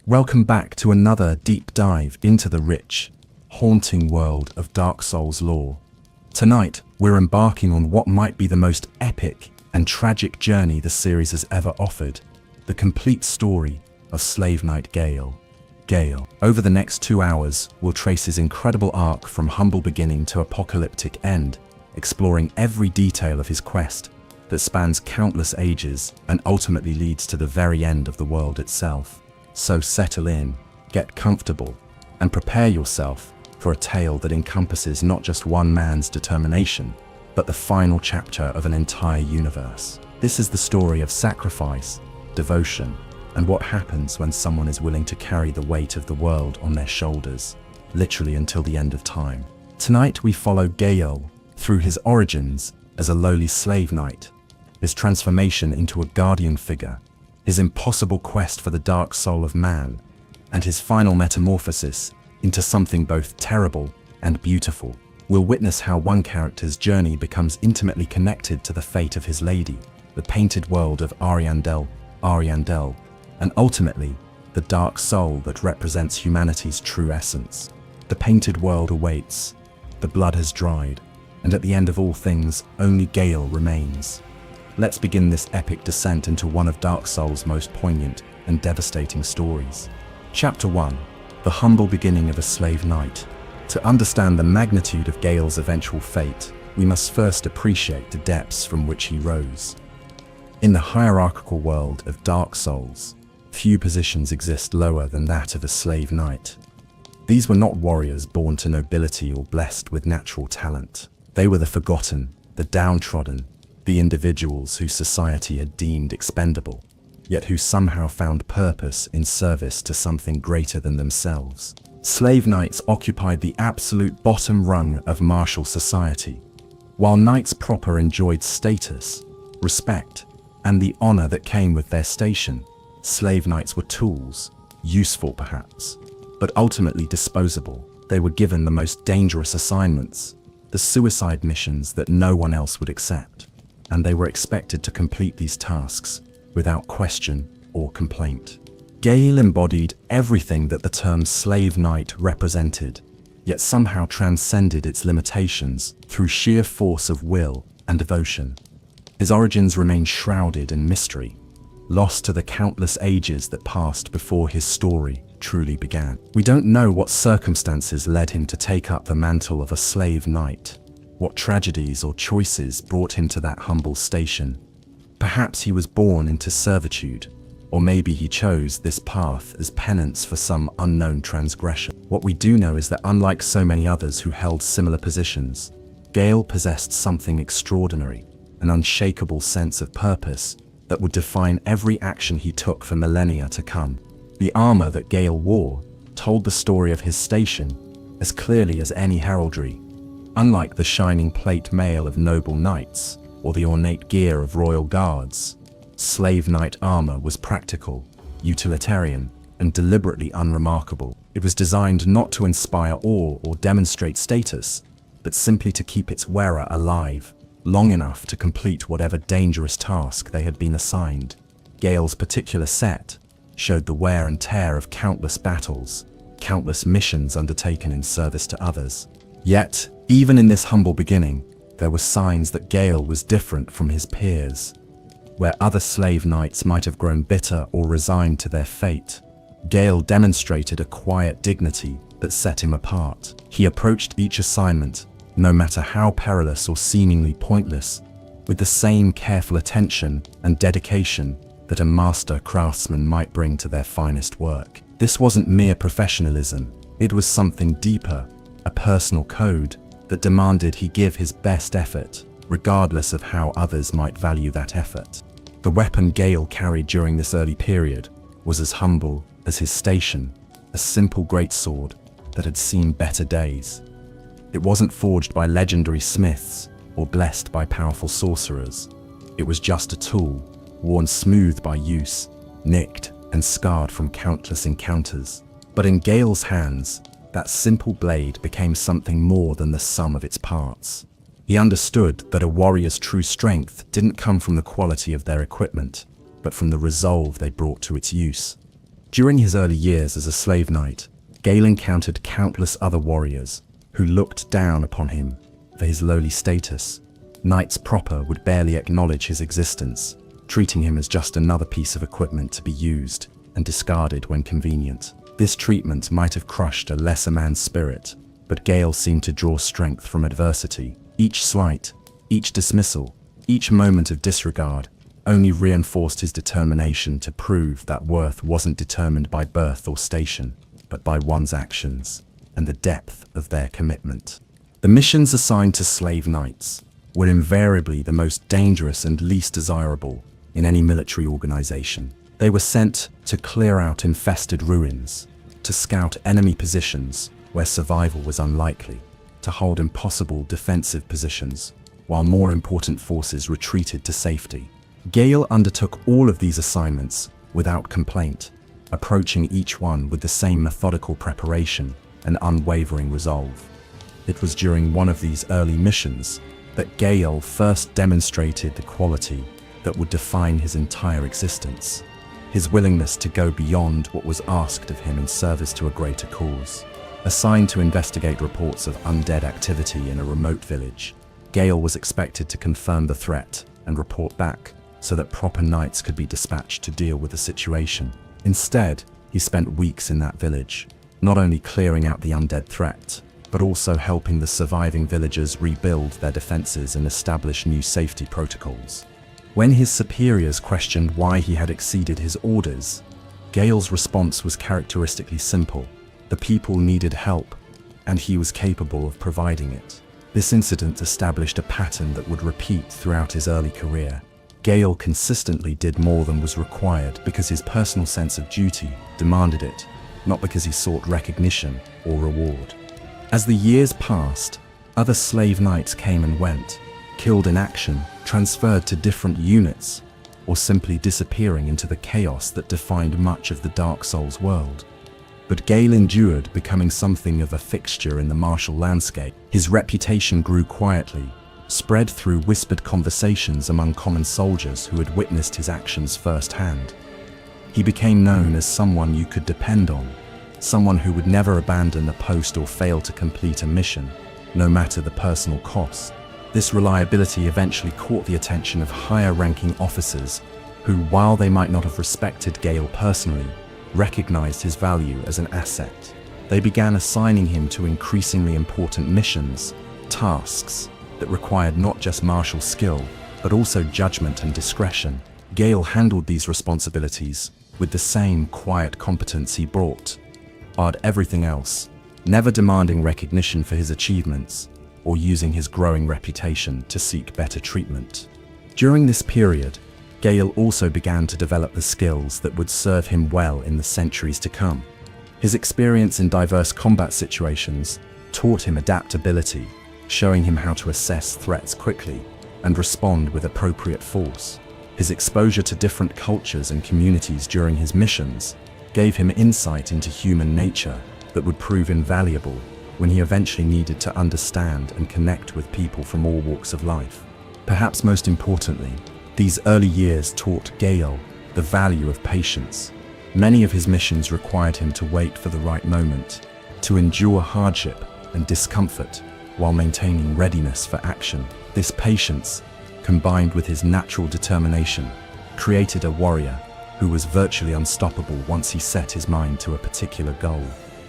Welcome back to another deep dive into the rich, haunting world of Dark Souls lore. Tonight, we're embarking on what might be the most epic and tragic journey the series has ever offered, the complete story of Slave Knight Gael. Over the next 2 hours, we'll trace his incredible arc from humble beginning to apocalyptic end, exploring every detail of his quest that spans countless ages and ultimately leads to the very end of the world itself. So settle in, get comfortable, and prepare yourself for a tale that encompasses not just one man's determination, but the final chapter of an entire universe. This is the story of sacrifice, devotion, and what happens when someone is willing to carry the weight of the world on their shoulders, literally until the end of time. Tonight we follow Gael through his origins as a lowly slave knight, his transformation into a guardian figure, his impossible quest for the dark soul of man, and his final metamorphosis into something both terrible and beautiful. We'll witness how one character's journey becomes intimately connected to the fate of his lady, the painted world of Ariandel, and ultimately, the dark soul that represents humanity's true essence. The painted world awaits, the blood has dried, and at the end of all things, only Gael remains. Let's begin this epic descent into one of Dark Souls' most poignant and devastating stories. Chapter 1. The humble beginning of a slave knight. To understand the magnitude of Gael's eventual fate, we must first appreciate the depths from which he rose. In the hierarchical world of Dark Souls, few positions exist lower than that of a slave knight. These were not warriors born to nobility or blessed with natural talent. They were the forgotten, the downtrodden, the individuals whose society had deemed expendable, yet who somehow found purpose in service to something greater than themselves. Slave knights occupied the absolute bottom rung of martial society, while knights proper enjoyed status, respect, and the honor that came with their station. Slave knights were tools, useful perhaps, but ultimately disposable. They were given the most dangerous assignments, the suicide missions that no one else would accept, and they were expected to complete these tasks without question or complaint. Gael embodied everything that the term slave knight represented, yet somehow transcended its limitations through sheer force of will and devotion. His origins remain shrouded in mystery, lost to the countless ages that passed before his story truly began. We don't know what circumstances led him to take up the mantle of a slave knight, what tragedies or choices brought him to that humble station. Perhaps he was born into servitude, or maybe he chose this path as penance for some unknown transgression. What we do know is that unlike so many others who held similar positions, Gael possessed something extraordinary, an unshakable sense of purpose that would define every action he took for millennia to come. The armor that Gael wore told the story of his station as clearly as any heraldry. Unlike the shining plate mail of noble knights or the ornate gear of royal guards, slave knight armor was practical, utilitarian, and deliberately unremarkable. It was designed not to inspire awe or demonstrate status, but simply to keep its wearer alive long enough to complete whatever dangerous task they had been assigned. Gael's particular set showed the wear and tear of countless battles, countless missions undertaken in service to others. Yet, even in this humble beginning, there were signs that Gael was different from his peers. Where other slave knights might have grown bitter or resigned to their fate, Gael demonstrated a quiet dignity that set him apart. He approached each assignment, no matter how perilous or seemingly pointless, with the same careful attention and dedication that a master craftsman might bring to their finest work. This wasn't mere professionalism, it was something deeper, a personal code that demanded he give his best effort, regardless of how others might value that effort. The weapon Gael carried during this early period was as humble as his station, a simple greatsword that had seen better days. It wasn't forged by legendary smiths or blessed by powerful sorcerers. It was just a tool, worn smooth by use, nicked and scarred from countless encounters. But in Gael's hands, that simple blade became something more than the sum of its parts. He understood that a warrior's true strength didn't come from the quality of their equipment, but from the resolve they brought to its use. During his early years as a slave knight, Gael encountered countless other warriors who looked down upon him for his lowly status. Knights proper would barely acknowledge his existence, treating him as just another piece of equipment to be used and discarded when convenient. This treatment might have crushed a lesser man's spirit, but Gael seemed to draw strength from adversity. Each slight, each dismissal, each moment of disregard only reinforced his determination to prove that worth wasn't determined by birth or station, but by one's actions and the depth of their commitment. The missions assigned to slave knights were invariably the most dangerous and least desirable in any military organization. They were sent to clear out infested ruins, to scout enemy positions where survival was unlikely, to hold impossible defensive positions, while more important forces retreated to safety. Gael undertook all of these assignments without complaint, approaching each one with the same methodical preparation and unwavering resolve. It was during one of these early missions that Gael first demonstrated the quality that would define his entire existence: his willingness to go beyond what was asked of him in service to a greater cause. Assigned to investigate reports of undead activity in a remote village, Gael was expected to confirm the threat and report back so that proper knights could be dispatched to deal with the situation. Instead, he spent weeks in that village, not only clearing out the undead threat, but also helping the surviving villagers rebuild their defenses and establish new safety protocols. When his superiors questioned why he had exceeded his orders, Gael's response was characteristically simple: the people needed help, and he was capable of providing it. This incident established a pattern that would repeat throughout his early career. Gael consistently did more than was required because his personal sense of duty demanded it, not because he sought recognition or reward. As the years passed, other slave knights came and went, killed in action, transferred to different units, or simply disappearing into the chaos that defined much of the Dark Souls world. But Gael endured, becoming something of a fixture in the martial landscape. His reputation grew quietly, spread through whispered conversations among common soldiers who had witnessed his actions firsthand. He became known as someone you could depend on, someone who would never abandon a post or fail to complete a mission, no matter the personal cost. This reliability eventually caught the attention of higher-ranking officers who, while they might not have respected Gael personally, recognized his value as an asset. They began assigning him to increasingly important missions, tasks that required not just martial skill, but also judgment and discretion. Gael handled these responsibilities with the same quiet competence he brought, barred everything else, never demanding recognition for his achievements or using his growing reputation to seek better treatment. During this period, Gael also began to develop the skills that would serve him well in the centuries to come. His experience in diverse combat situations taught him adaptability, showing him how to assess threats quickly and respond with appropriate force. His exposure to different cultures and communities during his missions gave him insight into human nature that would prove invaluable when he eventually needed to understand and connect with people from all walks of life. Perhaps most importantly, these early years taught Gael the value of patience. Many of his missions required him to wait for the right moment, to endure hardship and discomfort while maintaining readiness for action. This patience, combined with his natural determination, created a warrior who was virtually unstoppable once he set his mind to a particular goal.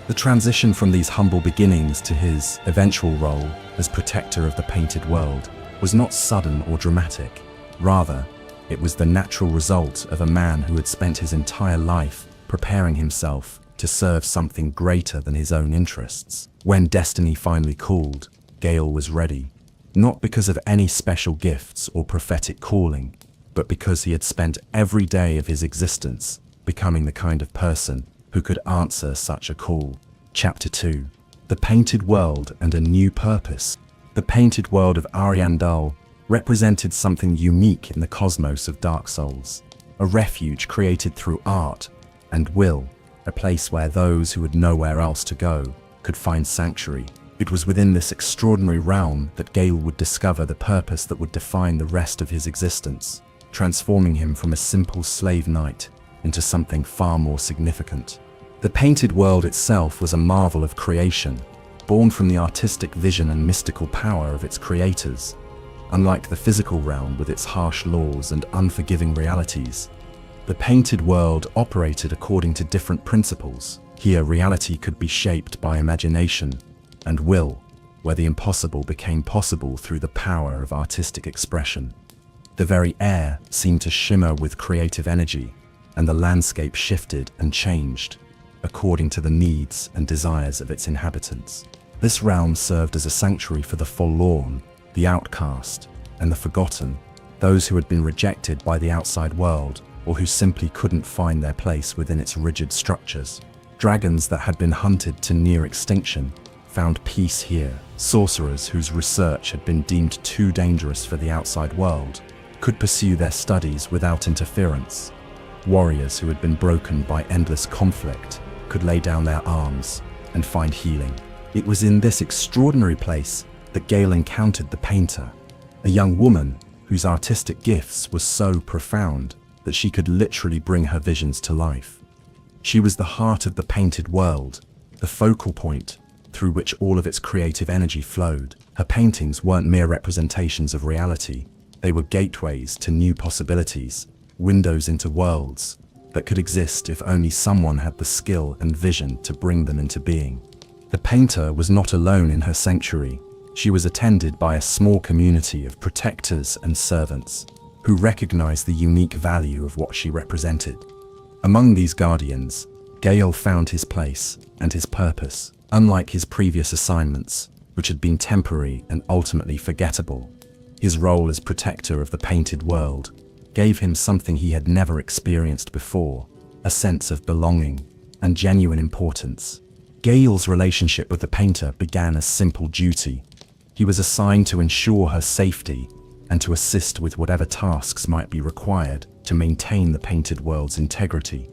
The transition from these humble beginnings to his eventual role as protector of the painted world was not sudden or dramatic. Rather, it was the natural result of a man who had spent his entire life preparing himself to serve something greater than his own interests. When destiny finally called, Gael was ready, not because of any special gifts or prophetic calling, but because he had spent every day of his existence becoming the kind of person who could answer such a call. Chapter 2. The Painted World and a New Purpose. The painted world of Ariandel represented something unique in the cosmos of Dark Souls, a refuge created through art and will, a place where those who had nowhere else to go could find sanctuary. It was within this extraordinary realm that Gael would discover the purpose that would define the rest of his existence, transforming him from a simple slave knight into something far more significant. The painted world itself was a marvel of creation, born from the artistic vision and mystical power of its creators. Unlike the physical realm with its harsh laws and unforgiving realities, the painted world operated according to different principles. Here, reality could be shaped by imagination and will, where the impossible became possible through the power of artistic expression. The very air seemed to shimmer with creative energy, and the landscape shifted and changed according to the needs and desires of its inhabitants. This realm served as a sanctuary for the forlorn, the outcast, and the forgotten, those who had been rejected by the outside world or who simply couldn't find their place within its rigid structures. Dragons that had been hunted to near extinction found peace here. Sorcerers whose research had been deemed too dangerous for the outside world could pursue their studies without interference. Warriors who had been broken by endless conflict could lay down their arms and find healing. It was in this extraordinary place that Gael encountered the painter, a young woman whose artistic gifts were so profound that she could literally bring her visions to life. She was the heart of the painted world, the focal point through which all of its creative energy flowed. Her paintings weren't mere representations of reality. They were gateways to new possibilities, windows into worlds that could exist if only someone had the skill and vision to bring them into being. The painter was not alone in her sanctuary. She was attended by a small community of protectors and servants who recognized the unique value of what she represented. Among these guardians, Gael found his place and his purpose. Unlike his previous assignments, which had been temporary and ultimately forgettable, his role as protector of the painted world gave him something he had never experienced before, a sense of belonging and genuine importance. Gael's relationship with the painter began as simple duty. He was assigned to ensure her safety and to assist with whatever tasks might be required to maintain the painted world's integrity.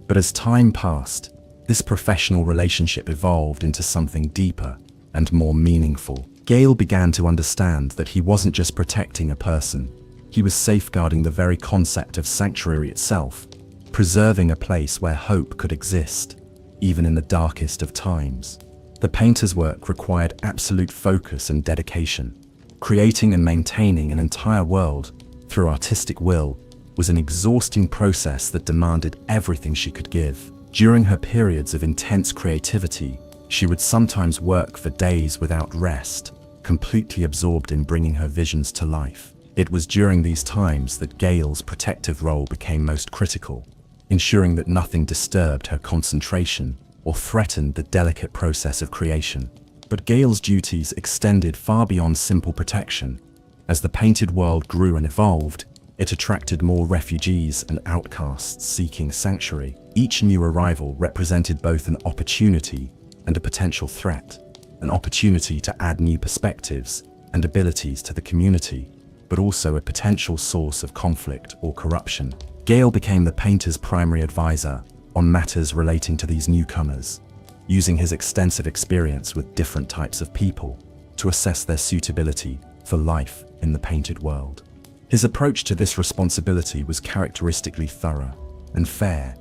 But as time passed, this professional relationship evolved into something deeper and more meaningful. Gael began to understand that he wasn't just protecting a person, he was safeguarding the very concept of sanctuary itself, preserving a place where hope could exist, even in the darkest of times. The painter's work required absolute focus and dedication. Creating and maintaining an entire world through artistic will was an exhausting process that demanded everything she could give. During her periods of intense creativity, she would sometimes work for days without rest, completely absorbed in bringing her visions to life. It was during these times that Gael's protective role became most critical, ensuring that nothing disturbed her concentration or threatened the delicate process of creation. But Gael's duties extended far beyond simple protection. As the painted world grew and evolved, it attracted more refugees and outcasts seeking sanctuary. Each new arrival represented both an opportunity and a potential threat, an opportunity to add new perspectives and abilities to the community, but also a potential source of conflict or corruption. Gael became the painter's primary advisor on matters relating to these newcomers, using his extensive experience with different types of people to assess their suitability for life in the painted world. His approach to this responsibility was characteristically thorough and fair.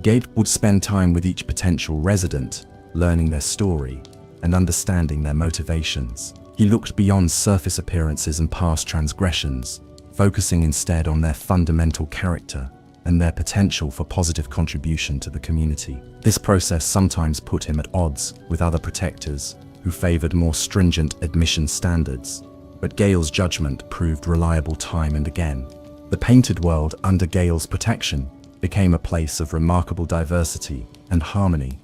Gael would spend time with each potential resident, learning their story and understanding their motivations. He looked beyond surface appearances and past transgressions, focusing instead on their fundamental character and their potential for positive contribution to the community. This process sometimes put him at odds with other protectors who favored more stringent admission standards, but Gael's judgment proved reliable time and again. The painted world under Gael's protection became a place of remarkable diversity and harmony.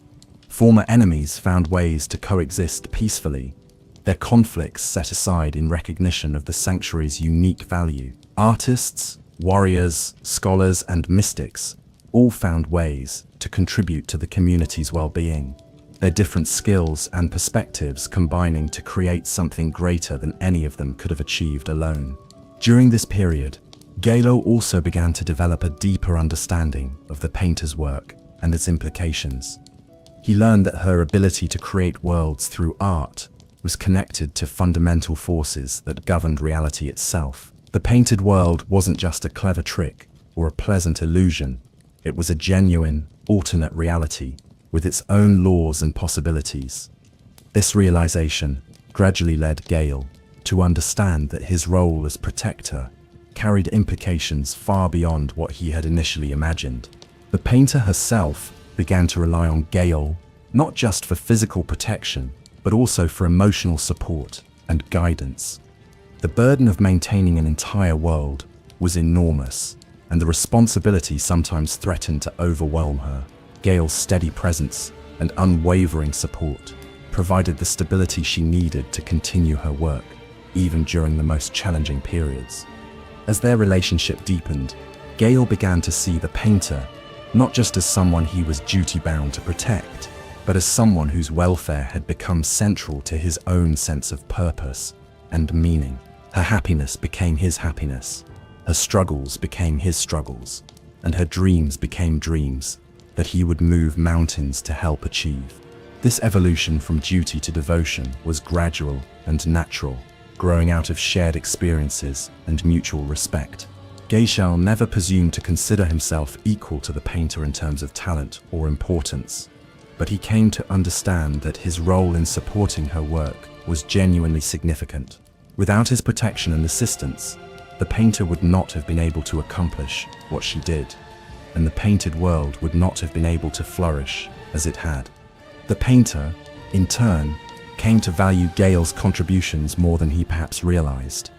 Former enemies found ways to coexist peacefully, their conflicts set aside in recognition of the sanctuary's unique value. Artists, warriors, scholars, and mystics all found ways to contribute to the community's well-being, their different skills and perspectives combining to create something greater than any of them could have achieved alone. During this period, Gael also began to develop a deeper understanding of the painter's work and its implications. He learned that her ability to create worlds through art was connected to fundamental forces that governed reality itself. The painted world wasn't just a clever trick or a pleasant illusion. It was a genuine, alternate reality, with its own laws and possibilities. This realization gradually led Gael to understand that his role as protector carried implications far beyond what he had initially imagined. The painter herself began to rely on Gael not just for physical protection, but also for emotional support and guidance. The burden of maintaining an entire world was enormous, and the responsibility sometimes threatened to overwhelm her. Gael's steady presence and unwavering support provided the stability she needed to continue her work, even during the most challenging periods. As their relationship deepened, Gael began to see the painter not just as someone he was duty-bound to protect, but as someone whose welfare had become central to his own sense of purpose and meaning. Her happiness became his happiness, her struggles became his struggles, and her dreams became dreams that he would move mountains to help achieve. This evolution from duty to devotion was gradual and natural, growing out of shared experiences and mutual respect. Gael never presumed to consider himself equal to the painter in terms of talent or importance, but he came to understand that his role in supporting her work was genuinely significant. Without his protection and assistance, the painter would not have been able to accomplish what she did, and the painted world would not have been able to flourish as it had. The painter, in turn, came to value Gael's contributions more than he perhaps realized.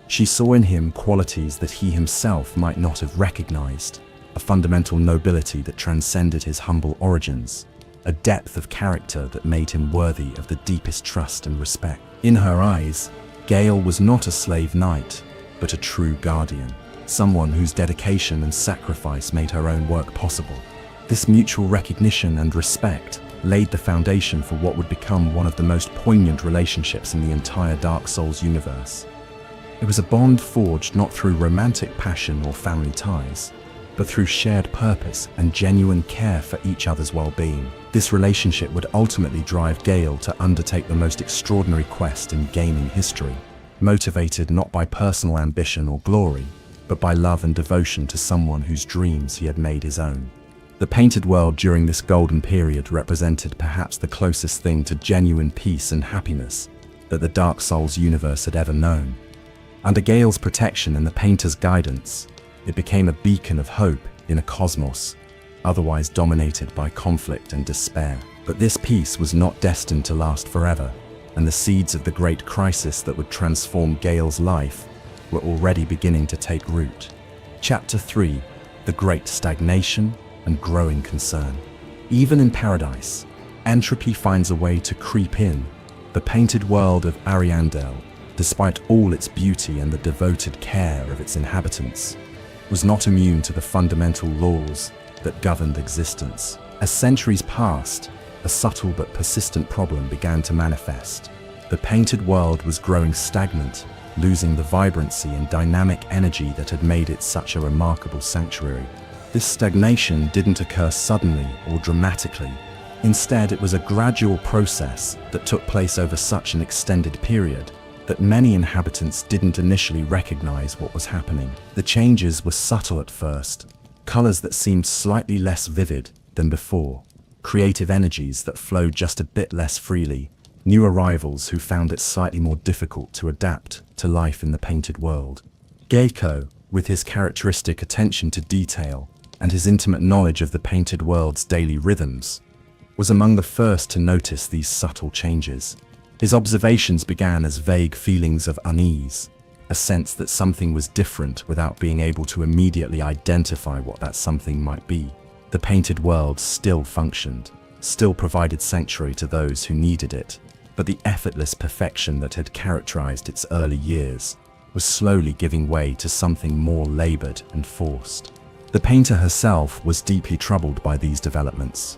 She saw in him qualities that he himself might not have recognized, a fundamental nobility that transcended his humble origins, a depth of character that made him worthy of the deepest trust and respect. In her eyes, Gael was not a slave knight, but a true guardian, someone whose dedication and sacrifice made her own work possible. This mutual recognition and respect laid the foundation for what would become one of the most poignant relationships in the entire Dark Souls universe. It was a bond forged not through romantic passion or family ties, but through shared purpose and genuine care for each other's well-being. This relationship would ultimately drive Gael to undertake the most extraordinary quest in gaming history, motivated not by personal ambition or glory, but by love and devotion to someone whose dreams he had made his own. The painted world during this golden period represented perhaps the closest thing to genuine peace and happiness that the Dark Souls universe had ever known. Under Gael's protection and the painter's guidance, it became a beacon of hope in a cosmos otherwise dominated by conflict and despair. But this peace was not destined to last forever, and the seeds of the great crisis that would transform Gael's life were already beginning to take root. Chapter 3: The Great Stagnation and Growing Concern. Even in paradise, entropy finds a way to creep in. The painted world of Ariandel, despite all its beauty and the devoted care of its inhabitants, was not immune to the fundamental laws that governed existence. As centuries passed, a subtle but persistent problem began to manifest. The painted world was growing stagnant, losing the vibrancy and dynamic energy that had made it such a remarkable sanctuary. This stagnation didn't occur suddenly or dramatically. Instead, it was a gradual process that took place over such an extended period that many inhabitants didn't initially recognize what was happening. The changes were subtle at first, colors that seemed slightly less vivid than before, creative energies that flowed just a bit less freely, new arrivals who found it slightly more difficult to adapt to life in the painted world. Gael, with his characteristic attention to detail and his intimate knowledge of the painted world's daily rhythms, was among the first to notice these subtle changes. His observations began as vague feelings of unease, a sense that something was different without being able to immediately identify what that something might be. The painted world still functioned, still provided sanctuary to those who needed it, but the effortless perfection that had characterized its early years was slowly giving way to something more labored and forced. The painter herself was deeply troubled by these developments.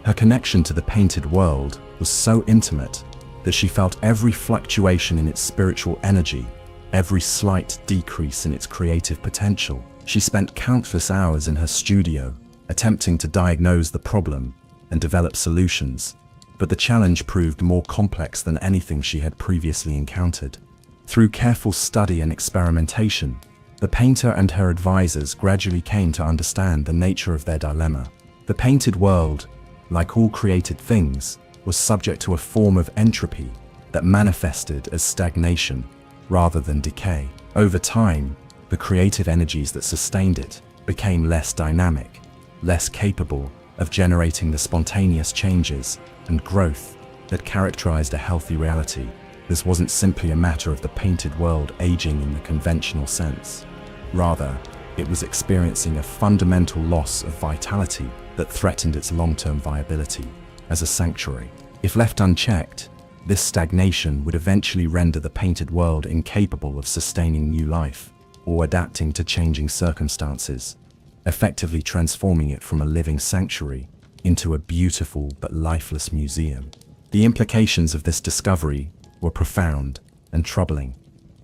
Her connection to the painted world was so intimate that she felt every fluctuation in its spiritual energy, every slight decrease in its creative potential. She spent countless hours in her studio, attempting to diagnose the problem and develop solutions, but the challenge proved more complex than anything she had previously encountered. Through careful study and experimentation, The painter and her advisors gradually came to understand the nature of their dilemma. The painted world, like all created things, was subject to a form of entropy that manifested as stagnation rather than decay. Over time, the creative energies that sustained it became less dynamic, less capable of generating the spontaneous changes and growth that characterized a healthy reality. This wasn't simply a matter of the painted world aging in the conventional sense. Rather, it was experiencing a fundamental loss of vitality that threatened its long-term viability as a sanctuary. If left unchecked, this stagnation would eventually render the painted world incapable of sustaining new life or adapting to changing circumstances, effectively transforming it from a living sanctuary into a beautiful but lifeless museum. The implications of this discovery were profound and troubling.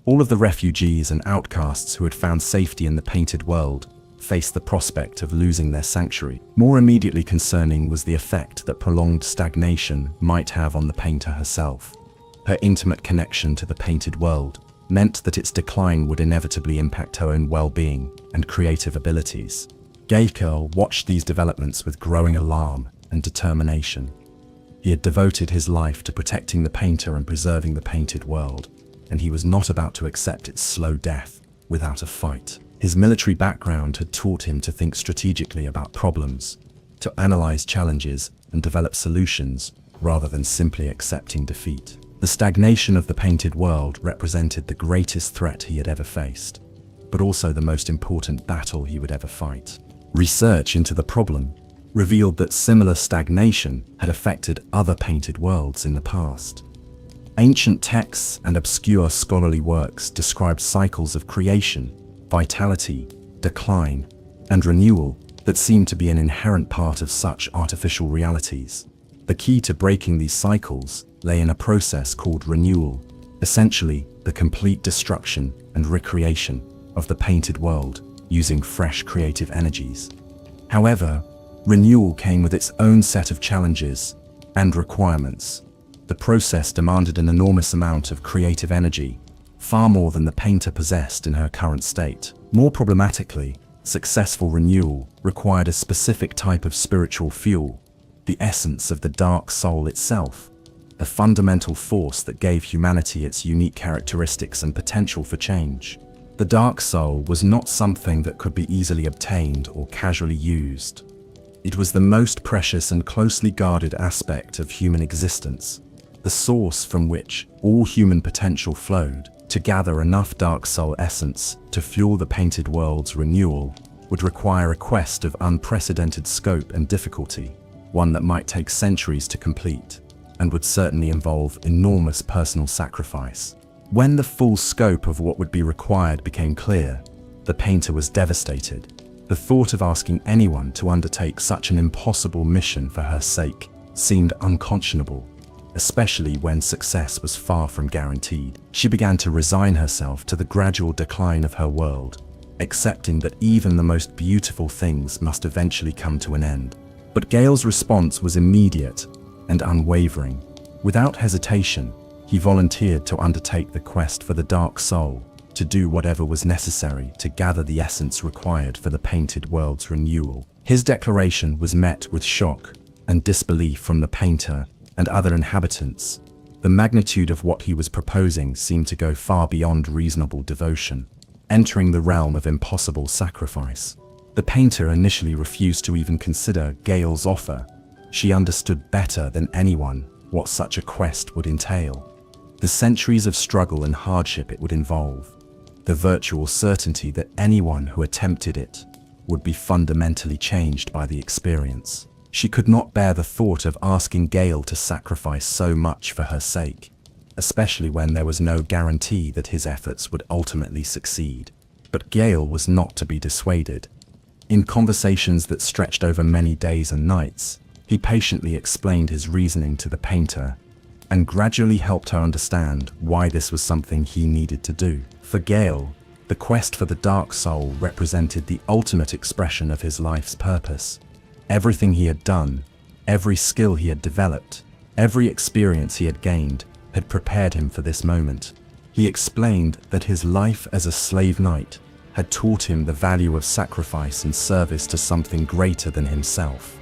All of the refugees and outcasts who had found safety in the painted world faced the prospect of losing their sanctuary. More immediately concerning was the effect that prolonged stagnation might have on the painter herself. Her intimate connection to the painted world meant that its decline would inevitably impact her own well-being and creative abilities. Gael watched these developments with growing alarm and determination. He had devoted his life to protecting the painter and preserving the painted world, and he was not about to accept its slow death without a fight. His military background had taught him to think strategically about problems, to analyze challenges and develop solutions rather than simply accepting defeat. The stagnation of the painted world represented the greatest threat he had ever faced, but also the most important battle he would ever fight. Research into the problem revealed that similar stagnation had affected other painted worlds in the past. Ancient texts and obscure scholarly works described cycles of creation, vitality, decline, and renewal that seemed to be an inherent part of such artificial realities. The key to breaking these cycles lay in a process called renewal, essentially the complete destruction and recreation of the painted world using fresh creative energies. However, renewal came with its own set of challenges and requirements. The process demanded an enormous amount of creative energy, far more than the painter possessed in her current state. More problematically, successful renewal required a specific type of spiritual fuel, the essence of the dark soul itself, a fundamental force that gave humanity its unique characteristics and potential for change. The dark soul was not something that could be easily obtained or casually used. It was the most precious and closely guarded aspect of human existence, the source from which all human potential flowed. To gather enough dark soul essence to fuel the painted world's renewal would require a quest of unprecedented scope and difficulty, one that might take centuries to complete, and would certainly involve enormous personal sacrifice. When the full scope of what would be required became clear, the painter was devastated. The thought of asking anyone to undertake such an impossible mission for her sake seemed unconscionable, especially when success was far from guaranteed. She began to resign herself to the gradual decline of her world, accepting that even the most beautiful things must eventually come to an end. But Gael's response was immediate and unwavering. Without hesitation, he volunteered to undertake the quest for the dark soul, to do whatever was necessary to gather the essence required for the painted world's renewal. His declaration was met with shock and disbelief from the painter and other inhabitants. The magnitude of what he was proposing seemed to go far beyond reasonable devotion, entering the realm of impossible sacrifice. The painter initially refused to even consider Gael's offer. She understood better than anyone what such a quest would entail, the centuries of struggle and hardship it would involve, the virtual certainty that anyone who attempted it would be fundamentally changed by the experience. She could not bear the thought of asking Gael to sacrifice so much for her sake, especially when there was no guarantee that his efforts would ultimately succeed. But Gael was not to be dissuaded. In conversations that stretched over many days and nights, he patiently explained his reasoning to the painter and gradually helped her understand why this was something he needed to do. For Gael, the quest for the dark soul represented the ultimate expression of his life's purpose. Everything he had done, every skill he had developed, every experience he had gained, had prepared him for this moment. He explained that his life as a slave knight had taught him the value of sacrifice and service to something greater than himself.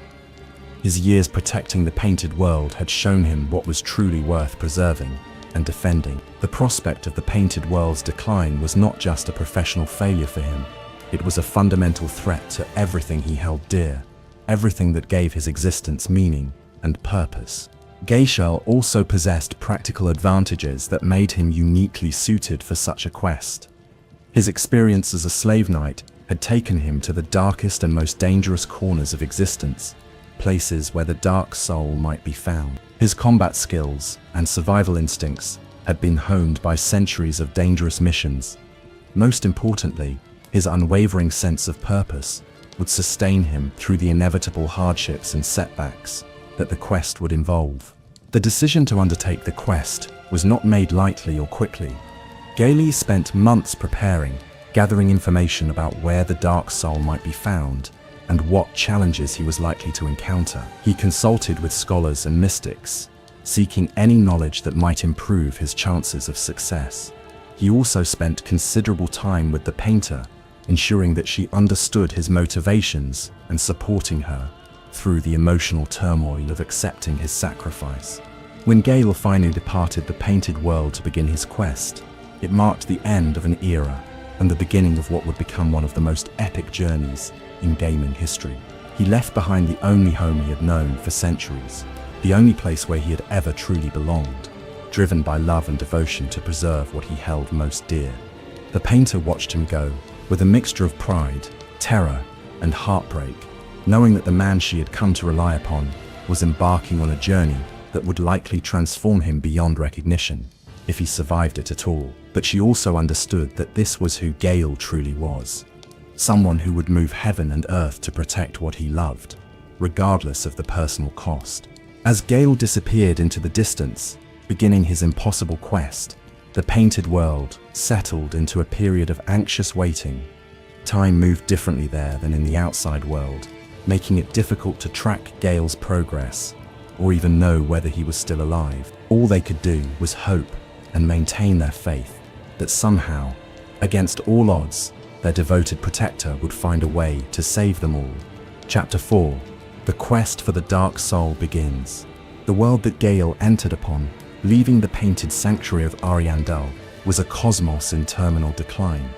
His years protecting the painted world had shown him what was truly worth preserving and defending. The prospect of the painted world's decline was not just a professional failure for him, it was a fundamental threat to everything he held dear, everything that gave his existence meaning and purpose. Gael also possessed practical advantages that made him uniquely suited for such a quest. His experience as a slave knight had taken him to the darkest and most dangerous corners of existence, places where the dark soul might be found. His combat skills and survival instincts had been honed by centuries of dangerous missions. Most importantly, his unwavering sense of purpose would sustain him through the inevitable hardships and setbacks that the quest would involve. The decision to undertake the quest was not made lightly or quickly. Gael spent months preparing, gathering information about where the dark soul might be found and what challenges he was likely to encounter. He consulted with scholars and mystics, seeking any knowledge that might improve his chances of success. He also spent considerable time with the painter, ensuring that she understood his motivations and supporting her through the emotional turmoil of accepting his sacrifice. When Gael finally departed the painted world to begin his quest, it marked the end of an era and the beginning of what would become one of the most epic journeys in gaming history. He left behind the only home he had known for centuries, the only place where he had ever truly belonged, driven by love and devotion to preserve what he held most dear. The painter watched him go, with a mixture of pride, terror, and heartbreak, knowing that the man she had come to rely upon was embarking on a journey that would likely transform him beyond recognition, if he survived it at all. But she also understood that this was who Gael truly was, someone who would move heaven and earth to protect what he loved, regardless of the personal cost. As Gael disappeared into the distance, beginning his impossible quest, the painted world settled into a period of anxious waiting. Time moved differently there than in the outside world, making it difficult to track Gael's progress or even know whether he was still alive. All they could do was hope and maintain their faith that somehow, against all odds, their devoted protector would find a way to save them all. Chapter 4. The quest for the dark soul begins. The world that Gael entered upon, leaving the painted sanctuary of Ariandel, was a cosmos in terminal decline,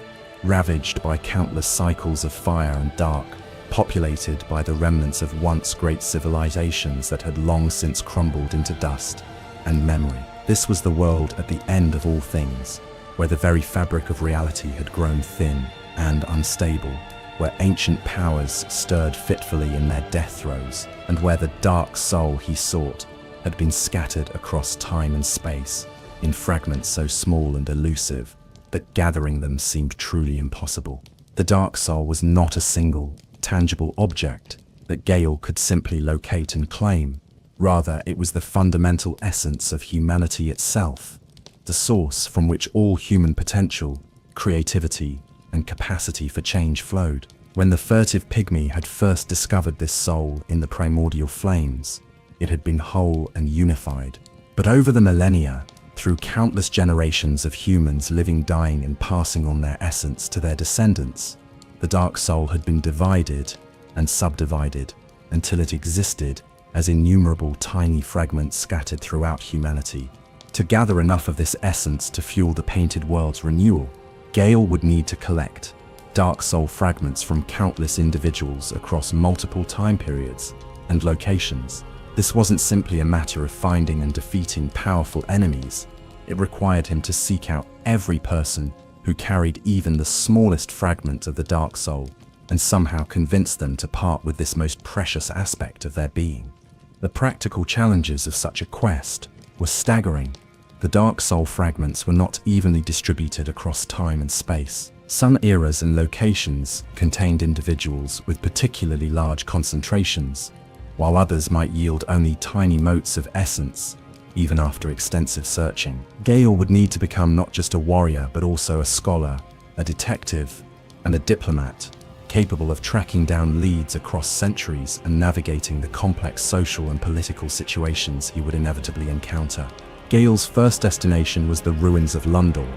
ravaged by countless cycles of fire and dark, populated by the remnants of once great civilizations that had long since crumbled into dust and memory. This was the world at the end of all things, where the very fabric of reality had grown thin and unstable, where ancient powers stirred fitfully in their death throes, and where the dark soul he sought had been scattered across time and space in fragments so small and elusive that gathering them seemed truly impossible. The dark soul was not a single, tangible object that Gael could simply locate and claim. Rather, it was the fundamental essence of humanity itself, the source from which all human potential, creativity, and capacity for change flowed. When the furtive pygmy had first discovered this soul in the primordial flames, it had been whole and unified. But over the millennia, through countless generations of humans living, dying, and passing on their essence to their descendants, the dark soul had been divided and subdivided until it existed as innumerable tiny fragments scattered throughout humanity. To gather enough of this essence to fuel the painted world's renewal, Gael would need to collect dark soul fragments from countless individuals across multiple time periods and locations. This wasn't simply a matter of finding and defeating powerful enemies. It required him to seek out every person who carried even the smallest fragment of the dark soul and somehow convince them to part with this most precious aspect of their being. The practical challenges of such a quest were staggering. The dark soul fragments were not evenly distributed across time and space. Some eras and locations contained individuals with particularly large concentrations, while others might yield only tiny motes of essence, even after extensive searching. Gael would need to become not just a warrior but also a scholar, a detective, and a diplomat, capable of tracking down leads across centuries and navigating the complex social and political situations he would inevitably encounter. Gael's first destination was the ruins of Londor,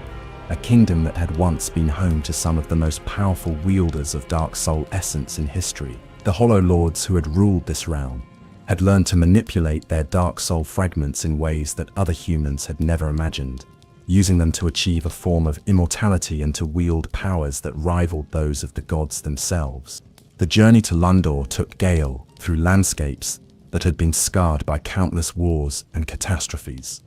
a kingdom that had once been home to some of the most powerful wielders of Dark Soul essence in history. The Hollow Lords who had ruled this realm had learned to manipulate their Dark Soul fragments in ways that other humans had never imagined, using them to achieve a form of immortality and to wield powers that rivaled those of the gods themselves. The journey to Lundor took Gael through landscapes that had been scarred by countless wars and catastrophes.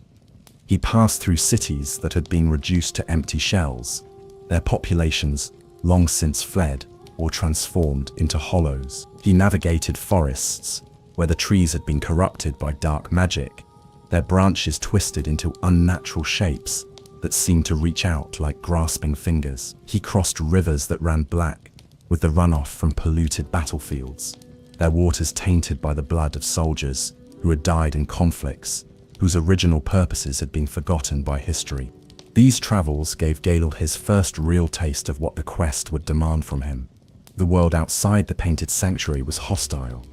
He passed through cities that had been reduced to empty shells, their populations long since fled or transformed into hollows. He navigated forests where the trees had been corrupted by dark magic, their branches twisted into unnatural shapes that seemed to reach out like grasping fingers. He crossed rivers that ran black with the runoff from polluted battlefields, their waters tainted by the blood of soldiers who had died in conflicts whose original purposes had been forgotten by history. These travels gave Gael his first real taste of what the quest would demand from him. The world outside the painted sanctuary was hostile,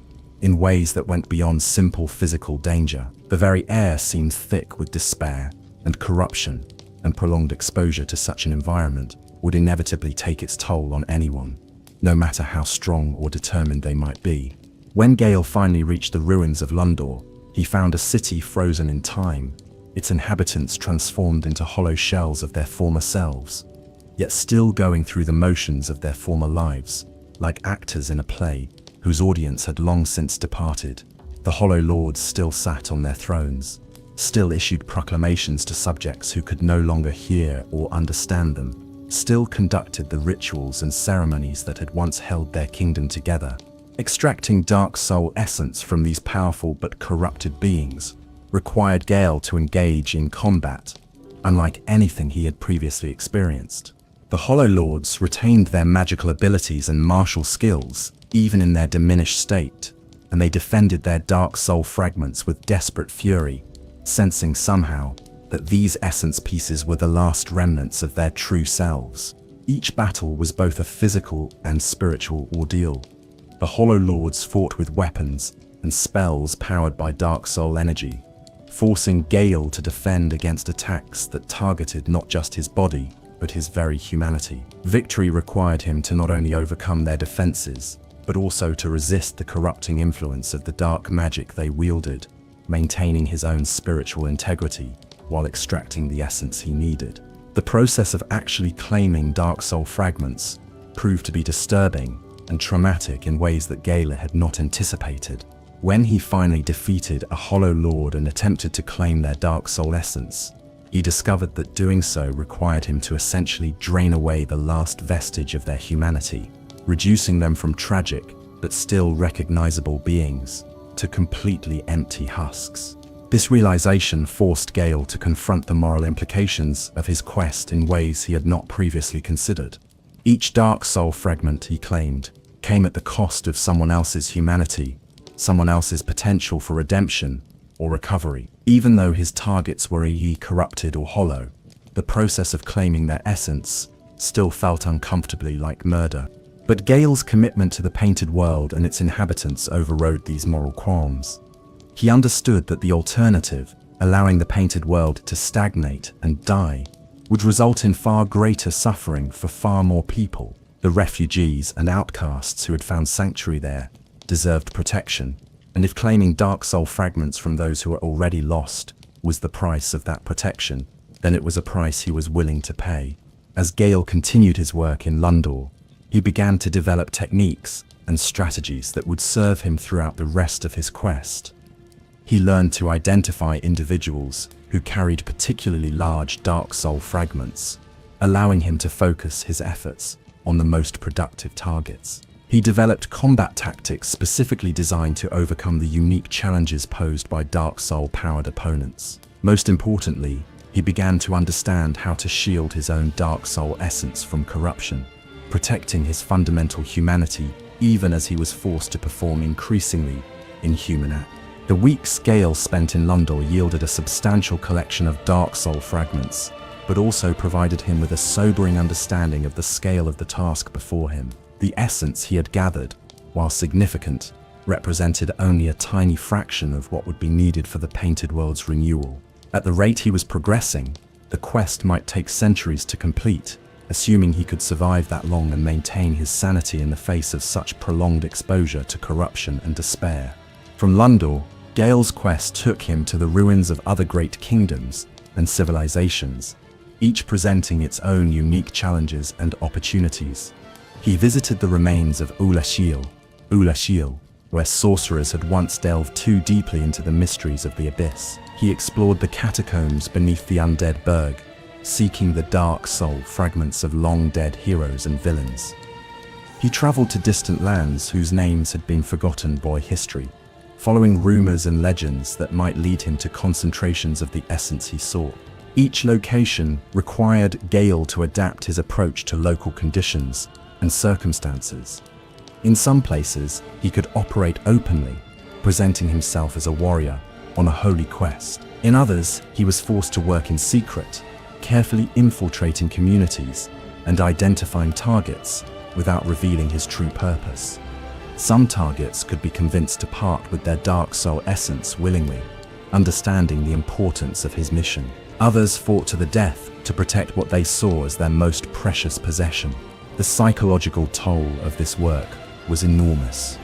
in ways that went beyond simple physical danger. The very air seemed thick with despair and corruption, and prolonged exposure to such an environment would inevitably take its toll on anyone, no matter how strong or determined they might be. When Gael finally reached the ruins of Lundor, he found a city frozen in time, its inhabitants transformed into hollow shells of their former selves, yet still going through the motions of their former lives, like actors in a play whose audience had long since departed. The Hollow Lords still sat on their thrones, still issued proclamations to subjects who could no longer hear or understand them, still conducted the rituals and ceremonies that had once held their kingdom together. Extracting Dark Soul essence from these powerful but corrupted beings required Gael to engage in combat, unlike anything he had previously experienced. The Hollow Lords retained their magical abilities and martial skills, even in their diminished state, and they defended their Dark Soul fragments with desperate fury, sensing somehow that these essence pieces were the last remnants of their true selves. Each battle was both a physical and spiritual ordeal. The Hollow Lords fought with weapons and spells powered by Dark Soul energy, forcing Gael to defend against attacks that targeted not just his body, but his very humanity. Victory required him to not only overcome their defenses, but also to resist the corrupting influence of the dark magic they wielded, maintaining his own spiritual integrity while extracting the essence he needed. The process of actually claiming Dark Soul fragments proved to be disturbing and traumatic in ways that Gael had not anticipated. When he finally defeated a Hollow Lord and attempted to claim their Dark Soul essence, he discovered that doing so required him to essentially drain away the last vestige of their humanity, reducing them from tragic but still recognizable beings to completely empty husks. This realization forced Gael to confront the moral implications of his quest in ways he had not previously considered. Each Dark Soul fragment, he claimed, came at the cost of someone else's humanity, someone else's potential for redemption or recovery. Even though his targets were corrupted or hollow, the process of claiming their essence still felt uncomfortably like murder. But Gael's commitment to the painted world and its inhabitants overrode these moral qualms. He understood that the alternative, allowing the painted world to stagnate and die, would result in far greater suffering for far more people. The refugees and outcasts who had found sanctuary there deserved protection, and if claiming Dark Soul fragments from those who were already lost was the price of that protection, then it was a price he was willing to pay. As Gael continued his work in Lundor, he began to develop techniques and strategies that would serve him throughout the rest of his quest. He learned to identify individuals who carried particularly large Dark Soul fragments, allowing him to focus his efforts on the most productive targets. He developed combat tactics specifically designed to overcome the unique challenges posed by Dark Soul-powered opponents. Most importantly, he began to understand how to shield his own Dark Soul essence from corruption, protecting his fundamental humanity even as he was forced to perform increasingly inhuman acts. The weeks Gael spent in Lundor yielded a substantial collection of Dark Soul fragments, but also provided him with a sobering understanding of the scale of the task before him. The essence he had gathered, while significant, represented only a tiny fraction of what would be needed for the painted world's renewal. At the rate he was progressing, The quest might take centuries to complete, assuming he could survive that long and maintain his sanity in the face of such prolonged exposure to corruption and despair. From Lundor, Gael's quest took him to the ruins of other great kingdoms and civilizations, each presenting its own unique challenges and opportunities. He visited the remains of Ulashil, where sorcerers had once delved too deeply into the mysteries of the abyss. He explored the catacombs beneath the undead Berg, seeking the dark soul fragments of long-dead heroes and villains. He traveled to distant lands whose names had been forgotten by history, following rumors and legends that might lead him to concentrations of the essence he sought. Each location required Gael to adapt his approach to local conditions and circumstances. In some places, he could operate openly, presenting himself as a warrior on a holy quest. In others, he was forced to work in secret, carefully infiltrating communities and identifying targets without revealing his true purpose. Some targets could be convinced to part with their dark soul essence willingly, understanding the importance of his mission. Others fought to the death to protect what they saw as their most precious possession. The psychological toll of this work was enormous.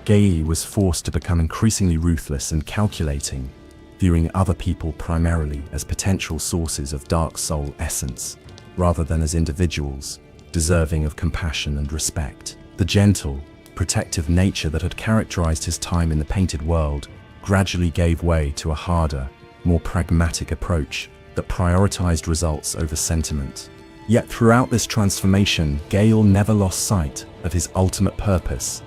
Gael was forced to become increasingly ruthless and calculating, viewing other people primarily as potential sources of dark soul essence, rather than as individuals deserving of compassion and respect. The gentle, protective nature that had characterized his time in the painted world gradually gave way to a harder, more pragmatic approach that prioritized results over sentiment. Yet throughout this transformation, Gael never lost sight of his ultimate purpose.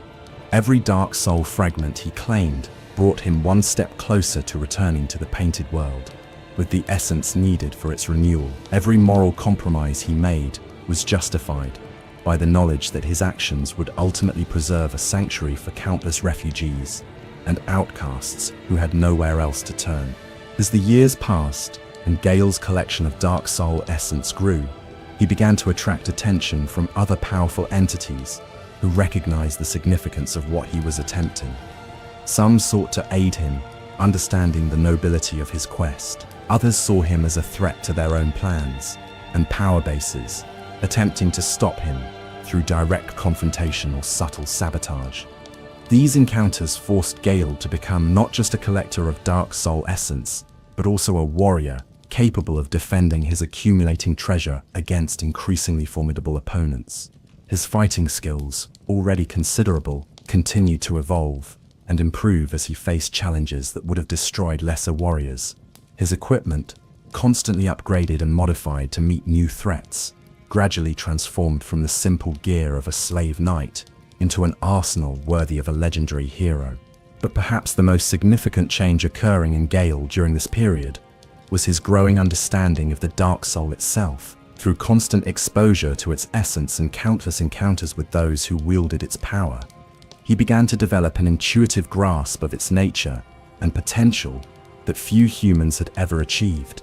Every dark soul fragment he claimed brought him one step closer to returning to the painted world, with the essence needed for its renewal. Every moral compromise he made was justified by the knowledge that his actions would ultimately preserve a sanctuary for countless refugees and outcasts who had nowhere else to turn. As the years passed and Gael's collection of dark soul essence grew, he began to attract attention from other powerful entities who recognized the significance of what he was attempting. Some sought to aid him, understanding the nobility of his quest. Others saw him as a threat to their own plans and power bases, attempting to stop him through direct confrontation or subtle sabotage. These encounters forced Gael to become not just a collector of dark soul essence, but also a warrior capable of defending his accumulating treasure against increasingly formidable opponents. His fighting skills, already considerable, continued to evolve and improve as he faced challenges that would have destroyed lesser warriors. His equipment, constantly upgraded and modified to meet new threats, gradually transformed from the simple gear of a slave knight into an arsenal worthy of a legendary hero. But perhaps the most significant change occurring in Gael during this period was his growing understanding of the dark soul itself. Through constant exposure to its essence and countless encounters with those who wielded its power, he began to develop an intuitive grasp of its nature and potential that few humans had ever achieved.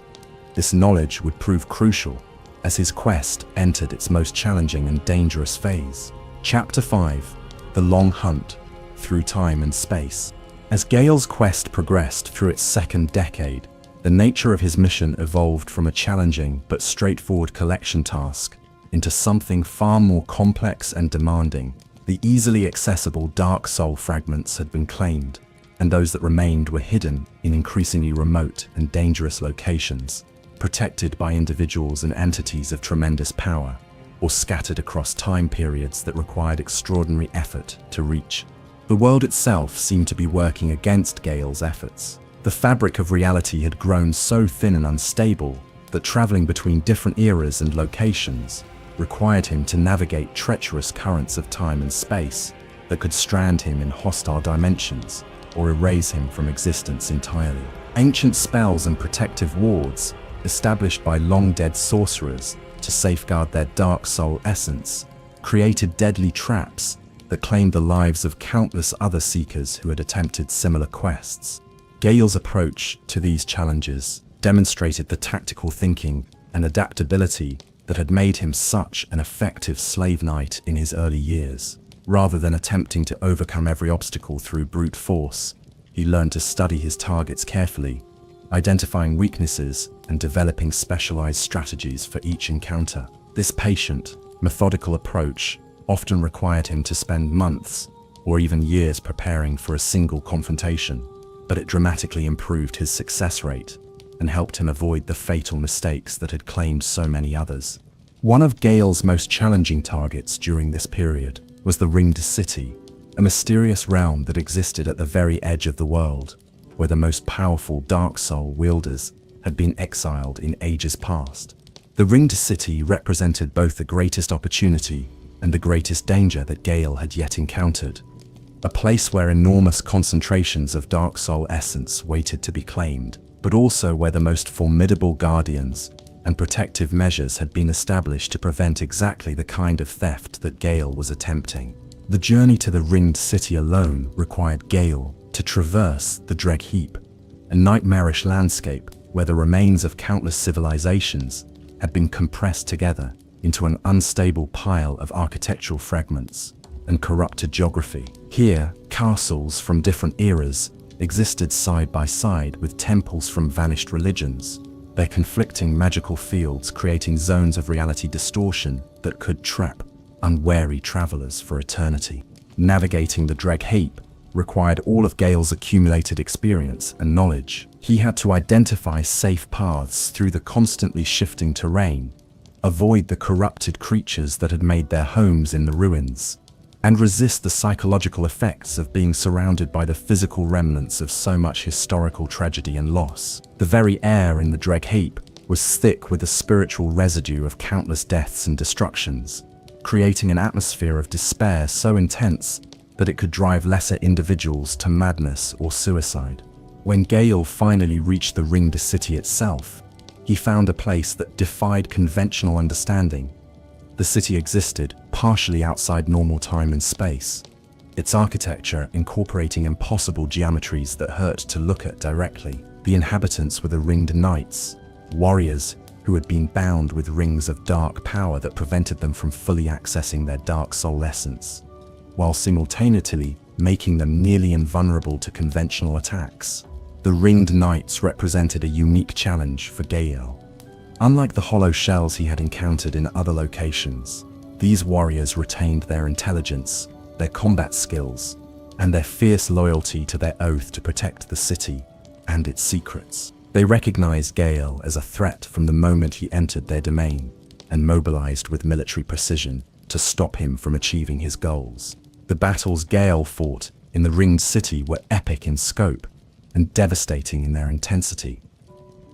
This knowledge would prove crucial as his quest entered its most challenging and dangerous phase. Chapter 5: The Long Hunt Through Time and Space. As Gael's quest progressed through its second decade, the nature of his mission evolved from a challenging but straightforward collection task into something far more complex and demanding. The easily accessible dark soul fragments had been claimed, and those that remained were hidden in increasingly remote and dangerous locations, protected by individuals and entities of tremendous power, or scattered across time periods that required extraordinary effort to reach. The world itself seemed to be working against Gael's efforts. The fabric of reality had grown so thin and unstable that traveling between different eras and locations required him to navigate treacherous currents of time and space that could strand him in hostile dimensions or erase him from existence entirely. Ancient spells and protective wards, established by long-dead sorcerers to safeguard their dark soul essence, created deadly traps that claimed the lives of countless other seekers who had attempted similar quests. Gael's approach to these challenges demonstrated the tactical thinking and adaptability that had made him such an effective slave knight in his early years. Rather than attempting to overcome every obstacle through brute force, he learned to study his targets carefully, identifying weaknesses and developing specialized strategies for each encounter. This patient, methodical approach often required him to spend months or even years preparing for a single confrontation, but it dramatically improved his success rate and helped him avoid the fatal mistakes that had claimed so many others. One of Gael's most challenging targets during this period was the Ringed City, a mysterious realm that existed at the very edge of the world, where the most powerful Dark Soul wielders had been exiled in ages past. The Ringed City represented both the greatest opportunity and the greatest danger that Gael had yet encountered, a place where enormous concentrations of Dark Soul essence waited to be claimed, but also where the most formidable guardians and protective measures had been established to prevent exactly the kind of theft that Gael was attempting. The journey to the Ringed City alone required Gael to traverse the Dreg Heap, a nightmarish landscape where the remains of countless civilizations had been compressed together into an unstable pile of architectural fragments and corrupted geography. Here, castles from different eras existed side by side with temples from vanished religions, their conflicting magical fields creating zones of reality distortion that could trap unwary travelers for eternity. Navigating the Dreg Heap required all of Gael's accumulated experience and knowledge. He had to identify safe paths through the constantly shifting terrain, avoid the corrupted creatures that had made their homes in the ruins, and resist the psychological effects of being surrounded by the physical remnants of so much historical tragedy and loss. The very air in the Dreg Heap was thick with the spiritual residue of countless deaths and destructions, creating an atmosphere of despair so intense that it could drive lesser individuals to madness or suicide. When Gael finally reached the Ringed City itself, he found a place that defied conventional understanding. The city existed partially outside normal time and space, its architecture incorporating impossible geometries that hurt to look at directly. The inhabitants were the Ringed Knights, warriors who had been bound with rings of dark power that prevented them from fully accessing their Dark Soul essence, while simultaneously making them nearly invulnerable to conventional attacks. The Ringed Knights represented a unique challenge for Gael. Unlike the hollow shells he had encountered in other locations, these warriors retained their intelligence, their combat skills, and their fierce loyalty to their oath to protect the city and its secrets. They recognized Gael as a threat from the moment he entered their domain and mobilized with military precision to stop him from achieving his goals. The battles Gael fought in the Ringed City were epic in scope and devastating in their intensity.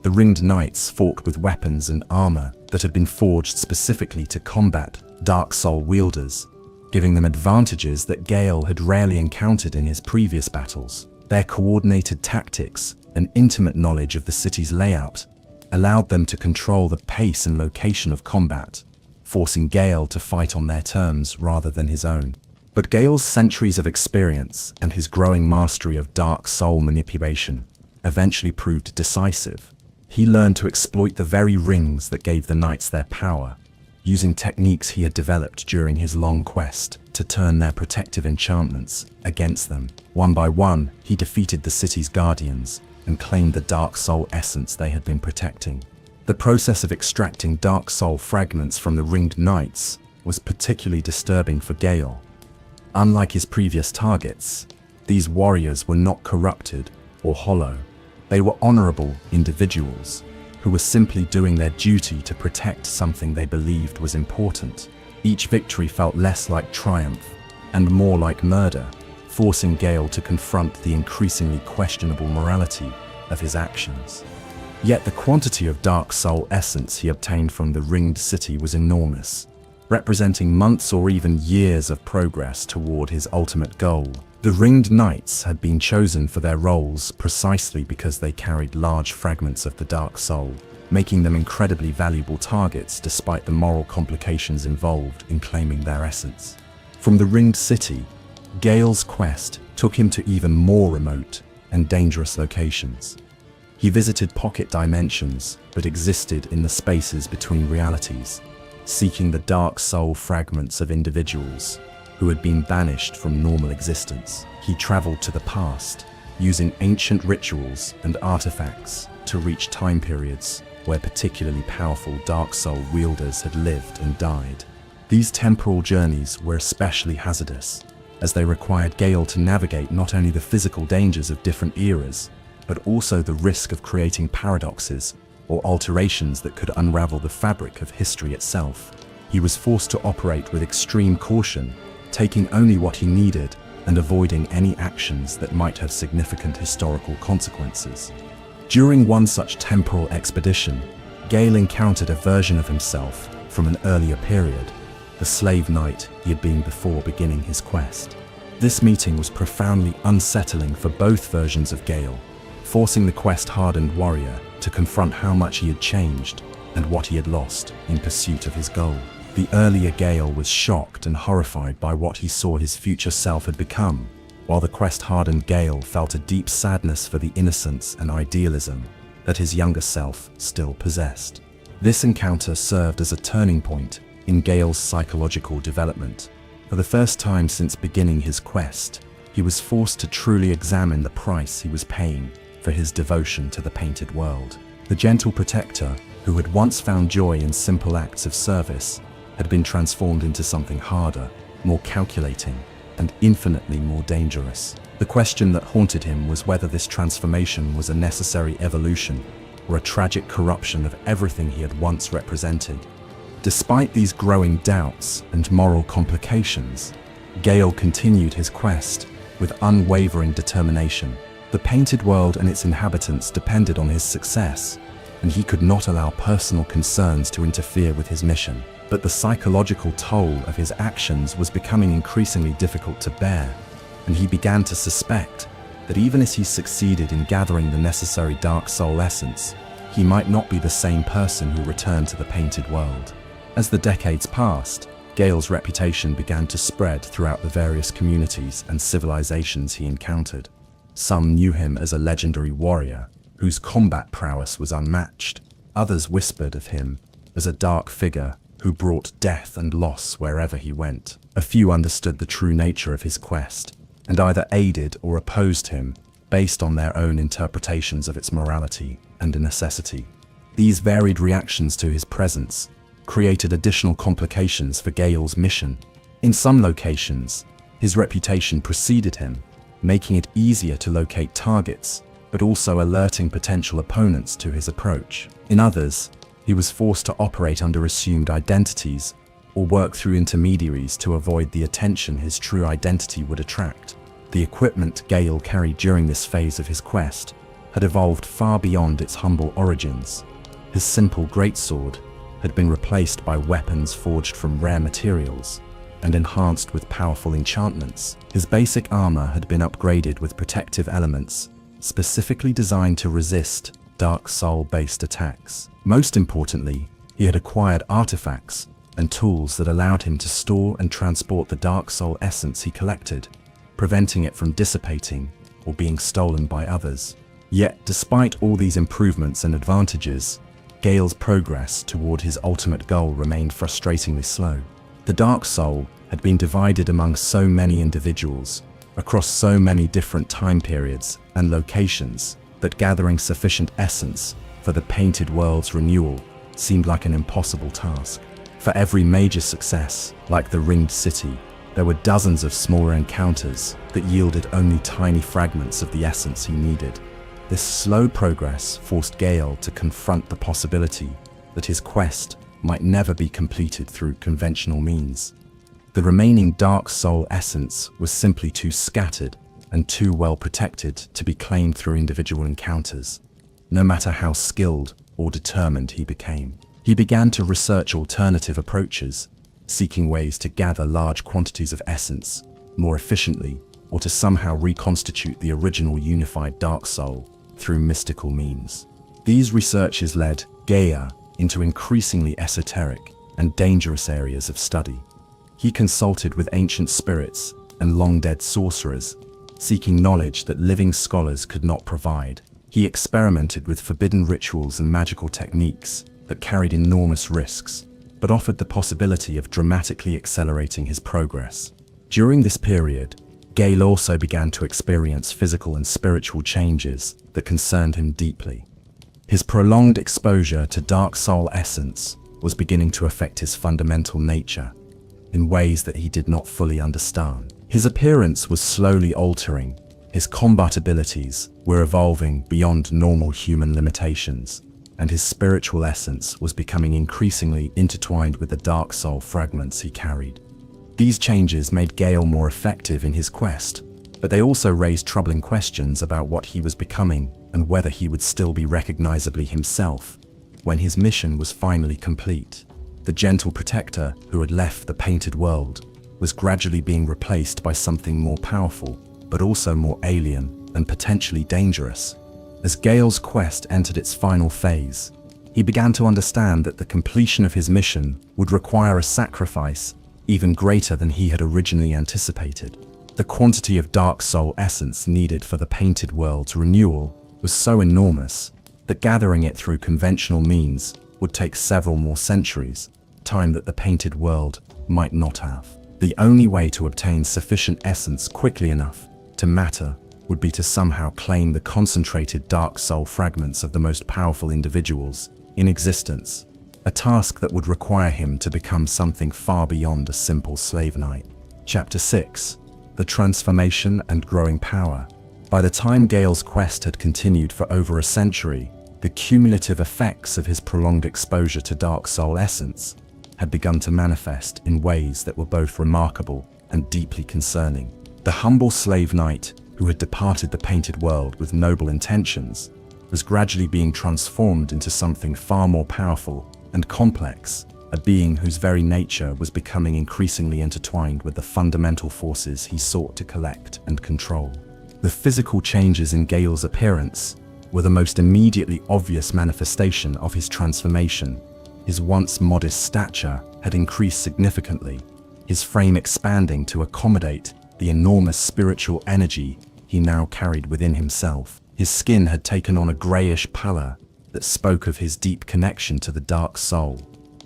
The Ringed Knights fought with weapons and armor that had been forged specifically to combat Dark Soul wielders, giving them advantages that Gael had rarely encountered in his previous battles. Their coordinated tactics and intimate knowledge of the city's layout allowed them to control the pace and location of combat, forcing Gael to fight on their terms rather than his own. But Gael's centuries of experience and his growing mastery of Dark Soul manipulation eventually proved decisive. He learned to exploit the very rings that gave the knights their power, using techniques he had developed during his long quest to turn their protective enchantments against them. One by one, he defeated the city's guardians and claimed the Dark Soul essence they had been protecting. The process of extracting Dark Soul fragments from the Ringed Knights was particularly disturbing for Gael. Unlike his previous targets, these warriors were not corrupted or hollow. They were honorable individuals who were simply doing their duty to protect something they believed was important. Each victory felt less like triumph and more like murder, forcing Gael to confront the increasingly questionable morality of his actions. Yet the quantity of Dark Soul essence he obtained from the Ringed City was enormous, representing months or even years of progress toward his ultimate goal. The Ringed Knights had been chosen for their roles precisely because they carried large fragments of the Dark Soul, making them incredibly valuable targets despite the moral complications involved in claiming their essence. From the Ringed City, Gael's quest took him to even more remote and dangerous locations. He visited pocket dimensions that existed in the spaces between realities, seeking the Dark Soul fragments of individuals who had been banished from normal existence. He traveled to the past, using ancient rituals and artifacts to reach time periods where particularly powerful Dark Soul wielders had lived and died. These temporal journeys were especially hazardous, as they required Gael to navigate not only the physical dangers of different eras, but also the risk of creating paradoxes or alterations that could unravel the fabric of history itself. He was forced to operate with extreme caution, taking only what he needed and avoiding any actions that might have significant historical consequences. During one such temporal expedition, Gael encountered a version of himself from an earlier period, the slave knight he had been before beginning his quest. This meeting was profoundly unsettling for both versions of Gael, forcing the quest-hardened warrior to confront how much he had changed and what he had lost in pursuit of his goal. The earlier Gael was shocked and horrified by what he saw his future self had become, while the quest-hardened Gael felt a deep sadness for the innocence and idealism that his younger self still possessed. This encounter served as a turning point in Gael's psychological development. For the first time since beginning his quest, he was forced to truly examine the price he was paying for his devotion to the painted world. The gentle protector, who had once found joy in simple acts of service, had been transformed into something harder, more calculating, and infinitely more dangerous. The question that haunted him was whether this transformation was a necessary evolution or a tragic corruption of everything he had once represented. Despite these growing doubts and moral complications, Gael continued his quest with unwavering determination. The painted world and its inhabitants depended on his success, and he could not allow personal concerns to interfere with his mission. But the psychological toll of his actions was becoming increasingly difficult to bear, and he began to suspect that even as he succeeded in gathering the necessary Dark Soul essence, he might not be the same person who returned to the painted world. As the decades passed, Gael's reputation began to spread throughout the various communities and civilizations he encountered. Some knew him as a legendary warrior whose combat prowess was unmatched. Others whispered of him as a dark figure who brought death and loss wherever he went. A few understood the true nature of his quest and either aided or opposed him based on their own interpretations of its morality and necessity. These varied reactions to his presence created additional complications for Gael's mission. In some locations, his reputation preceded him, making it easier to locate targets, but also alerting potential opponents to his approach. In others, he was forced to operate under assumed identities or work through intermediaries to avoid the attention his true identity would attract. The equipment Gael carried during this phase of his quest had evolved far beyond its humble origins. His simple greatsword had been replaced by weapons forged from rare materials and enhanced with powerful enchantments. His basic armor had been upgraded with protective elements specifically designed to resist Dark Soul-based attacks. Most importantly, he had acquired artifacts and tools that allowed him to store and transport the Dark Soul essence he collected, preventing it from dissipating or being stolen by others. Yet, despite all these improvements and advantages, Gael's progress toward his ultimate goal remained frustratingly slow. The Dark Soul had been divided among so many individuals, across so many different time periods and locations, that gathering sufficient essence for the painted world's renewal seemed like an impossible task. For every major success, like the Ringed City, there were dozens of smaller encounters that yielded only tiny fragments of the essence he needed. This slow progress forced Gael to confront the possibility that his quest might never be completed through conventional means. The remaining Dark Soul essence was simply too scattered and too well protected to be claimed through individual encounters, no matter how skilled or determined he became. He began to research alternative approaches, seeking ways to gather large quantities of essence more efficiently or to somehow reconstitute the original unified Dark Soul through mystical means. These researches led Gael into increasingly esoteric and dangerous areas of study. He consulted with ancient spirits and long-dead sorcerers, seeking knowledge that living scholars could not provide. He experimented with forbidden rituals and magical techniques that carried enormous risks, but offered the possibility of dramatically accelerating his progress. During this period, Gael also began to experience physical and spiritual changes that concerned him deeply. His prolonged exposure to dark soul essence was beginning to affect his fundamental nature in ways that he did not fully understand. His appearance was slowly altering, his combat abilities were evolving beyond normal human limitations, and his spiritual essence was becoming increasingly intertwined with the dark soul fragments he carried. These changes made Gael more effective in his quest, but they also raised troubling questions about what he was becoming and whether he would still be recognizably himself when his mission was finally complete. The gentle protector who had left the painted world was gradually being replaced by something more powerful, but also more alien and potentially dangerous. As Gael's quest entered its final phase, he began to understand that the completion of his mission would require a sacrifice even greater than he had originally anticipated. The quantity of dark soul essence needed for the painted world's renewal was so enormous that gathering it through conventional means would take several more centuries, time that the painted world might not have. The only way to obtain sufficient essence quickly enough to matter would be to somehow claim the concentrated dark soul fragments of the most powerful individuals in existence, a task that would require him to become something far beyond a simple slave knight. Chapter 6. The Transformation and Growing Power. By the time Gael's quest had continued for over a century, the cumulative effects of his prolonged exposure to dark soul essence had begun to manifest in ways that were both remarkable and deeply concerning. The humble slave knight who had departed the painted world with noble intentions was gradually being transformed into something far more powerful and complex, a being whose very nature was becoming increasingly intertwined with the fundamental forces he sought to collect and control. The physical changes in Gael's appearance were the most immediately obvious manifestation of his transformation. His once modest stature had increased significantly, his frame expanding to accommodate the enormous spiritual energy he now carried within himself. His skin had taken on a grayish pallor that spoke of his deep connection to the dark soul,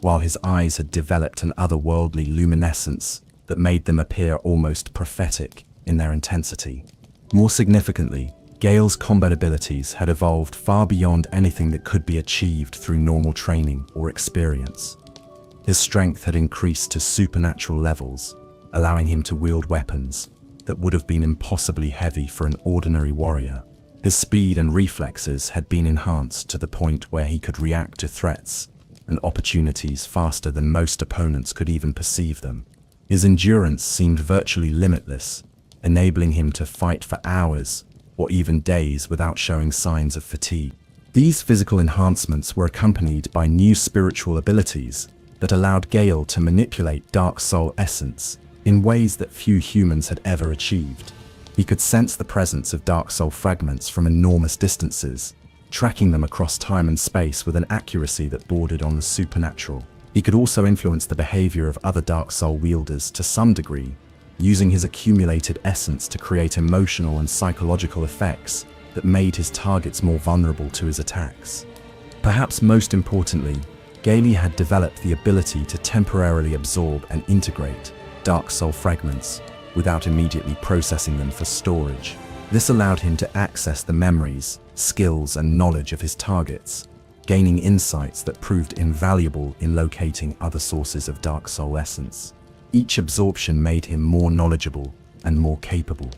while his eyes had developed an otherworldly luminescence that made them appear almost prophetic in their intensity. More significantly, Gael's combat abilities had evolved far beyond anything that could be achieved through normal training or experience. His strength had increased to supernatural levels, allowing him to wield weapons that would have been impossibly heavy for an ordinary warrior. His speed and reflexes had been enhanced to the point where he could react to threats and opportunities faster than most opponents could even perceive them. His endurance seemed virtually limitless, enabling him to fight for hours or even days without showing signs of fatigue. These physical enhancements were accompanied by new spiritual abilities that allowed Gael to manipulate dark soul essence in ways that few humans had ever achieved. He could sense the presence of dark soul fragments from enormous distances, tracking them across time and space with an accuracy that bordered on the supernatural. He could also influence the behavior of other dark soul wielders to some degree, using his accumulated essence to create emotional and psychological effects that made his targets more vulnerable to his attacks. Perhaps most importantly, Gael had developed the ability to temporarily absorb and integrate dark soul fragments without immediately processing them for storage. This allowed him to access the memories, skills, and knowledge of his targets, gaining insights that proved invaluable in locating other sources of dark soul essence. Each absorption made him more knowledgeable and more capable,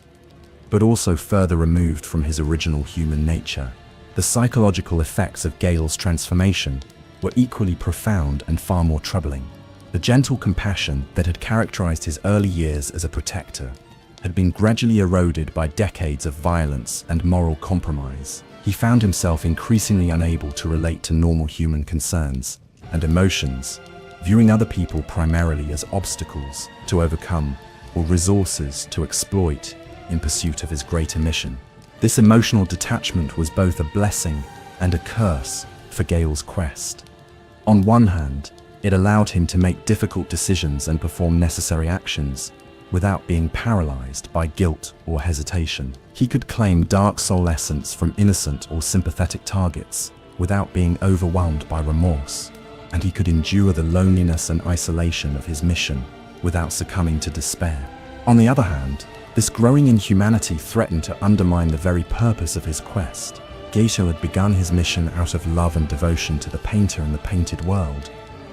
but also further removed from his original human nature. The psychological effects of Gael's transformation were equally profound and far more troubling. The gentle compassion that had characterized his early years as a protector had been gradually eroded by decades of violence and moral compromise. He found himself increasingly unable to relate to normal human concerns and emotions, viewing other people primarily as obstacles to overcome or resources to exploit in pursuit of his greater mission. This emotional detachment was both a blessing and a curse for Gael's quest. On one hand, it allowed him to make difficult decisions and perform necessary actions without being paralyzed by guilt or hesitation. He could claim dark soul essence from innocent or sympathetic targets without being overwhelmed by remorse, and he could endure the loneliness and isolation of his mission without succumbing to despair. On the other hand, this growing inhumanity threatened to undermine the very purpose of his quest. Gael had begun his mission out of love and devotion to the painter and the painted world,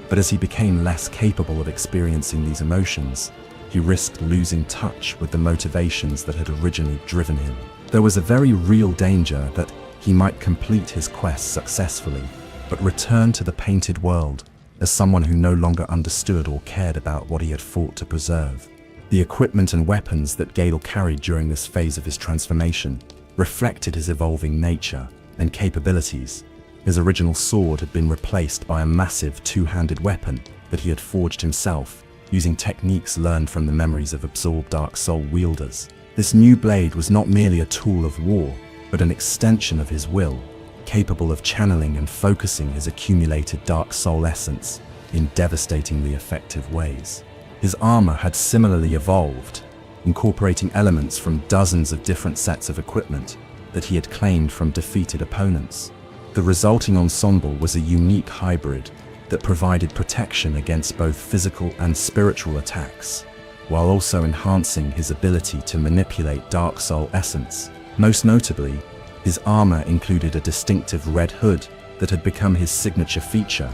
but as he became less capable of experiencing these emotions, he risked losing touch with the motivations that had originally driven him. There was a very real danger that he might complete his quest successfully, but return to the painted world as someone who no longer understood or cared about what he had fought to preserve. The equipment and weapons that Gael carried during this phase of his transformation reflected his evolving nature and capabilities. His original sword had been replaced by a massive two-handed weapon that he had forged himself, using techniques learned from the memories of absorbed Dark Soul wielders. This new blade was not merely a tool of war, but an extension of his will, capable of channeling and focusing his accumulated Dark Soul essence in devastatingly effective ways. His armor had similarly evolved, incorporating elements from dozens of different sets of equipment that he had claimed from defeated opponents. The resulting ensemble was a unique hybrid that provided protection against both physical and spiritual attacks, while also enhancing his ability to manipulate Dark Soul essence. Most notably, his armor included a distinctive red hood that had become his signature feature,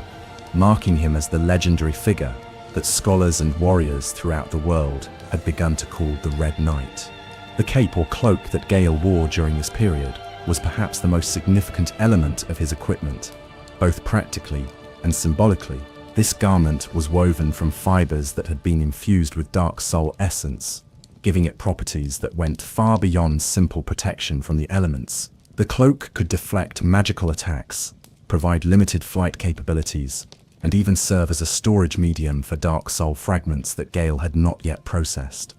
marking him as the legendary figure that scholars and warriors throughout the world had begun to call the Red Knight. The cape or cloak that Gael wore during this period was perhaps the most significant element of his equipment, both practically and symbolically. This garment was woven from fibers that had been infused with Dark Soul essence, giving it properties that went far beyond simple protection from the elements. The cloak could deflect magical attacks, provide limited flight capabilities, and even serve as a storage medium for Dark Soul fragments that Gael had not yet processed.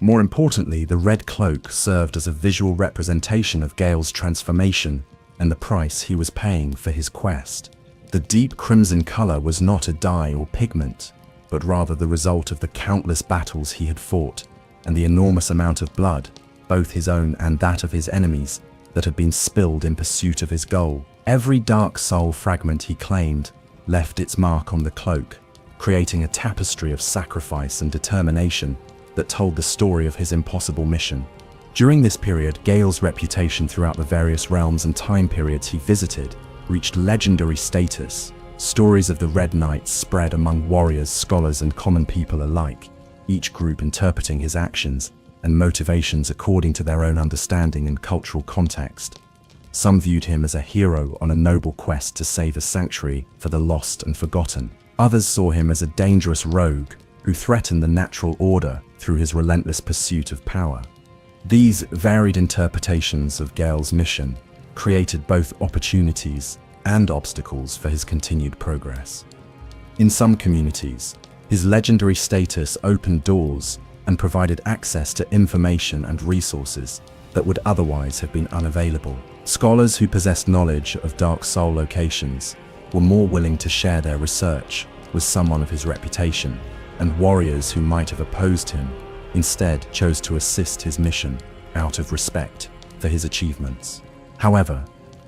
More importantly, the red cloak served as a visual representation of Gael's transformation and the price he was paying for his quest. The deep crimson color was not a dye or pigment, but rather the result of the countless battles he had fought and the enormous amount of blood, both his own and that of his enemies, that had been spilled in pursuit of his goal. Every Dark Soul fragment he claimed left its mark on the cloak, creating a tapestry of sacrifice and determination that told the story of his impossible mission. During this period, Gael's reputation throughout the various realms and time periods he visited reached legendary status. Stories of the Red Knight spread among warriors, scholars, and common people alike, each group interpreting his actions and motivations according to their own understanding and cultural context. Some viewed him as a hero on a noble quest to save a sanctuary for the lost and forgotten. Others saw him as a dangerous rogue who threatened the natural order through his relentless pursuit of power. These varied interpretations of Gael's mission created both opportunities and obstacles for his continued progress. In some communities, his legendary status opened doors and provided access to information and resources that would otherwise have been unavailable. Scholars who possessed knowledge of Dark Soul locations were more willing to share their research with someone of his reputation, and warriors who might have opposed him instead chose to assist his mission out of respect for his achievements. However,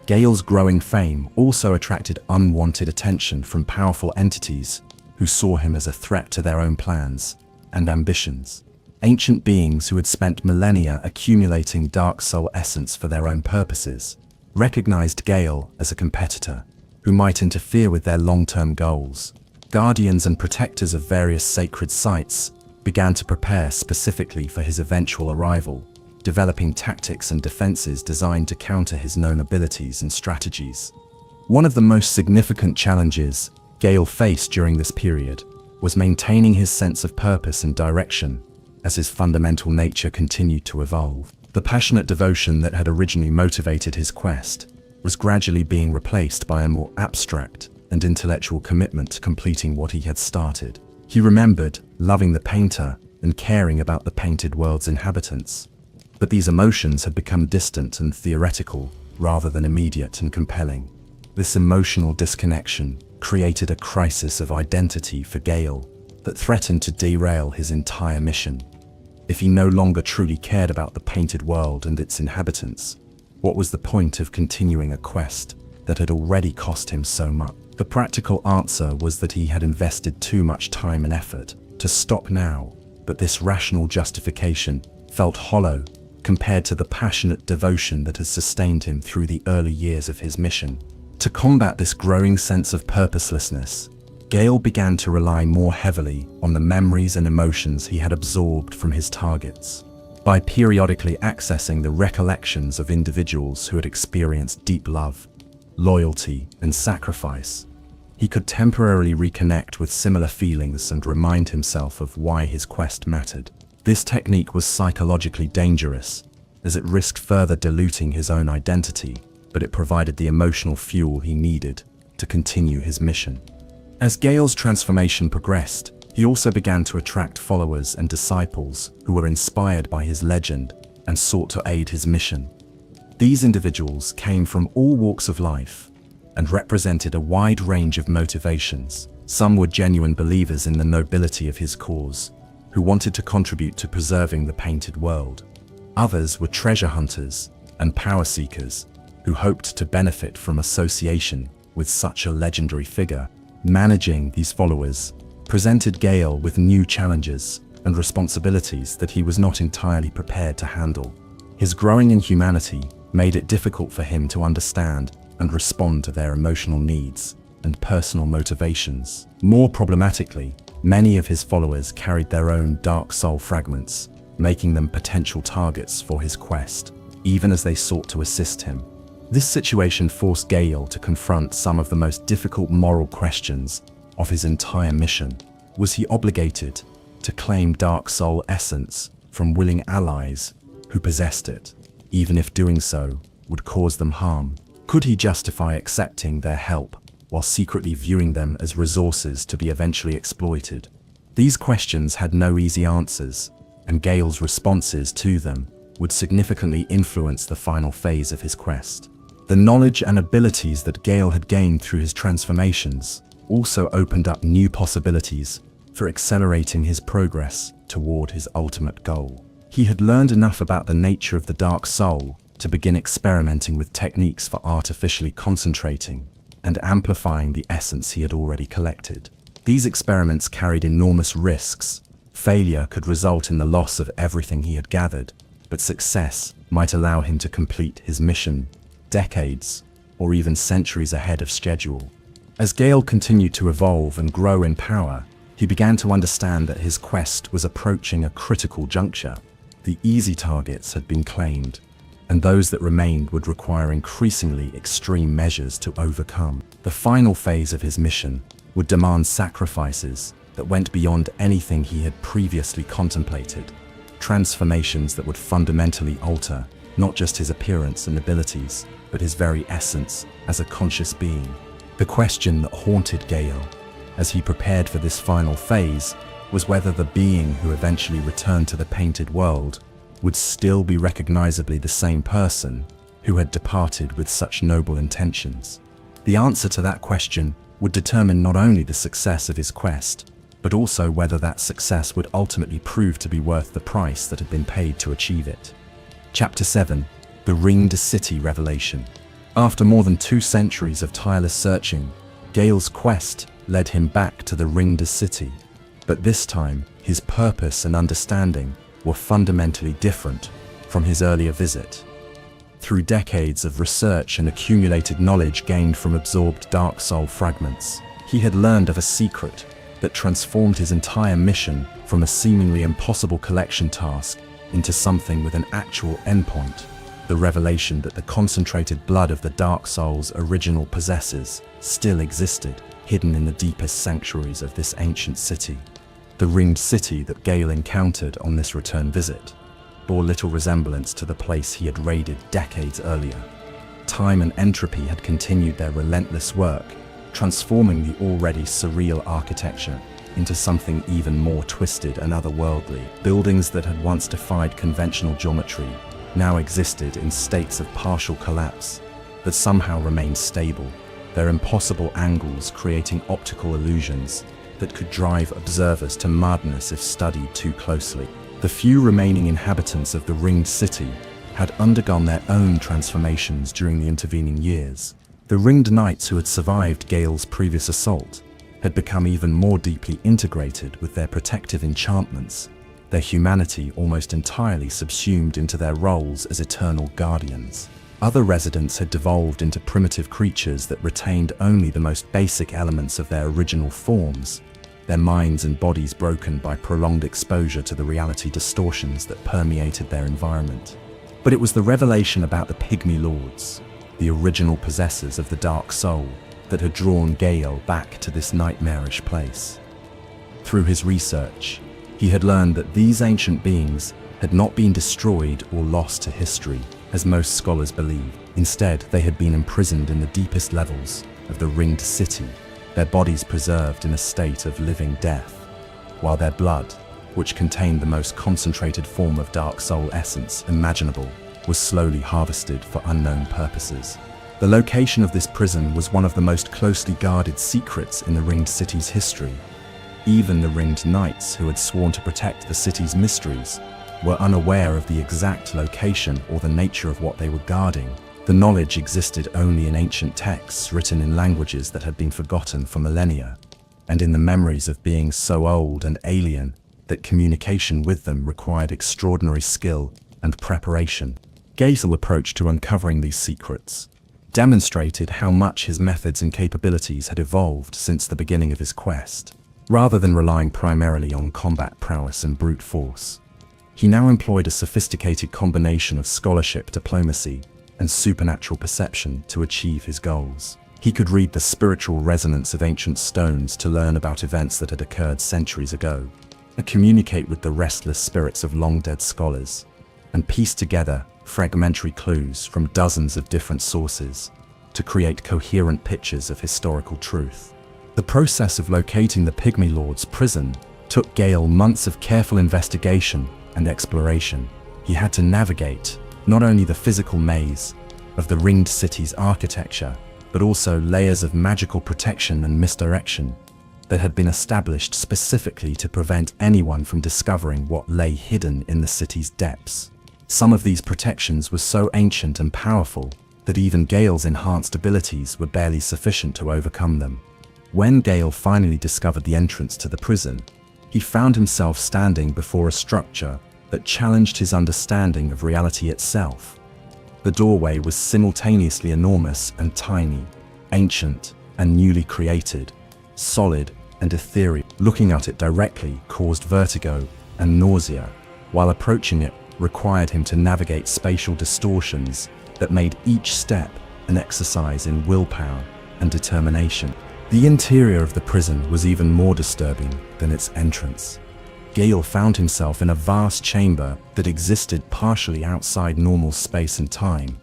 Gael's growing fame also attracted unwanted attention from powerful entities who saw him as a threat to their own plans and ambitions. Ancient beings who had spent millennia accumulating Dark Soul essence for their own purposes recognized Gael as a competitor who might interfere with their long-term goals. Guardians and protectors of various sacred sites began to prepare specifically for his eventual arrival, developing tactics and defenses designed to counter his known abilities and strategies. One of the most significant challenges Gael faced during this period was maintaining his sense of purpose and direction as his fundamental nature continued to evolve. The passionate devotion that had originally motivated his quest was gradually being replaced by a more abstract and intellectual commitment to completing what he had started. He remembered loving the painter and caring about the painted world's inhabitants, but these emotions had become distant and theoretical rather than immediate and compelling. This emotional disconnection created a crisis of identity for Gael that threatened to derail his entire mission. If he no longer truly cared about the painted world and its inhabitants, what was the point of continuing a quest that had already cost him so much? The practical answer was that he had invested too much time and effort to stop now, but this rational justification felt hollow compared to the passionate devotion that has sustained him through the early years of his mission. To combat this growing sense of purposelessness, Gael began to rely more heavily on the memories and emotions he had absorbed from his targets. By periodically accessing the recollections of individuals who had experienced deep love, loyalty, and sacrifice, he could temporarily reconnect with similar feelings and remind himself of why his quest mattered. This technique was psychologically dangerous, as it risked further diluting his own identity, but it provided the emotional fuel he needed to continue his mission. As Gael's transformation progressed, he also began to attract followers and disciples who were inspired by his legend and sought to aid his mission. These individuals came from all walks of life and represented a wide range of motivations. Some were genuine believers in the nobility of his cause, who wanted to contribute to preserving the painted world. Others were treasure hunters and power seekers who hoped to benefit from association with such a legendary figure. Managing these followers presented Gael with new challenges and responsibilities that he was not entirely prepared to handle. His growing inhumanity made it difficult for him to understand and respond to their emotional needs and personal motivations. More problematically, many of his followers carried their own dark soul fragments, making them potential targets for his quest, even as they sought to assist him. This situation forced Gael to confront some of the most difficult moral questions of his entire mission. Was he obligated to claim dark soul essence from willing allies who possessed it, even if doing so would cause them harm? Could he justify accepting their help while secretly viewing them as resources to be eventually exploited? These questions had no easy answers, and Gael's responses to them would significantly influence the final phase of his quest. The knowledge and abilities that Gael had gained through his transformations also opened up new possibilities for accelerating his progress toward his ultimate goal. He had learned enough about the nature of the dark soul to begin experimenting with techniques for artificially concentrating and amplifying the essence he had already collected. These experiments carried enormous risks. Failure could result in the loss of everything he had gathered, but success might allow him to complete his mission decades or even centuries ahead of schedule. As Gael continued to evolve and grow in power, he began to understand that his quest was approaching a critical juncture. The easy targets had been claimed, and those that remained would require increasingly extreme measures to overcome. The final phase of his mission would demand sacrifices that went beyond anything he had previously contemplated, transformations that would fundamentally alter not just his appearance and abilities, but his very essence as a conscious being. The question that haunted Gael as he prepared for this final phase was whether the being who eventually returned to the painted world would still be recognizably the same person who had departed with such noble intentions. The answer to that question would determine not only the success of his quest, but also whether that success would ultimately prove to be worth the price that had been paid to achieve it. Chapter 7: The Ringed City Revelation. After more than 2 centuries of tireless searching, Gael's quest led him back to the Ringed City. But this time, his purpose and understanding were fundamentally different from his earlier visit. Through decades of research and accumulated knowledge gained from absorbed dark soul fragments, he had learned of a secret that transformed his entire mission from a seemingly impossible collection task into something with an actual endpoint: the revelation that the concentrated blood of the dark soul's original possessors still existed, hidden in the deepest sanctuaries of this ancient city. The Ringed City that Gael encountered on this return visit bore little resemblance to the place he had raided decades earlier. Time and entropy had continued their relentless work, transforming the already surreal architecture into something even more twisted and otherworldly. Buildings that had once defied conventional geometry now existed in states of partial collapse that somehow remained stable, their impossible angles creating optical illusions that could drive observers to madness if studied too closely. The few remaining inhabitants of the Ringed City had undergone their own transformations during the intervening years. The Ringed Knights who had survived Gael's previous assault had become even more deeply integrated with their protective enchantments their humanity almost entirely subsumed into their roles as eternal guardians. Other residents had devolved into primitive creatures that retained only the most basic elements of their original forms, their minds and bodies broken by prolonged exposure to the reality distortions that permeated their environment. But it was the revelation about the Pygmy Lords, the original possessors of the Dark Soul, that had drawn Gael back to this nightmarish place. Through his research, he had learned that these ancient beings had not been destroyed or lost to history, as most scholars believe. Instead, they had been imprisoned in the deepest levels of the Ringed City, their bodies preserved in a state of living death, while their blood, which contained the most concentrated form of Dark Soul essence imaginable, was slowly harvested for unknown purposes. The location of this prison was one of the most closely guarded secrets in the Ringed City's history. Even the Ringed Knights, who had sworn to protect the city's mysteries, were unaware of the exact location or the nature of what they were guarding. The knowledge existed only in ancient texts written in languages that had been forgotten for millennia, and in the memories of beings so old and alien that communication with them required extraordinary skill and preparation. Gael's approach to uncovering these secrets demonstrated how much his methods and capabilities had evolved since the beginning of his quest. Rather than relying primarily on combat prowess and brute force, he now employed a sophisticated combination of scholarship, diplomacy, and supernatural perception to achieve his goals. He could read the spiritual resonance of ancient stones to learn about events that had occurred centuries ago, and communicate with the restless spirits of long-dead scholars, and piece together fragmentary clues from dozens of different sources to create coherent pictures of historical truth. The process of locating the Pygmy Lords' prison took Gael months of careful investigation and exploration. He had to navigate not only the physical maze of the Ringed City's architecture, but also layers of magical protection and misdirection that had been established specifically to prevent anyone from discovering what lay hidden in the city's depths. Some of these protections were so ancient and powerful that even Gael's enhanced abilities were barely sufficient to overcome them. When Gael finally discovered the entrance to the prison, he found himself standing before a structure that challenged his understanding of reality itself. The doorway was simultaneously enormous and tiny, ancient and newly created, solid and ethereal. Looking at it directly caused vertigo and nausea, while approaching it required him to navigate spatial distortions that made each step an exercise in willpower and determination. The interior of the prison was even more disturbing than its entrance. Gael found himself in a vast chamber that existed partially outside normal space and time,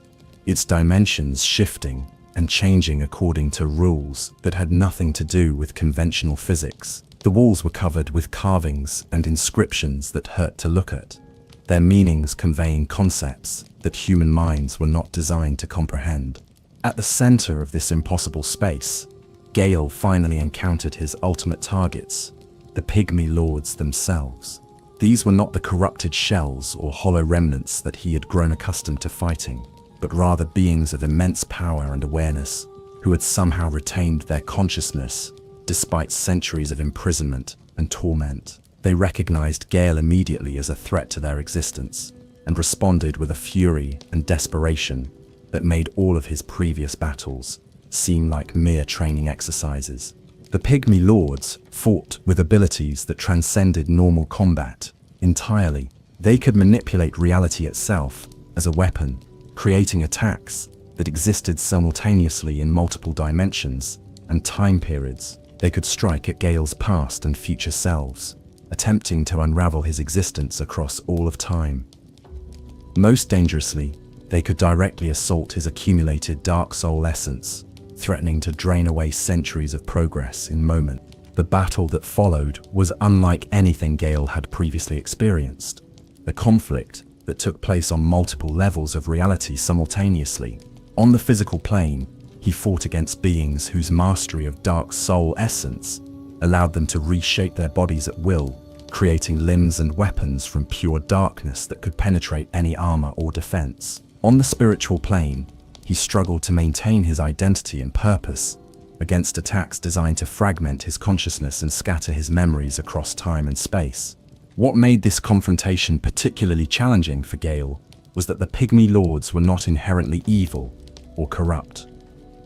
its dimensions shifting and changing according to rules that had nothing to do with conventional physics. The walls were covered with carvings and inscriptions that hurt to look at, their meanings conveying concepts that human minds were not designed to comprehend. At the center of this impossible space, Gael finally encountered his ultimate targets, the Pygmy Lords themselves. These were not the corrupted shells or hollow remnants that he had grown accustomed to fighting, but rather beings of immense power and awareness who had somehow retained their consciousness despite centuries of imprisonment and torment. They recognized Gael immediately as a threat to their existence and responded with a fury and desperation that made all of his previous battles seem like mere training exercises. The Pygmy Lords fought with abilities that transcended normal combat entirely. They could manipulate reality itself as a weapon, creating attacks that existed simultaneously in multiple dimensions and time periods. They could strike at Gael's past and future selves, attempting to unravel his existence across all of time. Most dangerously, they could directly assault his accumulated Dark Soul essence, threatening to drain away centuries of progress in moments. The battle that followed was unlike anything Gael had previously experienced. A conflict that took place on multiple levels of reality simultaneously. On the physical plane, he fought against beings whose mastery of Dark Soul essence allowed them to reshape their bodies at will, creating limbs and weapons from pure darkness that could penetrate any armor or defense. On the spiritual plane, he struggled to maintain his identity and purpose against attacks designed to fragment his consciousness and scatter his memories across time and space. What made this confrontation particularly challenging for Gael was that the Pygmy Lords were not inherently evil or corrupt.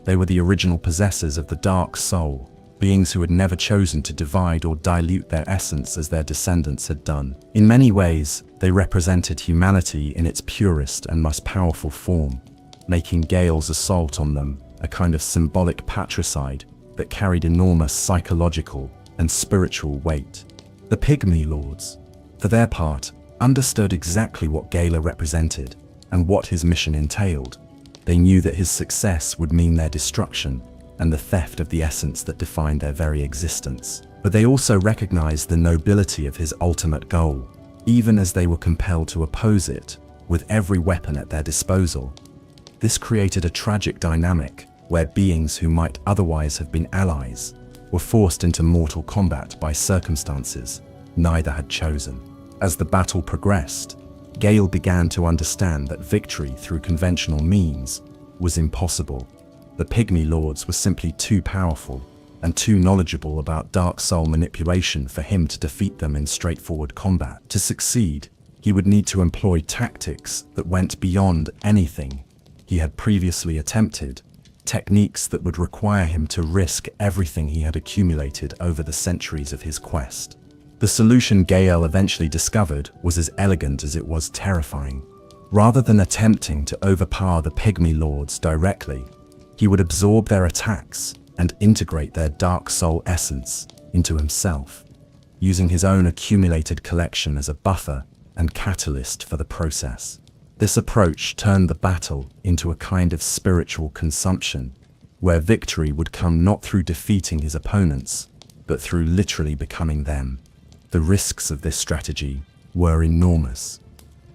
They were the original possessors of the dark soul, beings who had never chosen to divide or dilute their essence as their descendants had done. In many ways, they represented humanity in its purest and most powerful form, making Gael's assault on them a kind of symbolic patricide that carried enormous psychological and spiritual weight. The Pygmy Lords, for their part, understood exactly what Gael represented and what his mission entailed. They knew that his success would mean their destruction and the theft of the essence that defined their very existence. But they also recognized the nobility of his ultimate goal, even as they were compelled to oppose it with every weapon at their disposal. This created a tragic dynamic where beings who might otherwise have been allies were forced into mortal combat by circumstances neither had chosen. As the battle progressed, Gael began to understand that victory through conventional means was impossible. The Pygmy Lords were simply too powerful and too knowledgeable about dark soul manipulation for him to defeat them in straightforward combat. To succeed, he would need to employ tactics that went beyond anything he had previously attempted, techniques that would require him to risk everything he had accumulated over the centuries of his quest. The solution Gael eventually discovered was as elegant as it was terrifying. Rather than attempting to overpower the Pygmy Lords directly, he would absorb their attacks and integrate their dark soul essence into himself, using his own accumulated collection as a buffer and catalyst for the process. This approach turned the battle into a kind of spiritual consumption, where victory would come not through defeating his opponents, but through literally becoming them. The risks of this strategy were enormous.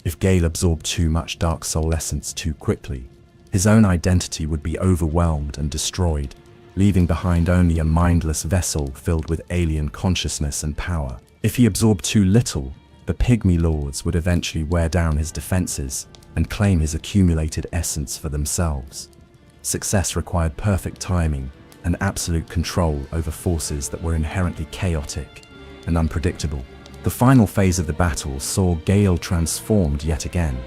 If Gael absorbed too much dark soul essence too quickly, his own identity would be overwhelmed and destroyed, leaving behind only a mindless vessel filled with alien consciousness and power. If he absorbed too little, the Pygmy Lords would eventually wear down his defenses and claim his accumulated essence for themselves. Success required perfect timing and absolute control over forces that were inherently chaotic and unpredictable. The final phase of the battle saw Gael transformed yet again,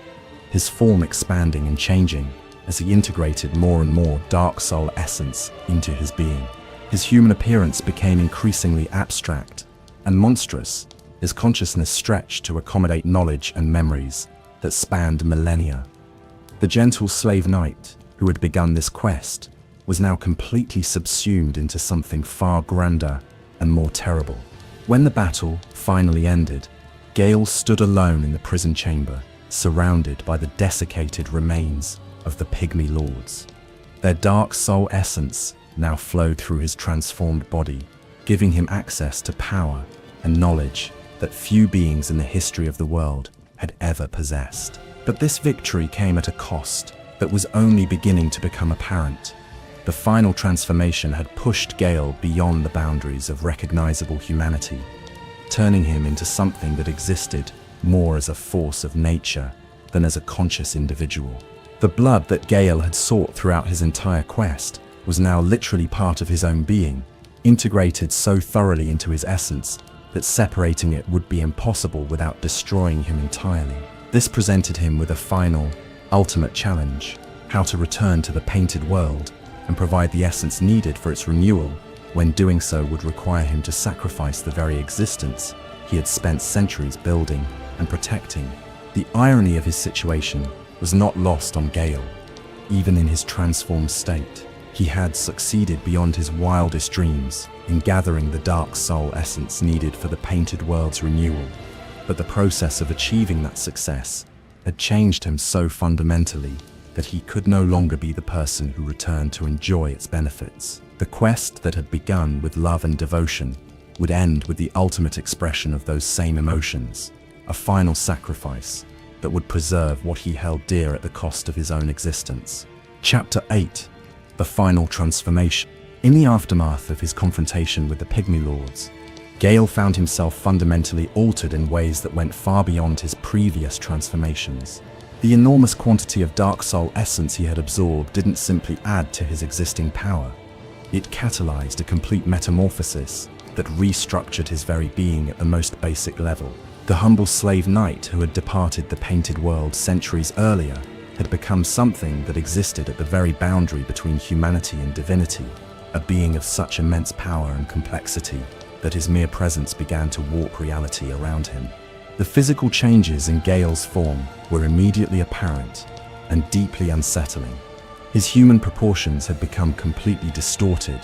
his form expanding and changing as he integrated more and more dark soul essence into his being. His human appearance became increasingly abstract and monstrous, his consciousness stretched to accommodate knowledge and memories that spanned millennia. The gentle slave knight who had begun this quest was now completely subsumed into something far grander and more terrible. When the battle finally ended, Gael stood alone in the prison chamber, surrounded by the desiccated remains of the Pygmy Lords. Their dark soul essence now flowed through his transformed body, giving him access to power and knowledge that few beings in the history of the world had ever possessed. But this victory came at a cost that was only beginning to become apparent. The final transformation had pushed Gael beyond the boundaries of recognizable humanity, turning him into something that existed more as a force of nature than as a conscious individual. The blood that Gael had sought throughout his entire quest was now literally part of his own being, integrated so thoroughly into his essence that separating it would be impossible without destroying him entirely. This presented him with a final, ultimate challenge: how to return to the painted world and provide the essence needed for its renewal, when doing so would require him to sacrifice the very existence he had spent centuries building and protecting. The irony of his situation was not lost on Gael. Even in his transformed state, he had succeeded beyond his wildest dreams in gathering the dark soul essence needed for the painted world's renewal. But the process of achieving that success had changed him so fundamentally that he could no longer be the person who returned to enjoy its benefits. The quest that had begun with love and devotion would end with the ultimate expression of those same emotions, a final sacrifice that would preserve what he held dear at the cost of his own existence. Chapter 8: The Final Transformation. In the aftermath of his confrontation with the Pygmy Lords, Gael found himself fundamentally altered in ways that went far beyond his previous transformations. The enormous quantity of dark soul essence he had absorbed didn't simply add to his existing power. It catalyzed a complete metamorphosis that restructured his very being at the most basic level. The humble slave knight who had departed the painted world centuries earlier had become something that existed at the very boundary between humanity and divinity, a being of such immense power and complexity that his mere presence began to warp reality around him. The physical changes in Gael's form were immediately apparent and deeply unsettling. His human proportions had become completely distorted,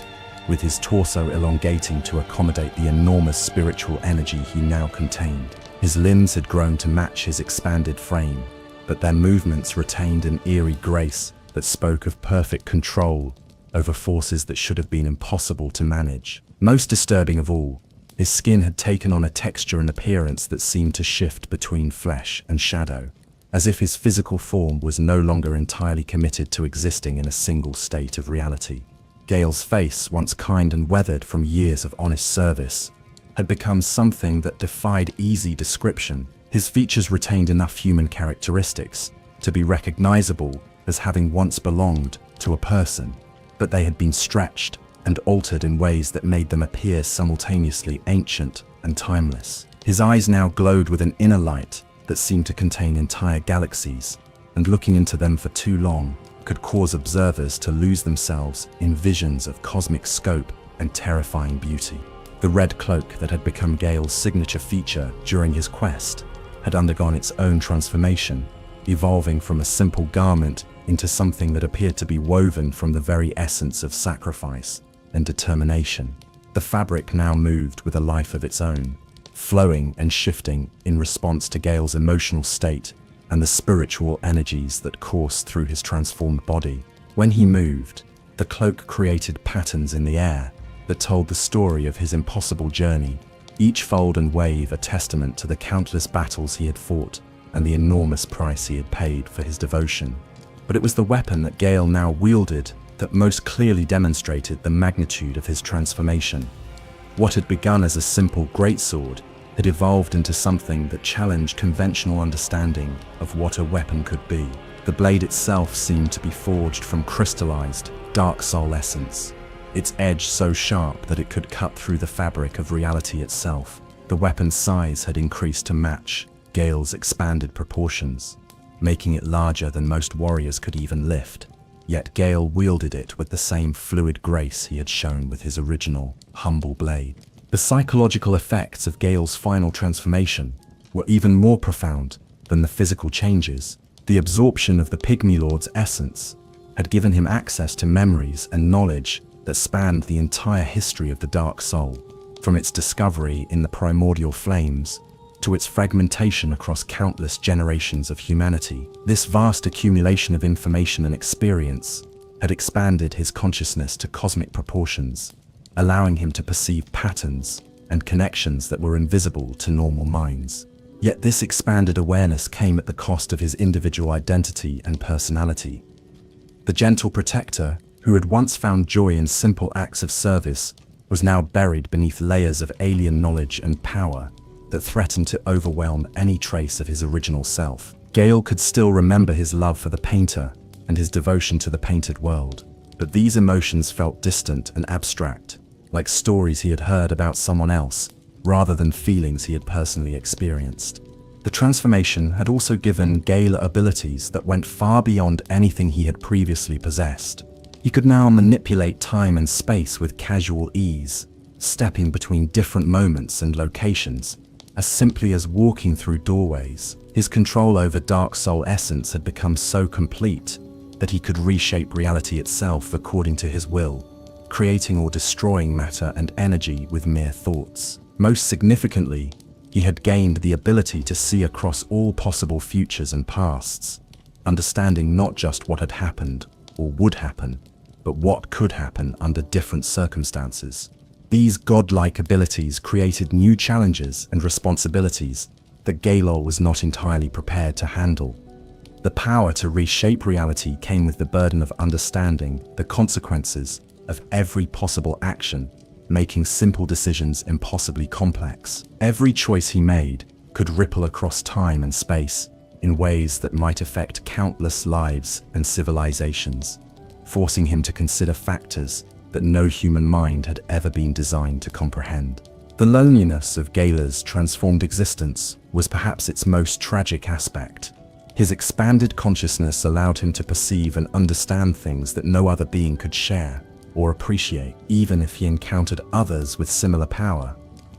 with his torso elongating to accommodate the enormous spiritual energy he now contained. His limbs had grown to match his expanded frame, but their movements retained an eerie grace that spoke of perfect control over forces that should have been impossible to manage. Most disturbing of all, his skin had taken on a texture and appearance that seemed to shift between flesh and shadow, as if his physical form was no longer entirely committed to existing in a single state of reality. Gael's face, once kind and weathered from years of honest service, had become something that defied easy description. His features retained enough human characteristics to be recognizable as having once belonged to a person, but they had been stretched and altered in ways that made them appear simultaneously ancient and timeless. His eyes now glowed with an inner light that seemed to contain entire galaxies, and looking into them for too long could cause observers to lose themselves in visions of cosmic scope and terrifying beauty. The red cloak that had become Gael's signature feature during his quest had undergone its own transformation, evolving from a simple garment into something that appeared to be woven from the very essence of sacrifice and determination. The fabric now moved with a life of its own, flowing and shifting in response to Gael's emotional state and the spiritual energies that coursed through his transformed body. When he moved, the cloak created patterns in the air that told the story of his impossible journey, each fold and wave a testament to the countless battles he had fought and the enormous price he had paid for his devotion. But it was the weapon that Gael now wielded that most clearly demonstrated the magnitude of his transformation. What had begun as a simple greatsword had evolved into something that challenged conventional understanding of what a weapon could be. The blade itself seemed to be forged from crystallized, dark soul essence, its edge so sharp that it could cut through the fabric of reality itself. The weapon's size had increased to match Gael's expanded proportions, making it larger than most warriors could even lift. Yet Gael wielded it with the same fluid grace he had shown with his original, humble blade. The psychological effects of Gael's final transformation were even more profound than the physical changes. The absorption of the Pygmy Lord's essence had given him access to memories and knowledge that spanned the entire history of the Dark Soul, from its discovery in the primordial flames to its fragmentation across countless generations of humanity. This vast accumulation of information and experience had expanded his consciousness to cosmic proportions, allowing him to perceive patterns and connections that were invisible to normal minds. Yet this expanded awareness came at the cost of his individual identity and personality. The gentle protector, who had once found joy in simple acts of service, was now buried beneath layers of alien knowledge and power that threatened to overwhelm any trace of his original self. Gael could still remember his love for the painter and his devotion to the painted world, but these emotions felt distant and abstract, like stories he had heard about someone else, rather than feelings he had personally experienced. The transformation had also given Gael abilities that went far beyond anything he had previously possessed. He could now manipulate time and space with casual ease, stepping between different moments and locations, as simply as walking through doorways. His control over Dark Soul essence had become so complete that he could reshape reality itself according to his will, creating or destroying matter and energy with mere thoughts. Most significantly, he had gained the ability to see across all possible futures and pasts, understanding not just what had happened or would happen, but what could happen under different circumstances. These godlike abilities created new challenges and responsibilities that Gael was not entirely prepared to handle. The power to reshape reality came with the burden of understanding the consequences of every possible action, making simple decisions impossibly complex. Every choice he made could ripple across time and space in ways that might affect countless lives and civilizations, forcing him to consider factors that no human mind had ever been designed to comprehend. The loneliness of Gael's transformed existence was perhaps its most tragic aspect. His expanded consciousness allowed him to perceive and understand things that no other being could share or appreciate, even if he encountered others with similar power.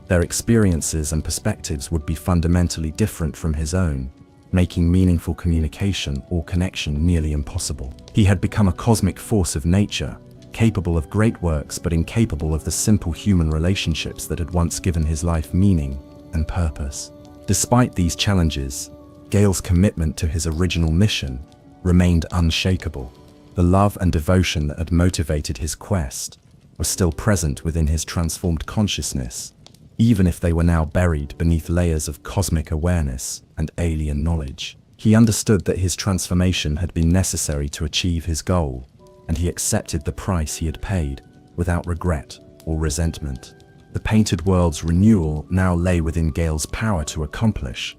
Their experiences and perspectives would be fundamentally different from his own, making meaningful communication or connection nearly impossible. He had become a cosmic force of nature, capable of great works but incapable of the simple human relationships that had once given his life meaning and purpose. Despite these challenges, Gael's commitment to his original mission remained unshakable. The love and devotion that had motivated his quest were still present within his transformed consciousness, even if they were now buried beneath layers of cosmic awareness and alien knowledge. He understood that his transformation had been necessary to achieve his goal, and he accepted the price he had paid without regret or resentment. The Painted World's renewal now lay within Gael's power to accomplish,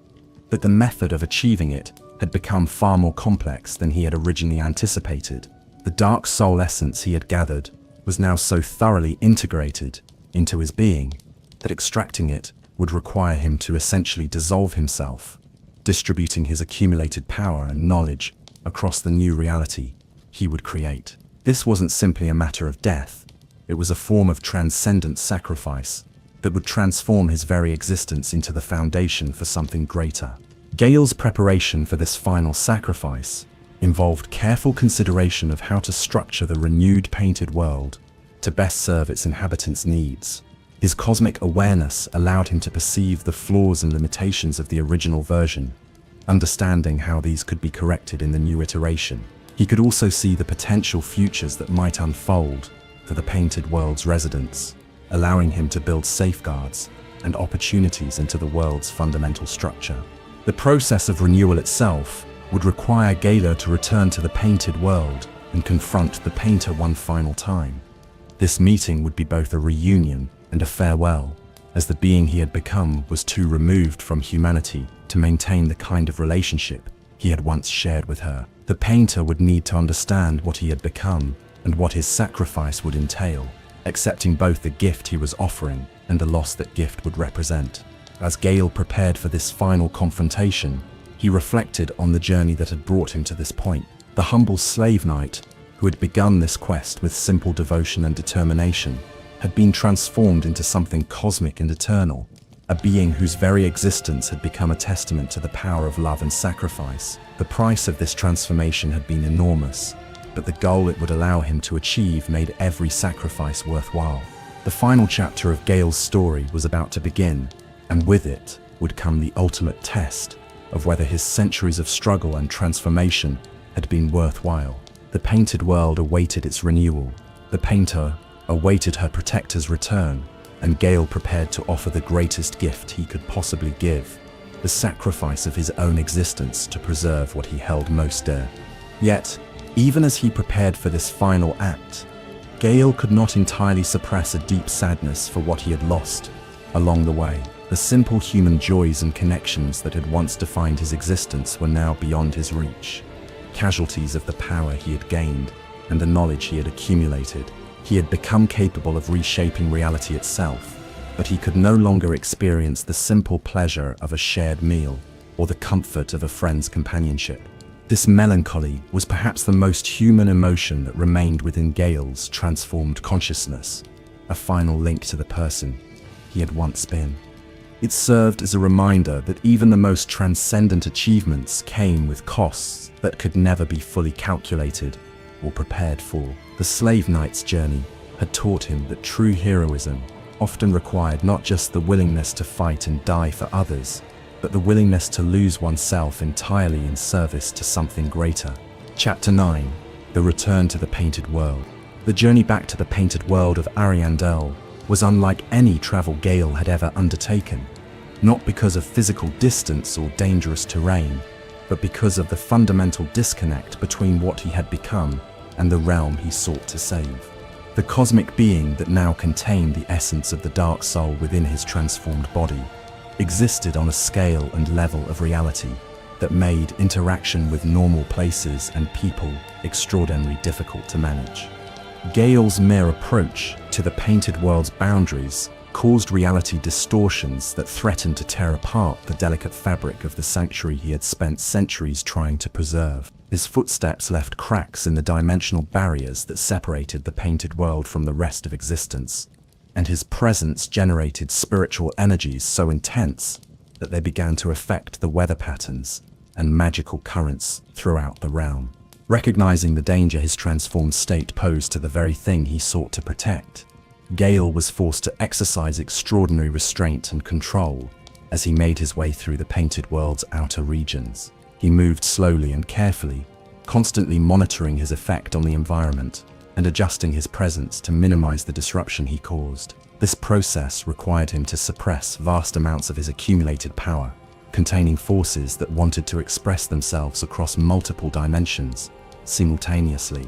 but the method of achieving it had become far more complex than he had originally anticipated. The dark soul essence he had gathered was now so thoroughly integrated into his being that extracting it would require him to essentially dissolve himself, distributing his accumulated power and knowledge across the new reality he would create. This wasn't simply a matter of death, it was a form of transcendent sacrifice that would transform his very existence into the foundation for something greater. Gael's preparation for this final sacrifice involved careful consideration of how to structure the renewed Painted World to best serve its inhabitants' needs. His cosmic awareness allowed him to perceive the flaws and limitations of the original version, understanding how these could be corrected in the new iteration. He could also see the potential futures that might unfold for the Painted World's residents, allowing him to build safeguards and opportunities into the world's fundamental structure. The process of renewal itself would require Gael to return to the Painted World and confront the Painter one final time. This meeting would be both a reunion and a farewell, as the being he had become was too removed from humanity to maintain the kind of relationship he had once shared with her. The painter would need to understand what he had become and what his sacrifice would entail, accepting both the gift he was offering and the loss that gift would represent. As Gael prepared for this final confrontation, he reflected on the journey that had brought him to this point. The humble slave knight, who had begun this quest with simple devotion and determination, had been transformed into something cosmic and eternal, a being whose very existence had become a testament to the power of love and sacrifice. The price of this transformation had been enormous, but the goal it would allow him to achieve made every sacrifice worthwhile. The final chapter of Gael's story was about to begin, and with it would come the ultimate test of whether his centuries of struggle and transformation had been worthwhile. The Painted World awaited its renewal. The painter awaited her protector's return, and Gael prepared to offer the greatest gift he could possibly give, the sacrifice of his own existence to preserve what he held most dear. Yet, even as he prepared for this final act, Gael could not entirely suppress a deep sadness for what he had lost along the way. The simple human joys and connections that had once defined his existence were now beyond his reach. Casualties of the power he had gained and the knowledge he had accumulated. He had become capable of reshaping reality itself, but he could no longer experience the simple pleasure of a shared meal or the comfort of a friend's companionship. This melancholy was perhaps the most human emotion that remained within Gael's transformed consciousness, a final link to the person he had once been. It served as a reminder that even the most transcendent achievements came with costs that could never be fully calculated or prepared for. The slave knight's journey had taught him that true heroism often required not just the willingness to fight and die for others, but the willingness to lose oneself entirely in service to something greater. Chapter 9. The Return to the Painted World. The journey back to the Painted World of Ariandel was unlike any travel Gael had ever undertaken, not because of physical distance or dangerous terrain, but because of the fundamental disconnect between what he had become and the realm he sought to save. The cosmic being that now contained the essence of the dark soul within his transformed body existed on a scale and level of reality that made interaction with normal places and people extraordinarily difficult to manage. Gael's mere approach to the Painted World's boundaries caused reality distortions that threatened to tear apart the delicate fabric of the sanctuary he had spent centuries trying to preserve. His footsteps left cracks in the dimensional barriers that separated the painted world from the rest of existence, and his presence generated spiritual energies so intense that they began to affect the weather patterns and magical currents throughout the realm. Recognizing the danger his transformed state posed to the very thing he sought to protect, Gael was forced to exercise extraordinary restraint and control as he made his way through the painted world's outer regions. He moved slowly and carefully, constantly monitoring his effect on the environment and adjusting his presence to minimize the disruption he caused. This process required him to suppress vast amounts of his accumulated power, containing forces that wanted to express themselves across multiple dimensions simultaneously.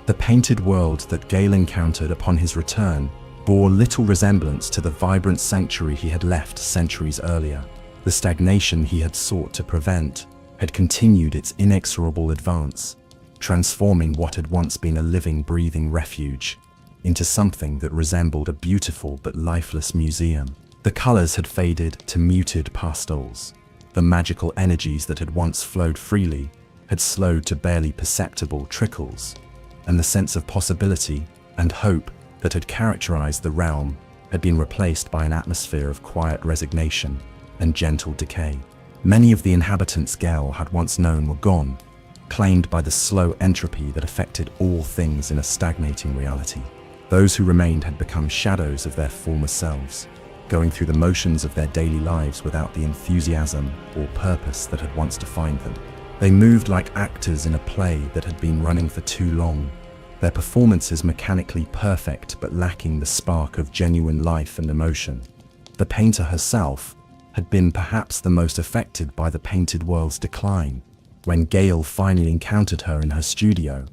The painted world that Gael encountered upon his return bore little resemblance to the vibrant sanctuary he had left centuries earlier. The stagnation he had sought to prevent had continued its inexorable advance, transforming what had once been a living, breathing refuge into something that resembled a beautiful but lifeless museum. The colors had faded to muted pastels. The magical energies that had once flowed freely had slowed to barely perceptible trickles, and the sense of possibility and hope that had characterized the realm had been replaced by an atmosphere of quiet resignation and gentle decay. Many of the inhabitants Gael had once known were gone, claimed by the slow entropy that affected all things in a stagnating reality. Those who remained had become shadows of their former selves, going through the motions of their daily lives without the enthusiasm or purpose that had once defined them. They moved like actors in a play that had been running for too long, their performances mechanically perfect but lacking the spark of genuine life and emotion. The painter herself had been perhaps the most affected by the painted world's decline. When Gael finally encountered her in her studio,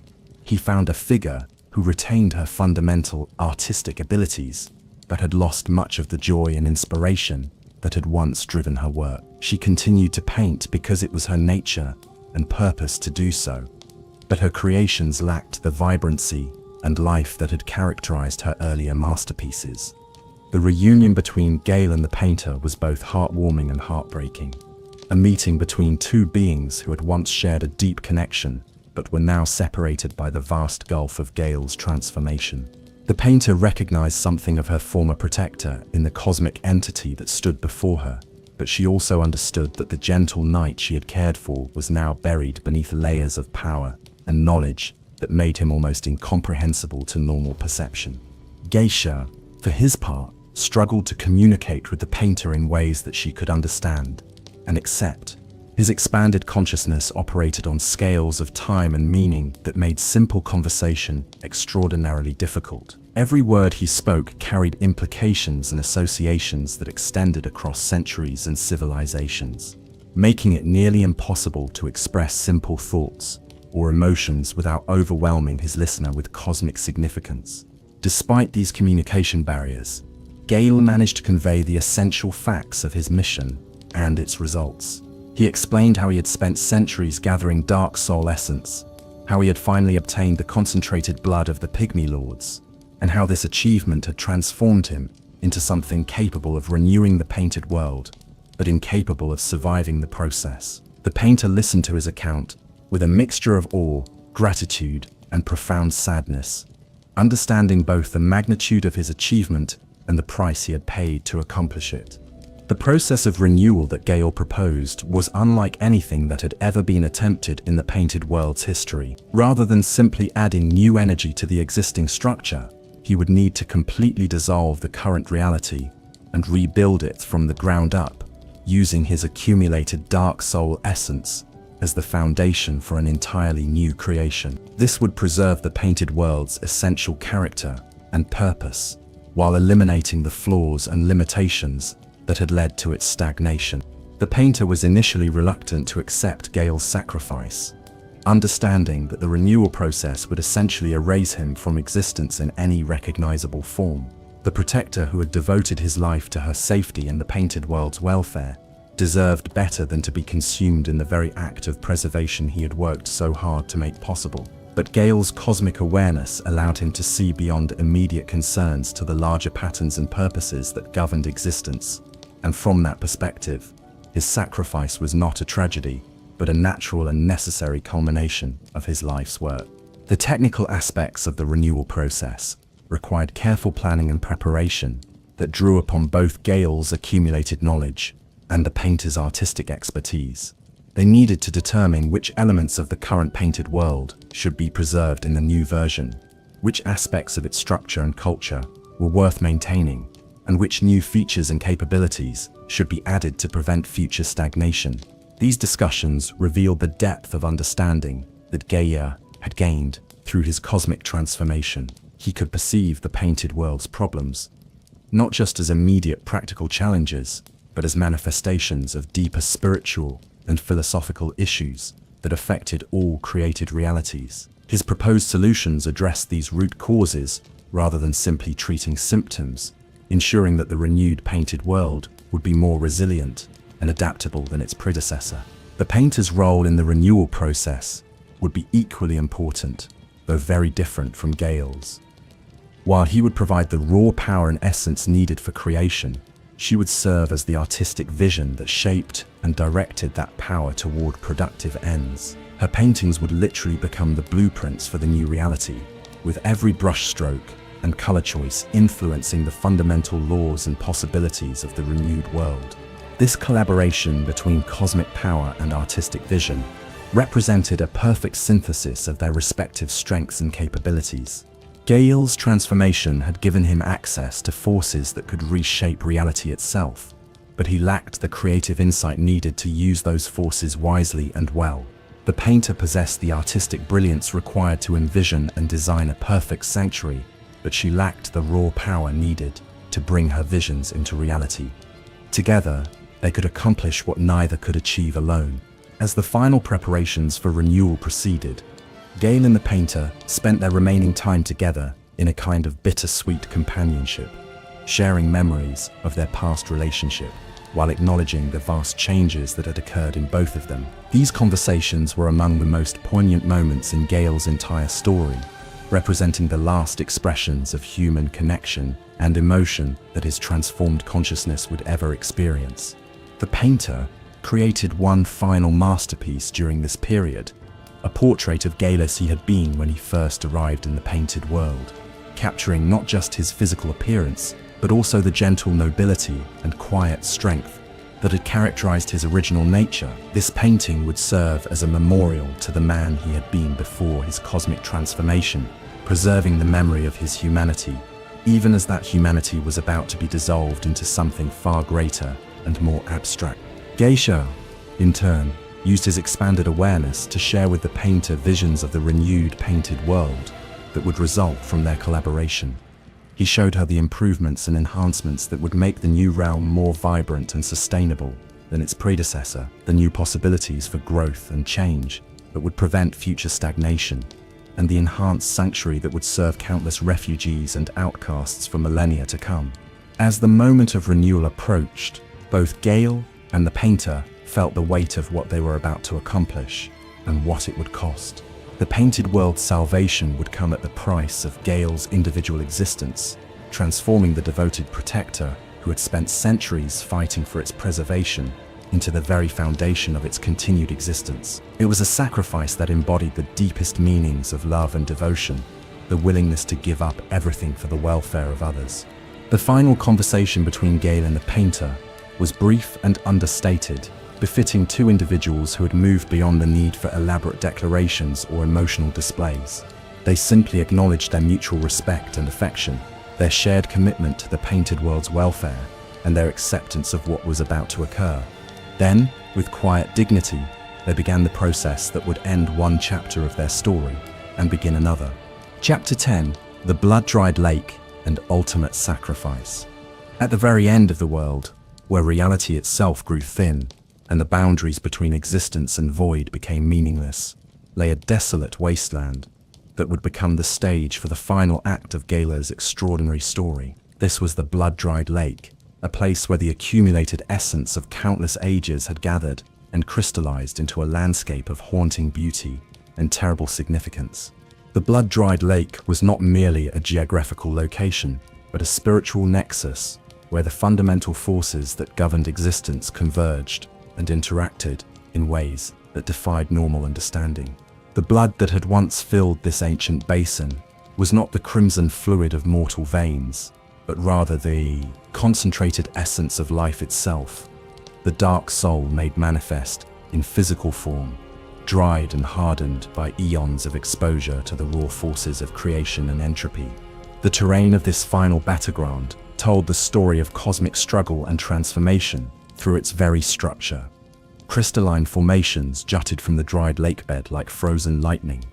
he found a figure who retained her fundamental artistic abilities, but had lost much of the joy and inspiration that had once driven her work. She continued to paint because it was her nature and purpose to do so, but her creations lacked the vibrancy and life that had characterized her earlier masterpieces. The reunion between Gael and the painter was both heartwarming and heartbreaking, a meeting between two beings who had once shared a deep connection, but were now separated by the vast gulf of Gael's transformation. The painter recognized something of her former protector in the cosmic entity that stood before her, but she also understood that the gentle knight she had cared for was now buried beneath layers of power and knowledge that made him almost incomprehensible to normal perception. Geisha, for his part, struggled to communicate with the painter in ways that she could understand and accept. His expanded consciousness operated on scales of time and meaning that made simple conversation extraordinarily difficult. Every word he spoke carried implications and associations that extended across centuries and civilizations, making it nearly impossible to express simple thoughts or emotions without overwhelming his listener with cosmic significance. Despite these communication barriers, Gael managed to convey the essential facts of his mission and its results. He explained how he had spent centuries gathering dark soul essence, how he had finally obtained the concentrated blood of the Pygmy Lords, and how this achievement had transformed him into something capable of renewing the painted world, but incapable of surviving the process. The painter listened to his account with a mixture of awe, gratitude, and profound sadness, understanding both the magnitude of his achievement and the price he had paid to accomplish it. The process of renewal that Gael proposed was unlike anything that had ever been attempted in the painted world's history. Rather than simply adding new energy to the existing structure, he would need to completely dissolve the current reality and rebuild it from the ground up, using his accumulated dark soul essence as the foundation for an entirely new creation. This would preserve the painted world's essential character and purpose, while eliminating the flaws and limitations that had led to its stagnation. The painter was initially reluctant to accept Gael's sacrifice, understanding that the renewal process would essentially erase him from existence in any recognizable form. The protector who had devoted his life to her safety and the painted world's welfare deserved better than to be consumed in the very act of preservation he had worked so hard to make possible. But Gael's cosmic awareness allowed him to see beyond immediate concerns to the larger patterns and purposes that governed existence. And from that perspective, his sacrifice was not a tragedy, but a natural and necessary culmination of his life's work. The technical aspects of the renewal process required careful planning and preparation that drew upon both Gael's accumulated knowledge and the painter's artistic expertise. They needed to determine which elements of the current painted world should be preserved in the new version, which aspects of its structure and culture were worth maintaining, and which new features and capabilities should be added to prevent future stagnation. These discussions revealed the depth of understanding that Gael had gained through his cosmic transformation. He could perceive the painted world's problems, not just as immediate practical challenges, but as manifestations of deeper spiritual and philosophical issues that affected all created realities. His proposed solutions addressed these root causes rather than simply treating symptoms, ensuring that the renewed painted world would be more resilient and adaptable than its predecessor. The painter's role in the renewal process would be equally important, though very different from Gael's. While he would provide the raw power and essence needed for creation, she would serve as the artistic vision that shaped and directed that power toward productive ends. Her paintings would literally become the blueprints for the new reality, with every brushstroke and color choice influencing the fundamental laws and possibilities of the renewed world. This collaboration between cosmic power and artistic vision represented a perfect synthesis of their respective strengths and capabilities. Gael's transformation had given him access to forces that could reshape reality itself, but he lacked the creative insight needed to use those forces wisely and well. The painter possessed the artistic brilliance required to envision and design a perfect sanctuary, but she lacked the raw power needed to bring her visions into reality. Together, they could accomplish what neither could achieve alone. As the final preparations for renewal proceeded, Gael and the painter spent their remaining time together in a kind of bittersweet companionship, sharing memories of their past relationship while acknowledging the vast changes that had occurred in both of them. These conversations were among the most poignant moments in Gael's entire story, representing the last expressions of human connection and emotion that his transformed consciousness would ever experience. The painter created one final masterpiece during this period, a portrait of Gael as he had been when he first arrived in the painted world, capturing not just his physical appearance, but also the gentle nobility and quiet strength that had characterized his original nature. This painting would serve as a memorial to the man he had been before his cosmic transformation, preserving the memory of his humanity, even as that humanity was about to be dissolved into something far greater and more abstract. Gael, in turn, used his expanded awareness to share with the painter visions of the renewed painted world that would result from their collaboration. He showed her the improvements and enhancements that would make the new realm more vibrant and sustainable than its predecessor, the new possibilities for growth and change that would prevent future stagnation, and the enhanced sanctuary that would serve countless refugees and outcasts for millennia to come. As the moment of renewal approached, both Gael and the painter felt the weight of what they were about to accomplish and what it would cost. The painted world's salvation would come at the price of Gael's individual existence, transforming the devoted protector who had spent centuries fighting for its preservation into the very foundation of its continued existence. It was a sacrifice that embodied the deepest meanings of love and devotion, the willingness to give up everything for the welfare of others. The final conversation between Gael and the painter was brief and understated, befitting two individuals who had moved beyond the need for elaborate declarations or emotional displays. They simply acknowledged their mutual respect and affection, their shared commitment to the painted world's welfare, and their acceptance of what was about to occur. Then, with quiet dignity, they began the process that would end one chapter of their story and begin another. Chapter 10: The Blood-Dried Lake and Ultimate Sacrifice. At the very end of the world, where reality itself grew thin, and the boundaries between existence and void became meaningless, lay a desolate wasteland that would become the stage for the final act of Gael's extraordinary story. This was the Blood-Dried Lake, a place where the accumulated essence of countless ages had gathered and crystallized into a landscape of haunting beauty and terrible significance. The blood-dried lake was not merely a geographical location, but a spiritual nexus where the fundamental forces that governed existence converged and interacted in ways that defied normal understanding. The blood that had once filled this ancient basin was not the crimson fluid of mortal veins, but rather the concentrated essence of life itself, the dark soul made manifest in physical form, dried and hardened by eons of exposure to the raw forces of creation and entropy. The terrain of this final battleground told the story of cosmic struggle and transformation through its very structure. Crystalline formations jutted from the dried lakebed like frozen lightning,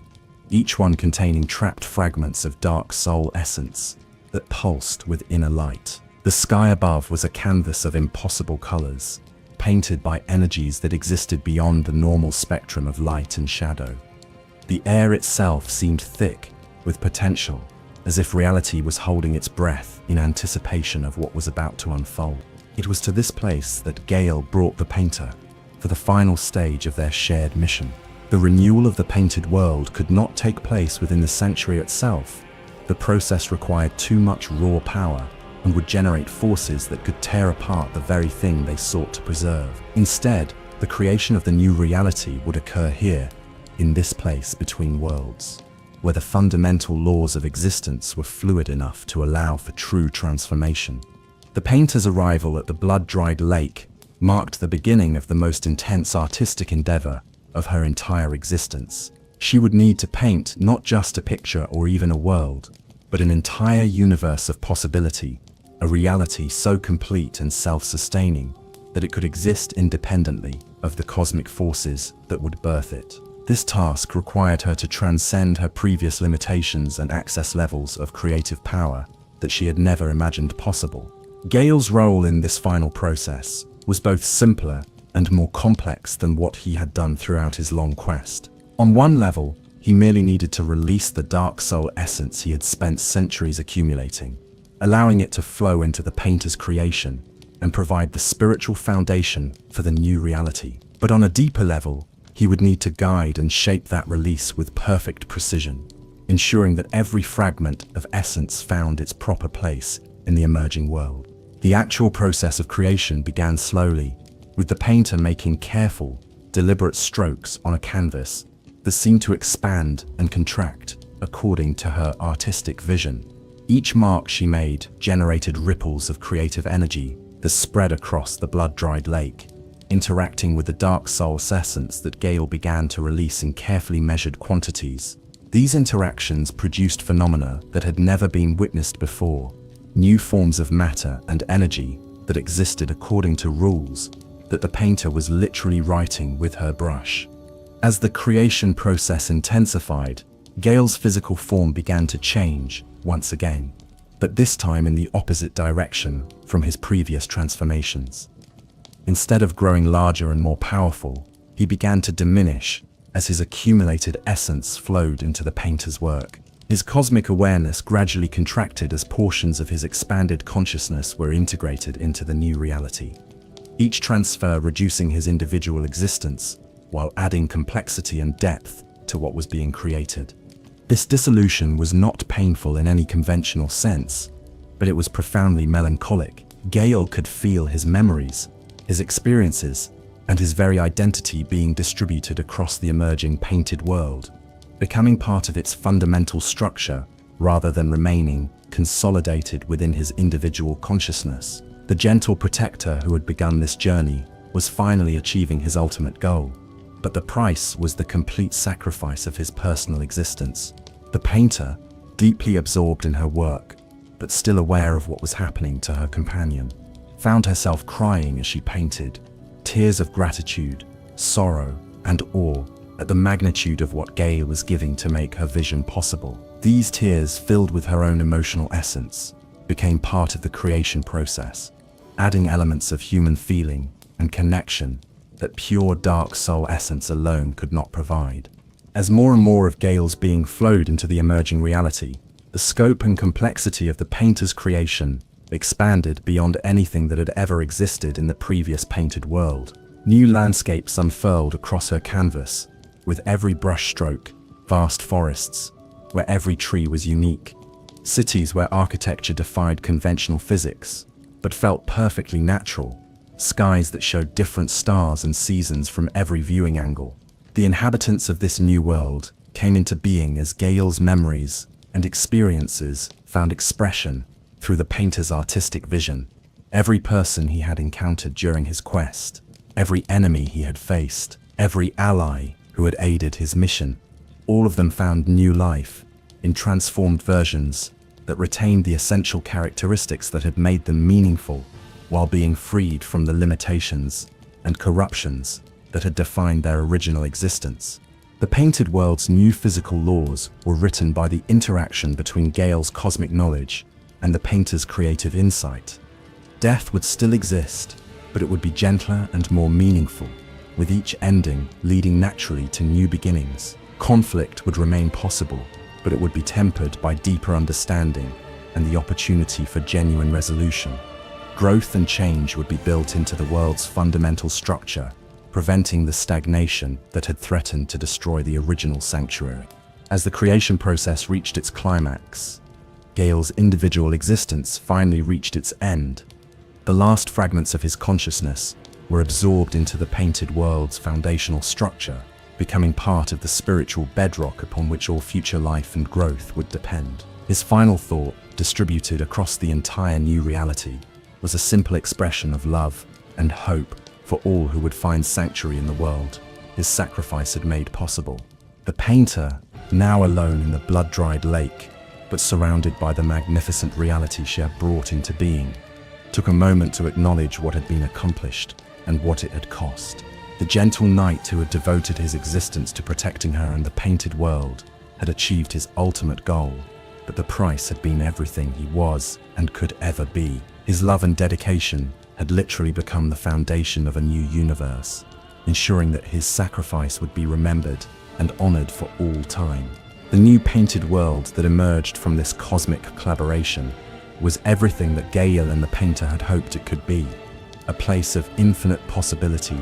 each one containing trapped fragments of dark soul essence that pulsed with inner light. The sky above was a canvas of impossible colors, painted by energies that existed beyond the normal spectrum of light and shadow. The air itself seemed thick with potential, as if reality was holding its breath in anticipation of what was about to unfold. It was to this place that Gael brought the painter for the final stage of their shared mission. The renewal of the painted world could not take place within the sanctuary itself. The process required too much raw power and would generate forces that could tear apart the very thing they sought to preserve. Instead, the creation of the new reality would occur here, in this place between worlds, where the fundamental laws of existence were fluid enough to allow for true transformation. The painter's arrival at the blood-dried lake marked the beginning of the most intense artistic endeavor of her entire existence. She would need to paint not just a picture or even a world, but an entire universe of possibility, a reality so complete and self-sustaining that it could exist independently of the cosmic forces that would birth it. This task required her to transcend her previous limitations and access levels of creative power that she had never imagined possible. Gael's role in this final process was both simpler and more complex than what he had done throughout his long quest. On one level, he merely needed to release the dark soul essence he had spent centuries accumulating, allowing it to flow into the painter's creation and provide the spiritual foundation for the new reality. But on a deeper level, he would need to guide and shape that release with perfect precision, ensuring that every fragment of essence found its proper place in the emerging world. The actual process of creation began slowly, with the painter making careful, deliberate strokes on a canvas that seemed to expand and contract according to her artistic vision. Each mark she made generated ripples of creative energy that spread across the blood-dried lake, interacting with the dark soul essence that Gael began to release in carefully measured quantities. These interactions produced phenomena that had never been witnessed before, new forms of matter and energy that existed according to rules that the painter was literally writing with her brush. As the creation process intensified, Gael's physical form began to change once again, but this time in the opposite direction from his previous transformations. Instead of growing larger and more powerful, he began to diminish as his accumulated essence flowed into the painter's work. His cosmic awareness gradually contracted as portions of his expanded consciousness were integrated into the new reality, each transfer reducing his individual existence while adding complexity and depth to what was being created. This dissolution was not painful in any conventional sense, but it was profoundly melancholic. Gael could feel his memories, his experiences, and his very identity being distributed across the emerging painted world, becoming part of its fundamental structure rather than remaining consolidated within his individual consciousness. The gentle protector who had begun this journey was finally achieving his ultimate goal, but the price was the complete sacrifice of his personal existence. The painter, deeply absorbed in her work, but still aware of what was happening to her companion, found herself crying as she painted, tears of gratitude, sorrow, and awe at the magnitude of what Gael was giving to make her vision possible. These tears, filled with her own emotional essence, became part of the creation process, adding elements of human feeling and connection that pure dark soul essence alone could not provide. As more and more of Gael's being flowed into the emerging reality, the scope and complexity of the painter's creation expanded beyond anything that had ever existed in the previous painted world. New landscapes unfurled across her canvas, with every brushstroke, vast forests, where every tree was unique, cities where architecture defied conventional physics, but felt perfectly natural, skies that showed different stars and seasons from every viewing angle. The inhabitants of this new world came into being as Gael's memories and experiences found expression through the painter's artistic vision. Every person he had encountered during his quest, every enemy he had faced, every ally who had aided his mission, all of them found new life in transformed versions that retained the essential characteristics that had made them meaningful, while being freed from the limitations and corruptions that had defined their original existence. The painted world's new physical laws were written by the interaction between Gael's cosmic knowledge and the painter's creative insight. Death would still exist, but it would be gentler and more meaningful, with each ending leading naturally to new beginnings. Conflict would remain possible, but it would be tempered by deeper understanding and the opportunity for genuine resolution. Growth and change would be built into the world's fundamental structure, preventing the stagnation that had threatened to destroy the original sanctuary. As the creation process reached its climax, Gael's individual existence finally reached its end. The last fragments of his consciousness were absorbed into the painted world's foundational structure, becoming part of the spiritual bedrock upon which all future life and growth would depend. His final thought, distributed across the entire new reality, was a simple expression of love and hope for all who would find sanctuary in the world his sacrifice had made possible. The painter, now alone in the blood-dried lake, but surrounded by the magnificent reality she had brought into being, took a moment to acknowledge what had been accomplished and what it had cost. The gentle knight who had devoted his existence to protecting her and the painted world had achieved his ultimate goal, but the price had been everything he was and could ever be. His love and dedication had literally become the foundation of a new universe, ensuring that his sacrifice would be remembered and honored for all time. The new painted world that emerged from this cosmic collaboration was everything that Gael and the painter had hoped it could be, a place of infinite possibility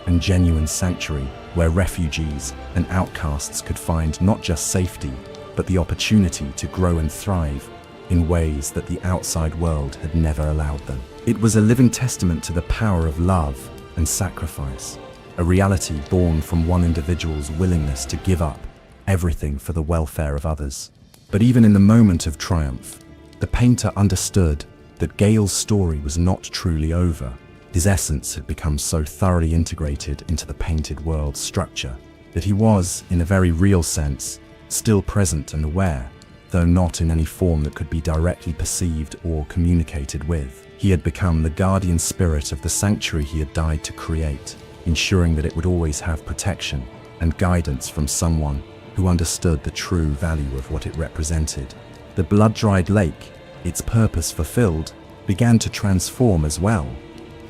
and genuine sanctuary where refugees and outcasts could find not just safety, but the opportunity to grow and thrive in ways that the outside world had never allowed them. It was a living testament to the power of love and sacrifice, a reality born from one individual's willingness to give up everything for the welfare of others. But even in the moment of triumph, the painter understood that Gael's story was not truly over. His essence had become so thoroughly integrated into the painted world's structure that he was, in a very real sense, still present and aware, though not in any form that could be directly perceived or communicated with. He had become the guardian spirit of the sanctuary he had died to create, ensuring that it would always have protection and guidance from someone who understood the true value of what it represented. The blood-dried lake, its purpose fulfilled, began to transform as well.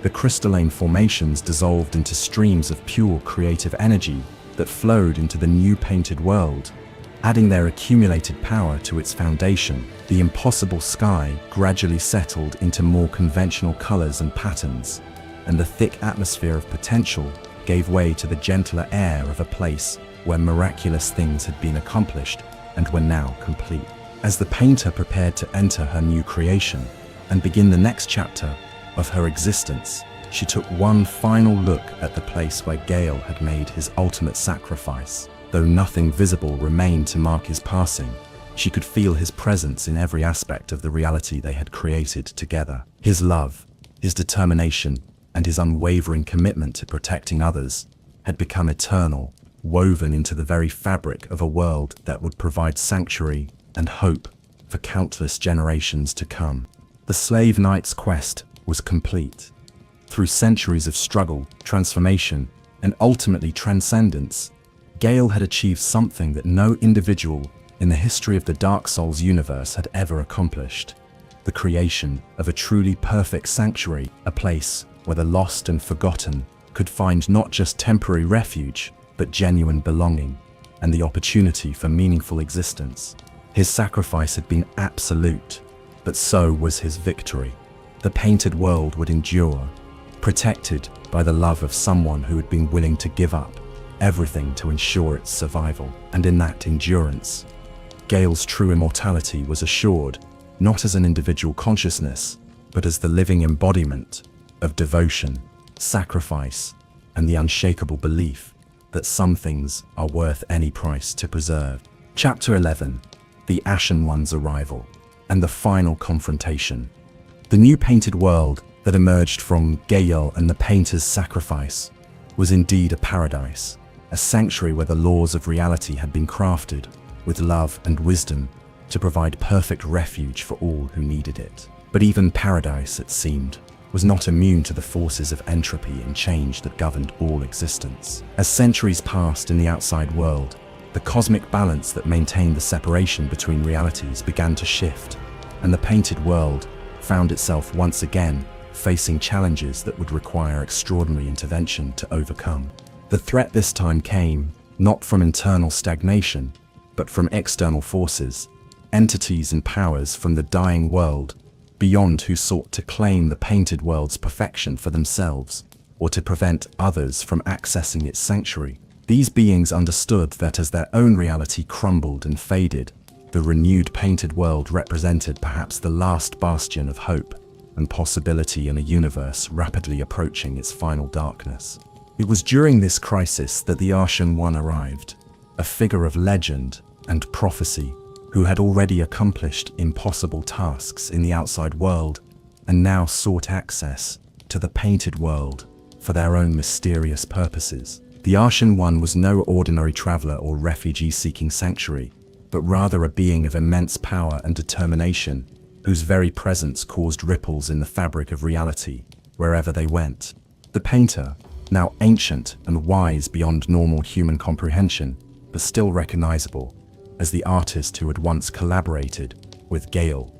The crystalline formations dissolved into streams of pure creative energy that flowed into the new painted world, adding their accumulated power to its foundation. The impossible sky gradually settled into more conventional colors and patterns, and the thick atmosphere of potential gave way to the gentler air of a place where miraculous things had been accomplished and were now complete. As the painter prepared to enter her new creation and begin the next chapter of her existence, she took one final look at the place where Gael had made his ultimate sacrifice. Though nothing visible remained to mark his passing, she could feel his presence in every aspect of the reality they had created together. His love, his determination, and his unwavering commitment to protecting others had become eternal, woven into the very fabric of a world that would provide sanctuary and hope for countless generations to come. The slave knight's quest was complete. Through centuries of struggle, transformation, and ultimately transcendence, Gael had achieved something that no individual in the history of the Dark Souls universe had ever accomplished: the creation of a truly perfect sanctuary, a place where the lost and forgotten could find not just temporary refuge, but genuine belonging and the opportunity for meaningful existence. His sacrifice had been absolute, but so was his victory. The painted world would endure, protected by the love of someone who had been willing to give up everything to ensure its survival. And in that endurance, Gael's true immortality was assured, not as an individual consciousness, but as the living embodiment of devotion, sacrifice, and the unshakable belief that some things are worth any price to preserve. Chapter 11: The Ashen One's Arrival and the Final Confrontation. The new painted world that emerged from Gael and the painter's sacrifice was indeed a paradise, a sanctuary where the laws of reality had been crafted with love and wisdom to provide perfect refuge for all who needed it. But even paradise, it seemed, was not immune to the forces of entropy and change that governed all existence. As centuries passed in the outside world, the cosmic balance that maintained the separation between realities began to shift, and the painted world found itself once again facing challenges that would require extraordinary intervention to overcome. The threat this time came not from internal stagnation, but from external forces, entities and powers from the dying world beyond who sought to claim the painted world's perfection for themselves, or to prevent others from accessing its sanctuary. These beings understood that as their own reality crumbled and faded, the renewed painted world represented perhaps the last bastion of hope and possibility in a universe rapidly approaching its final darkness. It was during this crisis that the Ashen One arrived, a figure of legend and prophecy who had already accomplished impossible tasks in the outside world and now sought access to the painted world for their own mysterious purposes. The Ashen One was no ordinary traveler or refugee seeking sanctuary, but rather a being of immense power and determination, whose very presence caused ripples in the fabric of reality wherever they went. The painter, now ancient and wise beyond normal human comprehension, but still recognizable as the artist who had once collaborated with Gael,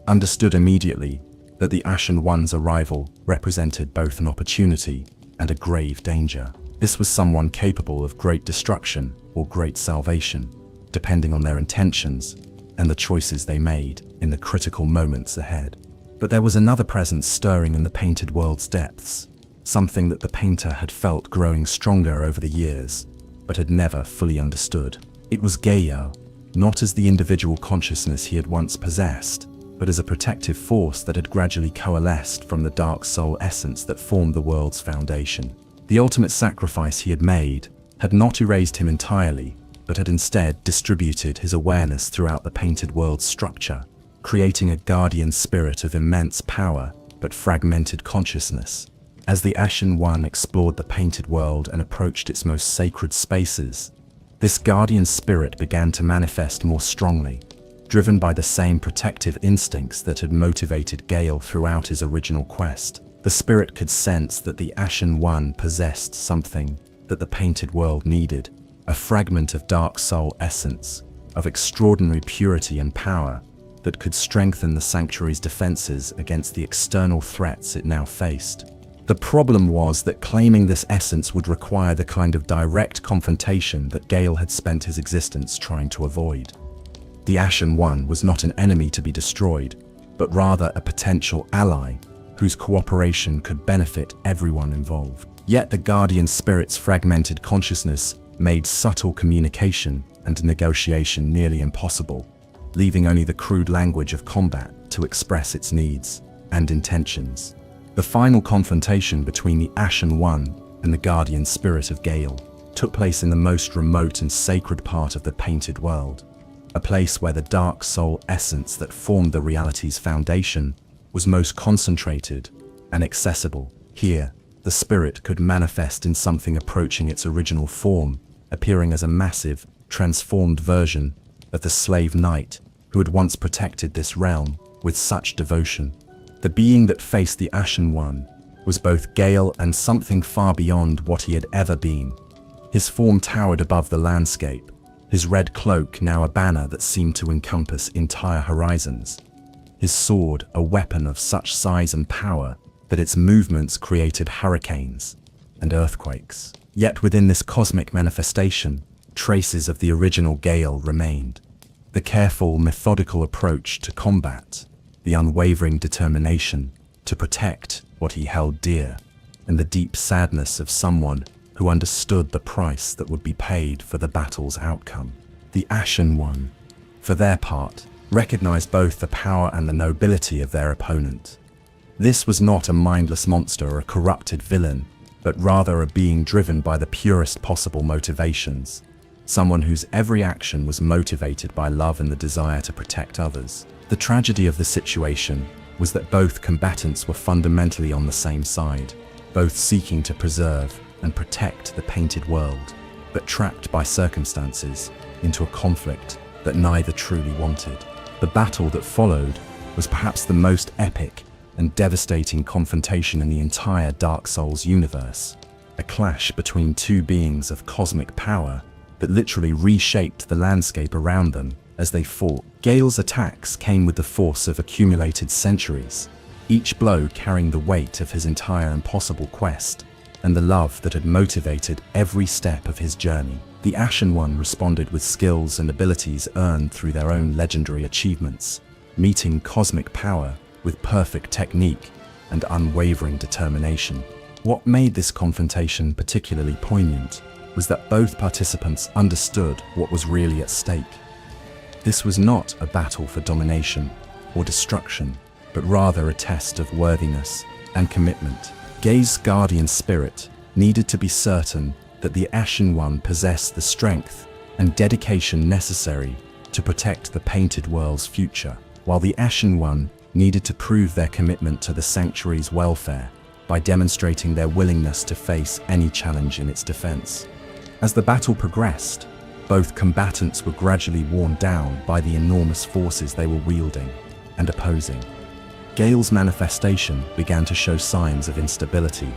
understood immediately that the Ashen One's arrival represented both an opportunity and a grave danger. This was someone capable of great destruction or great salvation, depending on their intentions and the choices they made in the critical moments ahead. But there was another presence stirring in the painted world's depths, something that the painter had felt growing stronger over the years, but had never fully understood. It was Gael, not as the individual consciousness he had once possessed, but as a protective force that had gradually coalesced from the dark soul essence that formed the world's foundation. The ultimate sacrifice he had made had not erased him entirely, but had instead distributed his awareness throughout the painted world's structure, creating a guardian spirit of immense power but fragmented consciousness. As the Ashen One explored the painted world and approached its most sacred spaces, this guardian spirit began to manifest more strongly, driven by the same protective instincts that had motivated Gael throughout his original quest. The spirit could sense that the Ashen One possessed something that the painted world needed, a fragment of dark soul essence, of extraordinary purity and power that could strengthen the sanctuary's defenses against the external threats it now faced. The problem was that claiming this essence would require the kind of direct confrontation that Gael had spent his existence trying to avoid. The Ashen One was not an enemy to be destroyed, but rather a potential ally whose cooperation could benefit everyone involved. Yet the guardian spirit's fragmented consciousness made subtle communication and negotiation nearly impossible, leaving only the crude language of combat to express its needs and intentions. The final confrontation between the Ashen One and the guardian spirit of Gael took place in the most remote and sacred part of the painted world, a place where the dark soul essence that formed the reality's foundation was most concentrated and accessible. Here, the spirit could manifest in something approaching its original form, appearing as a massive, transformed version of the Slave Knight who had once protected this realm with such devotion. The being that faced the Ashen One was both Gael and something far beyond what he had ever been. His form towered above the landscape, his red cloak now a banner that seemed to encompass entire horizons. His sword a weapon of such size and power that its movements created hurricanes and earthquakes. Yet within this cosmic manifestation, traces of the original Gael remained. The careful, methodical approach to combat, the unwavering determination to protect what he held dear, and the deep sadness of someone who understood the price that would be paid for the battle's outcome. The Ashen One, for their part, recognized both the power and the nobility of their opponent. This was not a mindless monster or a corrupted villain, but rather a being driven by the purest possible motivations, someone whose every action was motivated by love and the desire to protect others. The tragedy of the situation was that both combatants were fundamentally on the same side, both seeking to preserve and protect the painted world, but trapped by circumstances into a conflict that neither truly wanted. The battle that followed was perhaps the most epic and devastating confrontation in the entire Dark Souls universe, a clash between two beings of cosmic power that literally reshaped the landscape around them as they fought. Gael's attacks came with the force of accumulated centuries, each blow carrying the weight of his entire impossible quest and the love that had motivated every step of his journey. The Ashen One responded with skills and abilities earned through their own legendary achievements, meeting cosmic power with perfect technique and unwavering determination. What made this confrontation particularly poignant was that both participants understood what was really at stake. This was not a battle for domination or destruction, but rather a test of worthiness and commitment. Gael's guardian spirit needed to be certain that the Ashen One possessed the strength and dedication necessary to protect the painted world's future, while the Ashen One needed to prove their commitment to the sanctuary's welfare by demonstrating their willingness to face any challenge in its defense. As the battle progressed, both combatants were gradually worn down by the enormous forces they were wielding and opposing. Gael's manifestation began to show signs of instability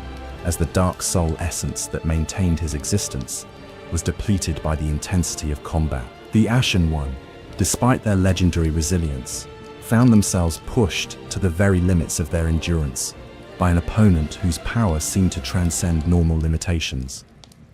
as the dark soul essence that maintained his existence was depleted by the intensity of combat. The Ashen One, despite their legendary resilience, found themselves pushed to the very limits of their endurance by an opponent whose power seemed to transcend normal limitations.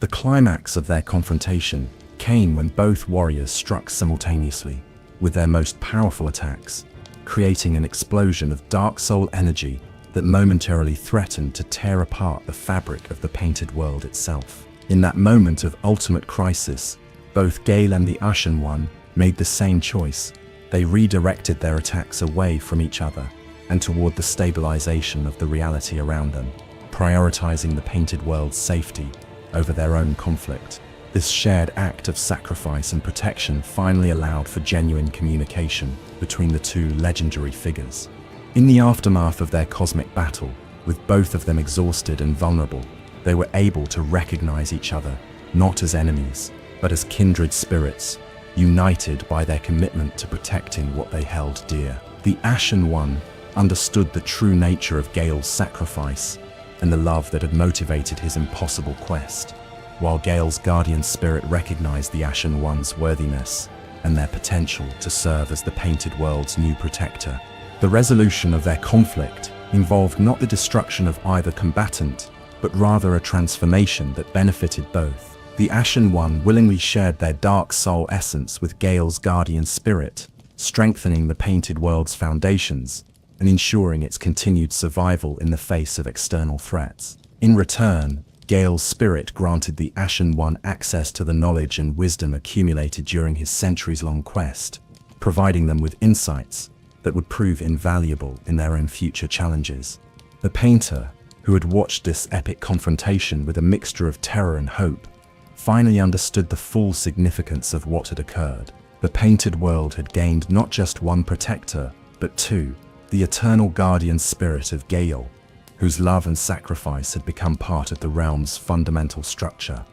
The climax of their confrontation came when both warriors struck simultaneously with their most powerful attacks, creating an explosion of dark soul energy that momentarily threatened to tear apart the fabric of the painted world itself. In that moment of ultimate crisis, both Gael and the Ashen One made the same choice. They redirected their attacks away from each other and toward the stabilization of the reality around them, prioritizing the painted world's safety over their own conflict. This shared act of sacrifice and protection finally allowed for genuine communication between the two legendary figures. In the aftermath of their cosmic battle, with both of them exhausted and vulnerable, they were able to recognize each other not as enemies, but as kindred spirits, united by their commitment to protecting what they held dear. The Ashen One understood the true nature of Gael's sacrifice and the love that had motivated his impossible quest, while Gael's guardian spirit recognized the Ashen One's worthiness and their potential to serve as the painted world's new protector. The resolution of their conflict involved not the destruction of either combatant, but rather a transformation that benefited both. The Ashen One willingly shared their dark soul essence with Gael's guardian spirit, strengthening the painted world's foundations and ensuring its continued survival in the face of external threats. In return, Gael's spirit granted the Ashen One access to the knowledge and wisdom accumulated during his centuries-long quest, providing them with insights that would prove invaluable in their own future challenges. The painter, who had watched this epic confrontation with a mixture of terror and hope, finally understood the full significance of what had occurred. The painted world had gained not just one protector, but two, the eternal guardian spirit of Gael, whose love and sacrifice had become part of the realm's fundamental structure,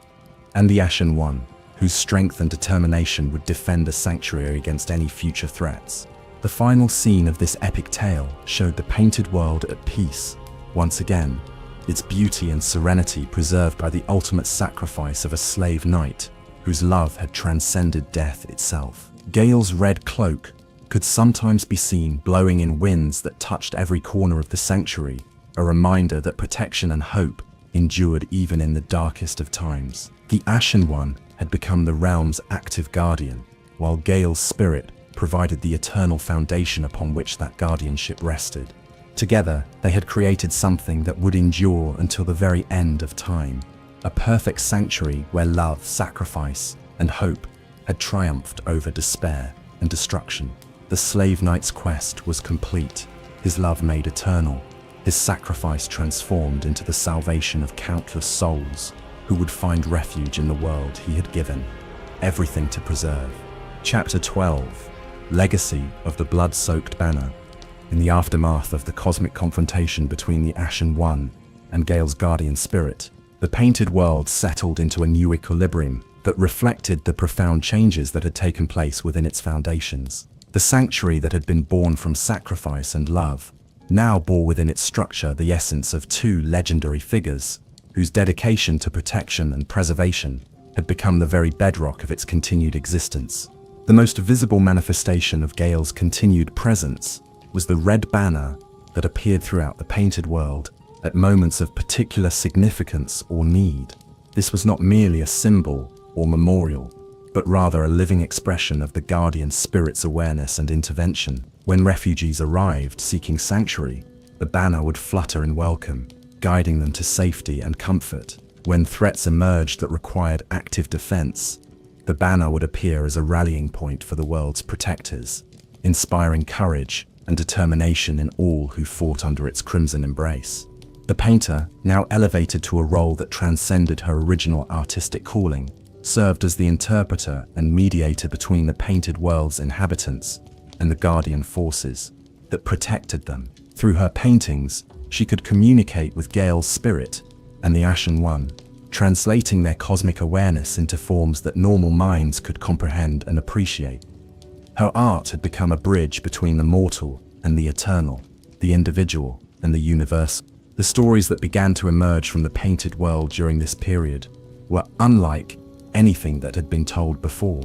and the Ashen One, whose strength and determination would defend the sanctuary against any future threats. The final scene of this epic tale showed the painted world at peace, once again, its beauty and serenity preserved by the ultimate sacrifice of a slave knight, whose love had transcended death itself. Gael's red cloak could sometimes be seen blowing in winds that touched every corner of the sanctuary, a reminder that protection and hope endured even in the darkest of times. The Ashen One had become the realm's active guardian, while Gael's spirit provided the eternal foundation upon which that guardianship rested. Together, they had created something that would endure until the very end of time, a perfect sanctuary where love, sacrifice, and hope had triumphed over despair. and destruction. The slave knight's quest was complete, his love made eternal, his sacrifice transformed into the salvation of countless souls who would find refuge in the world he had given everything to preserve. Chapter 12. Legacy of the Blood-Soaked Banner. In the aftermath of the cosmic confrontation between the Ashen One and Gael's guardian spirit, the painted world settled into a new equilibrium that reflected the profound changes that had taken place within its foundations. The sanctuary that had been born from sacrifice and love now bore within its structure the essence of two legendary figures whose dedication to protection and preservation had become the very bedrock of its continued existence. The most visible manifestation of Gael's continued presence was the red banner that appeared throughout the painted world at moments of particular significance or need. This was not merely a symbol or memorial, but rather a living expression of the guardian spirit's awareness and intervention. When refugees arrived seeking sanctuary, the banner would flutter in welcome, guiding them to safety and comfort. When threats emerged that required active defense, the banner would appear as a rallying point for the world's protectors, inspiring courage and determination in all who fought under its crimson embrace. The painter, now elevated to a role that transcended her original artistic calling, served as the interpreter and mediator between the painted world's inhabitants and the guardian forces that protected them. Through her paintings, she could communicate with Gael's spirit and the Ashen One, translating their cosmic awareness into forms that normal minds could comprehend and appreciate. Her art had become a bridge between the mortal and the eternal, the individual and the universal. The stories that began to emerge from the painted world during this period were unlike anything that had been told before.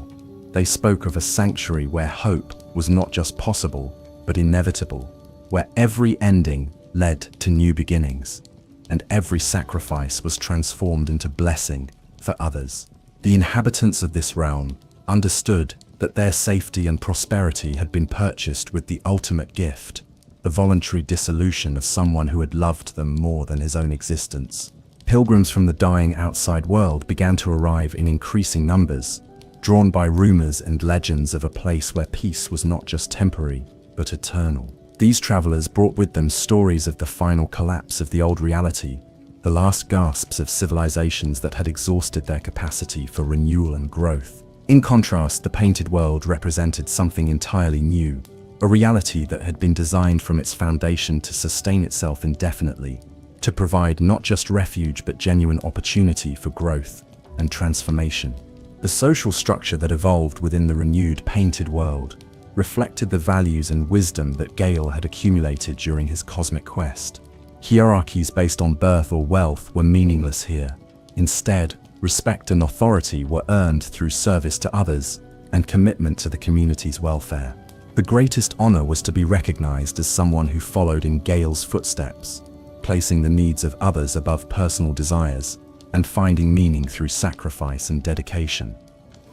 They spoke of a sanctuary where hope was not just possible, but inevitable, where every ending led to new beginnings, and every sacrifice was transformed into blessing for others. The inhabitants of this realm understood that their safety and prosperity had been purchased with the ultimate gift, the voluntary dissolution of someone who had loved them more than his own existence. Pilgrims from the dying outside world began to arrive in increasing numbers, drawn by rumors and legends of a place where peace was not just temporary, but eternal. These travelers brought with them stories of the final collapse of the old reality, the last gasps of civilizations that had exhausted their capacity for renewal and growth. In contrast, the painted world represented something entirely new, a reality that had been designed from its foundation to sustain itself indefinitely, to provide not just refuge but genuine opportunity for growth and transformation. The social structure that evolved within the renewed painted world reflected the values and wisdom that Gael had accumulated during his cosmic quest. Hierarchies based on birth or wealth were meaningless here. Instead, respect and authority were earned through service to others and commitment to the community's welfare. The greatest honor was to be recognized as someone who followed in Gael's footsteps, placing the needs of others above personal desires and finding meaning through sacrifice and dedication.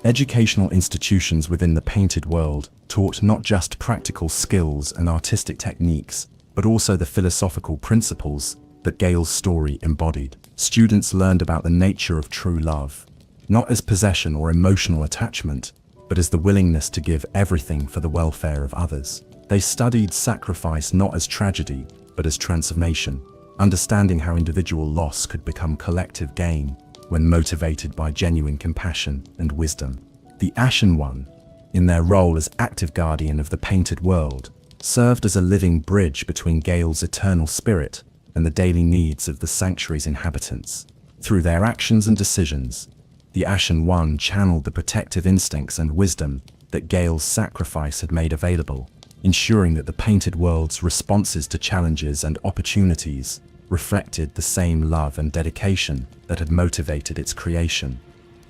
Educational institutions within the painted world taught not just practical skills and artistic techniques, but also the philosophical principles that Gael's story embodied. Students learned about the nature of true love, not as possession or emotional attachment, but as the willingness to give everything for the welfare of others. They studied sacrifice not as tragedy, but as transformation, understanding how individual loss could become collective gain when motivated by genuine compassion and wisdom. The Ashen One, in their role as active guardian of the painted world, served as a living bridge between Gael's eternal spirit and the daily needs of the sanctuary's inhabitants. Through their actions and decisions, the Ashen One channeled the protective instincts and wisdom that Gael's sacrifice had made available, ensuring that the painted world's responses to challenges and opportunities reflected the same love and dedication that had motivated its creation.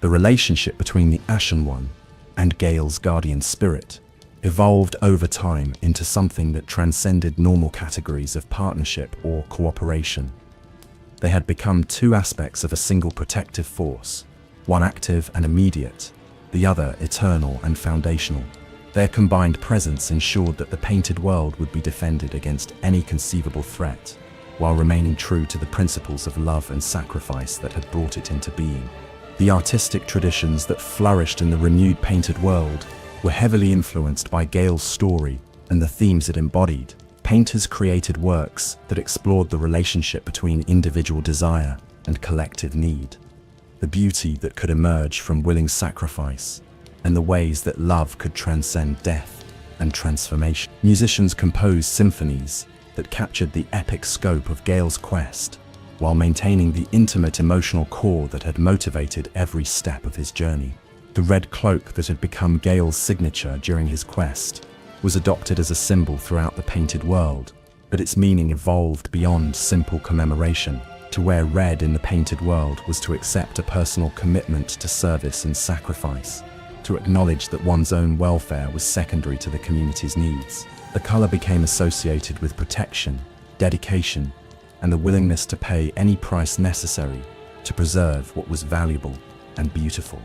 The relationship between the Ashen One and Gael's guardian spirit evolved over time into something that transcended normal categories of partnership or cooperation. They had become two aspects of a single protective force, one active and immediate, the other eternal and foundational. Their combined presence ensured that the painted world would be defended against any conceivable threat, while remaining true to the principles of love and sacrifice that had brought it into being. The artistic traditions that flourished in the renewed painted world were heavily influenced by Gael's story and the themes it embodied. Painters created works that explored the relationship between individual desire and collective need, the beauty that could emerge from willing sacrifice, and the ways that love could transcend death and transformation. Musicians composed symphonies that captured the epic scope of Gael's quest, while maintaining the intimate emotional core that had motivated every step of his journey. The red cloak that had become Gael's signature during his quest was adopted as a symbol throughout the painted world, but its meaning evolved beyond simple commemoration. To wear red in the painted world was to accept a personal commitment to service and sacrifice, to acknowledge that one's own welfare was secondary to the community's needs. The color became associated with protection, dedication, and the willingness to pay any price necessary to preserve what was valuable and beautiful.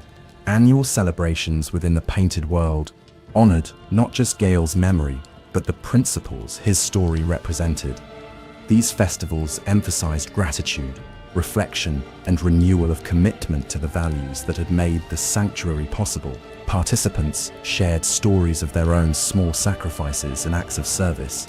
Annual celebrations within the painted world honored not just Gael's memory, but the principles his story represented. These festivals emphasized gratitude, reflection, and renewal of commitment to the values that had made the sanctuary possible. Participants shared stories of their own small sacrifices and acts of service,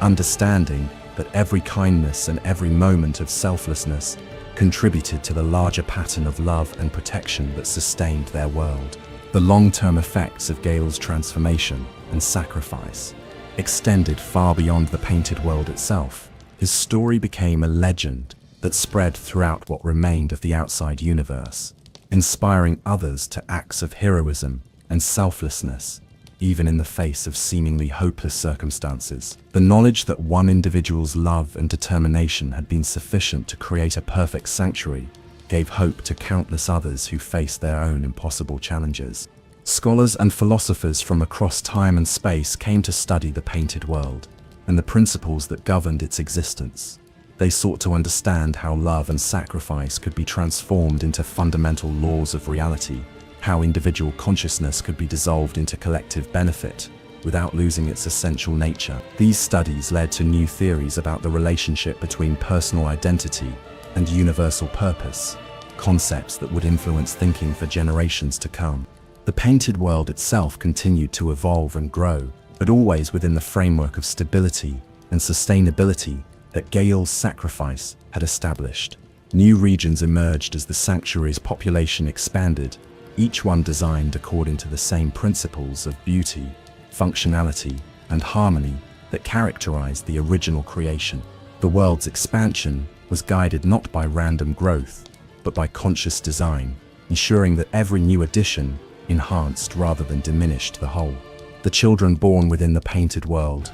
understanding that every kindness and every moment of selflessness contributed to the larger pattern of love and protection that sustained their world. The long-term effects of Gael's transformation and sacrifice extended far beyond the painted world itself. His story became a legend that spread throughout what remained of the outside universe, inspiring others to acts of heroism and selflessness, even in the face of seemingly hopeless circumstances. The knowledge that one individual's love and determination had been sufficient to create a perfect sanctuary gave hope to countless others who faced their own impossible challenges. Scholars and philosophers from across time and space came to study the painted world and the principles that governed its existence. They sought to understand how love and sacrifice could be transformed into fundamental laws of reality, how individual consciousness could be dissolved into collective benefit without losing its essential nature. These studies led to new theories about the relationship between personal identity and universal purpose, concepts that would influence thinking for generations to come. The painted world itself continued to evolve and grow, but always within the framework of stability and sustainability that Gael's sacrifice had established. New regions emerged as the sanctuary's population expanded, each one designed according to the same principles of beauty, functionality, and harmony that characterized the original creation. The world's expansion was guided not by random growth, but by conscious design, ensuring that every new addition enhanced rather than diminished the whole. The children born within the painted world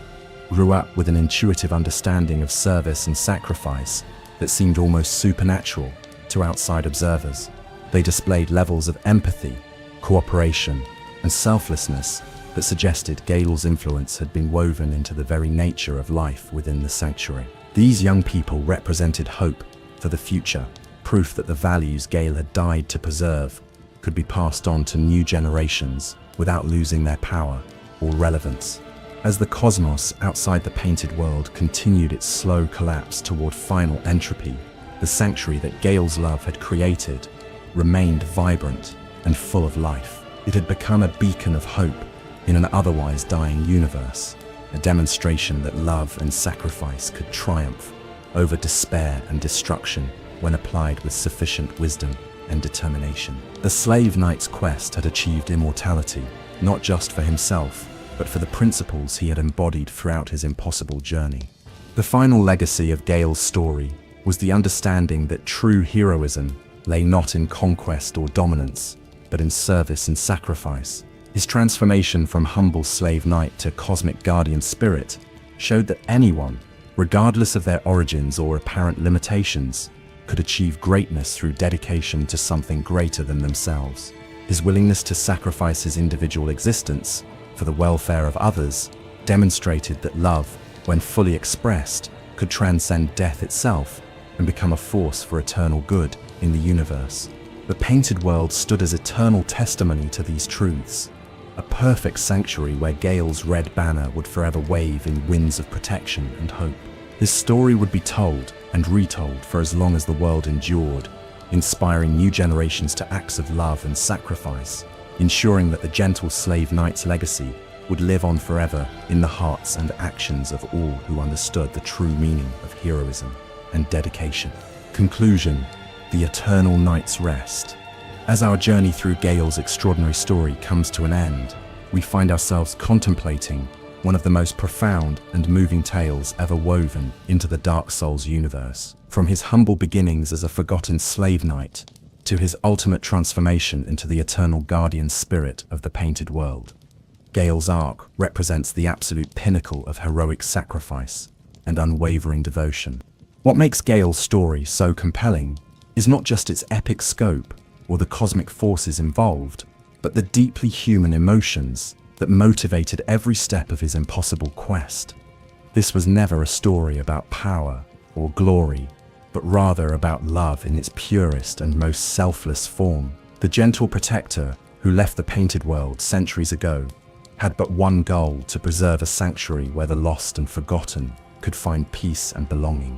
grew up with an intuitive understanding of service and sacrifice that seemed almost supernatural to outside observers. They displayed levels of empathy, cooperation, and selflessness that suggested Gael's influence had been woven into the very nature of life within the sanctuary. These young people represented hope for the future, proof that the values Gael had died to preserve could be passed on to new generations without losing their power or relevance. As the cosmos outside the painted world continued its slow collapse toward final entropy, the sanctuary that Gael's love had created remained vibrant and full of life. It had become a beacon of hope in an otherwise dying universe, a demonstration that love and sacrifice could triumph over despair and destruction when applied with sufficient wisdom and determination. The Slave Knight's quest had achieved immortality, not just for himself, but for the principles he had embodied throughout his impossible journey. The final legacy of Gael's story was the understanding that true heroism lay not in conquest or dominance, but in service and sacrifice. His transformation from humble slave knight to cosmic guardian spirit showed that anyone, regardless of their origins or apparent limitations, could achieve greatness through dedication to something greater than themselves. His willingness to sacrifice his individual existence for the welfare of others demonstrated that love, when fully expressed, could transcend death itself and become a force for eternal good in the universe. The painted world stood as eternal testimony to these truths, a perfect sanctuary where Gael's red banner would forever wave in winds of protection and hope. His story would be told and retold for as long as the world endured, inspiring new generations to acts of love and sacrifice, ensuring that the gentle slave knight's legacy would live on forever in the hearts and actions of all who understood the true meaning of heroism and dedication. Conclusion: the eternal night's rest. As our journey through Gael's extraordinary story comes to an end, we find ourselves contemplating one of the most profound and moving tales ever woven into the Dark Souls universe. From his humble beginnings as a forgotten slave knight to his ultimate transformation into the eternal guardian spirit of the painted world, Gael's arc represents the absolute pinnacle of heroic sacrifice and unwavering devotion. What makes Gael's story so compelling is not just its epic scope or the cosmic forces involved, but the deeply human emotions that motivated every step of his impossible quest. This was never a story about power or glory, but rather about love in its purest and most selfless form. The gentle protector who left the painted world centuries ago had but one goal: to preserve a sanctuary where the lost and forgotten could find peace and belonging.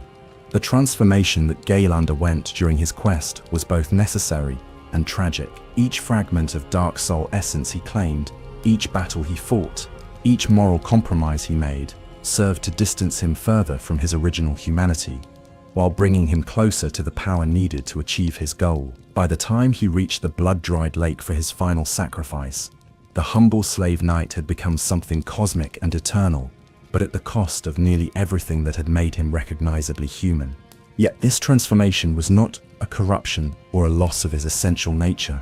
The transformation that Gael underwent during his quest was both necessary and tragic. Each fragment of Dark Soul essence he claimed, each battle he fought, each moral compromise he made, served to distance him further from his original humanity, while bringing him closer to the power needed to achieve his goal. By the time he reached the blood-dried lake for his final sacrifice, the humble slave knight had become something cosmic and eternal, but at the cost of nearly everything that had made him recognizably human. Yet this transformation was not a corruption or a loss of his essential nature.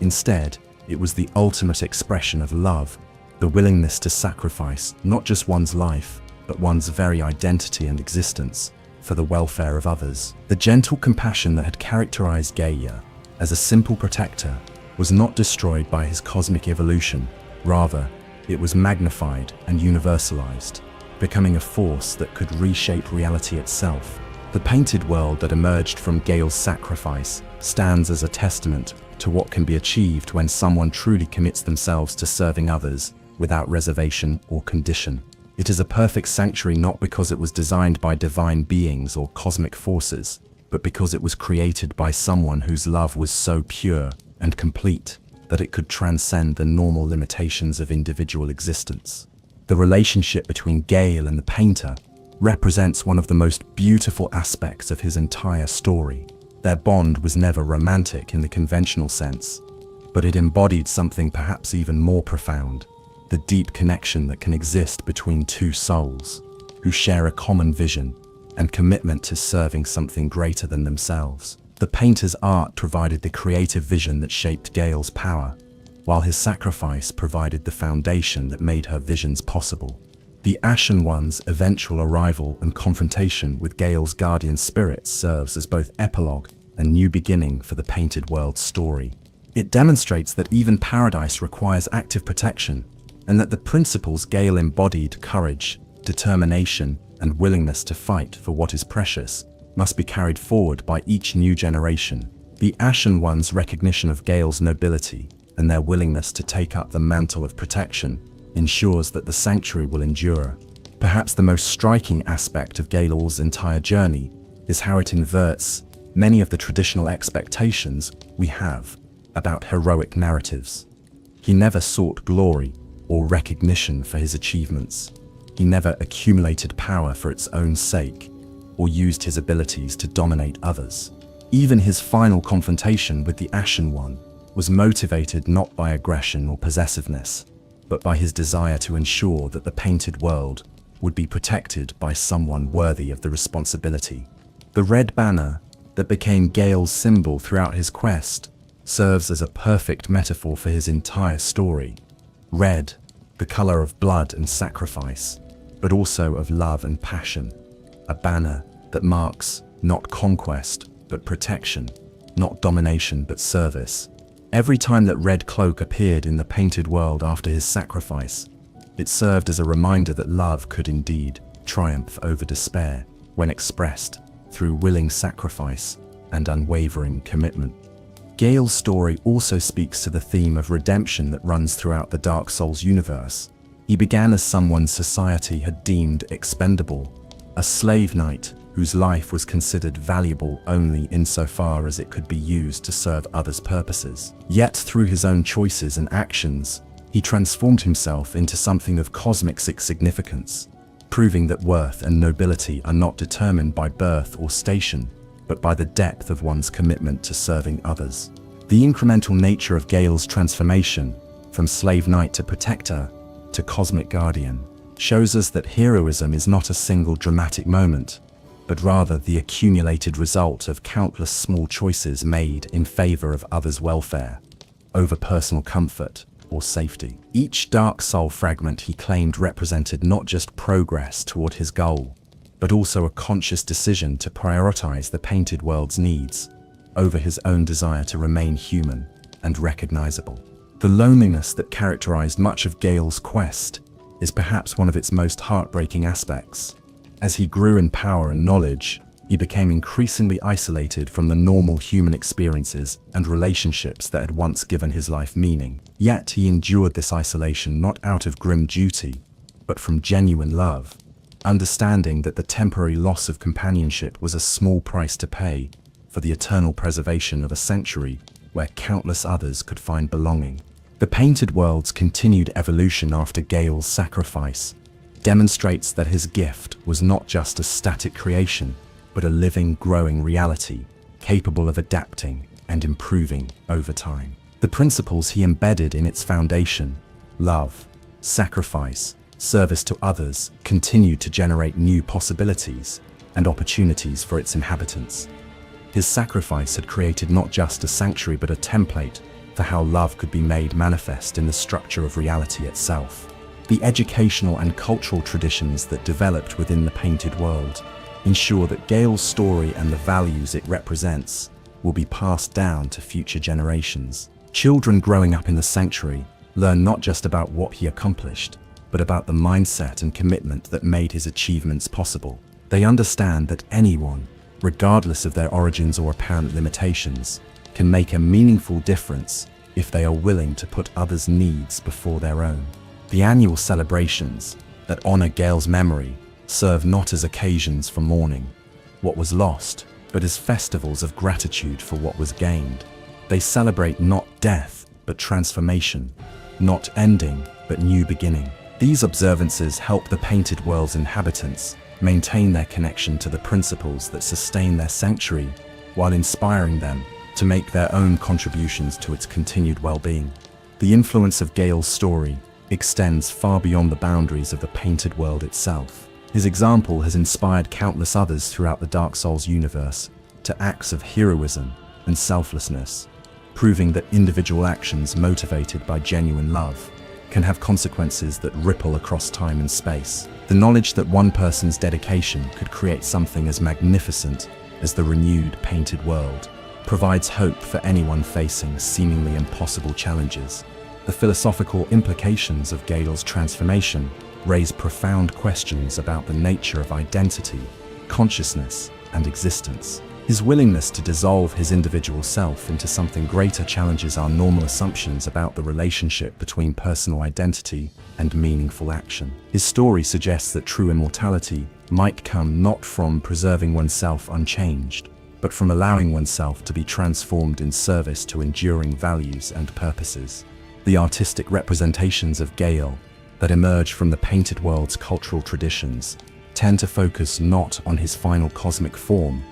Instead, it was the ultimate expression of love, the willingness to sacrifice not just one's life, but one's very identity and existence for the welfare of others. The gentle compassion that had characterized Gael as a simple protector was not destroyed by his cosmic evolution. Rather, it was magnified and universalized, becoming a force that could reshape reality itself. The painted world that emerged from Gael's sacrifice stands as a testament to what can be achieved when someone truly commits themselves to serving others without reservation or condition. It is a perfect sanctuary not because it was designed by divine beings or cosmic forces, but because it was created by someone whose love was so pure and complete that it could transcend the normal limitations of individual existence. The relationship between Gael and the painter represents one of the most beautiful aspects of his entire story. Their bond was never romantic in the conventional sense, but it embodied something perhaps even more profound: the deep connection that can exist between two souls who share a common vision and commitment to serving something greater than themselves. The painter's art provided the creative vision that shaped Gael's power, while his sacrifice provided the foundation that made her visions possible. The Ashen One's eventual arrival and confrontation with Gael's guardian spirit serves as both epilogue and new beginning for the painted world's story. It demonstrates that even paradise requires active protection, and that the principles Gael embodied, courage, determination, and willingness to fight for what is precious, must be carried forward by each new generation. The Ashen One's recognition of Gael's nobility and their willingness to take up the mantle of protection ensures that the sanctuary will endure. Perhaps the most striking aspect of Gael's entire journey is how it inverts many of the traditional expectations we have about heroic narratives. He never sought glory or recognition for his achievements. He never accumulated power for its own sake or used his abilities to dominate others. Even his final confrontation with the Ashen One was motivated not by aggression or possessiveness, but by his desire to ensure that the painted world would be protected by someone worthy of the responsibility. The red banner that became Gael's symbol throughout his quest serves as a perfect metaphor for his entire story. Red, the color of blood and sacrifice, but also of love and passion. A banner that marks not conquest, but protection, not domination, but service. Every time that Red Cloak appeared in the painted world after his sacrifice, it served as a reminder that love could indeed triumph over despair when expressed through willing sacrifice and unwavering commitment. Gael's story also speaks to the theme of redemption that runs throughout the Dark Souls universe. He began as someone society had deemed expendable, a slave knight whose life was considered valuable only insofar as it could be used to serve others' purposes. Yet through his own choices and actions, he transformed himself into something of cosmic significance, proving that worth and nobility are not determined by birth or station, but by the depth of one's commitment to serving others. The incremental nature of Gael's transformation, from slave knight to protector to cosmic guardian, shows us that heroism is not a single dramatic moment, but rather the accumulated result of countless small choices made in favor of others' welfare, over personal comfort or safety. Each dark soul fragment he claimed represented not just progress toward his goal, but also a conscious decision to prioritize the painted world's needs over his own desire to remain human and recognizable. The loneliness that characterized much of Gael's quest is perhaps one of its most heartbreaking aspects. As he grew in power and knowledge, he became increasingly isolated from the normal human experiences and relationships that had once given his life meaning. Yet he endured this isolation not out of grim duty, but from genuine love, understanding that the temporary loss of companionship was a small price to pay for the eternal preservation of a sanctuary where countless others could find belonging. The Painted World's continued evolution after Gael's sacrifice demonstrates that his gift was not just a static creation, but a living, growing reality, capable of adapting and improving over time. The principles he embedded in its foundation, love, sacrifice, service to others, continued to generate new possibilities and opportunities for its inhabitants. His sacrifice had created not just a sanctuary but a template for how love could be made manifest in the structure of reality itself. The educational and cultural traditions that developed within the Painted World ensure that Gael's story and the values it represents will be passed down to future generations. Children growing up in the sanctuary learn not just about what he accomplished, but about the mindset and commitment that made his achievements possible. They understand that anyone, regardless of their origins or apparent limitations, can make a meaningful difference if they are willing to put others' needs before their own. The annual celebrations that honor Gael's memory serve not as occasions for mourning what was lost, but as festivals of gratitude for what was gained. They celebrate not death, but transformation, not ending, but new beginning. These observances help the Painted World's inhabitants maintain their connection to the principles that sustain their sanctuary, while inspiring them to make their own contributions to its continued well-being. The influence of Gael's story extends far beyond the boundaries of the Painted World itself. His example has inspired countless others throughout the Dark Souls universe to acts of heroism and selflessness, proving that individual actions motivated by genuine love can have consequences that ripple across time and space. The knowledge that one person's dedication could create something as magnificent as the renewed Painted World provides hope for anyone facing seemingly impossible challenges. The philosophical implications of Gael's transformation raise profound questions about the nature of identity, consciousness, and existence. His willingness to dissolve his individual self into something greater challenges our normal assumptions about the relationship between personal identity and meaningful action. His story suggests that true immortality might come not from preserving oneself unchanged, but from allowing oneself to be transformed in service to enduring values and purposes. The artistic representations of Gael that emerge from the Painted World's cultural traditions tend to focus not on his final cosmic form,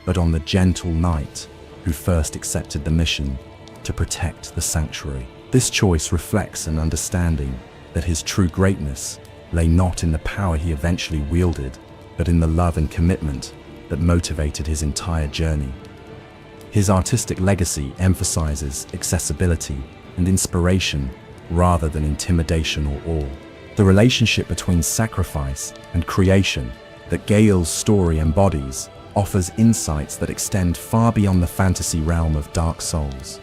but on the gentle knight who first accepted the mission to protect the sanctuary. This choice reflects an understanding that his true greatness lay not in the power he eventually wielded, but in the love and commitment that motivated his entire journey. His artistic legacy emphasizes accessibility and inspiration rather than intimidation or awe. The relationship between sacrifice and creation that Gael's story embodies offers insights that extend far beyond the fantasy realm of Dark Souls.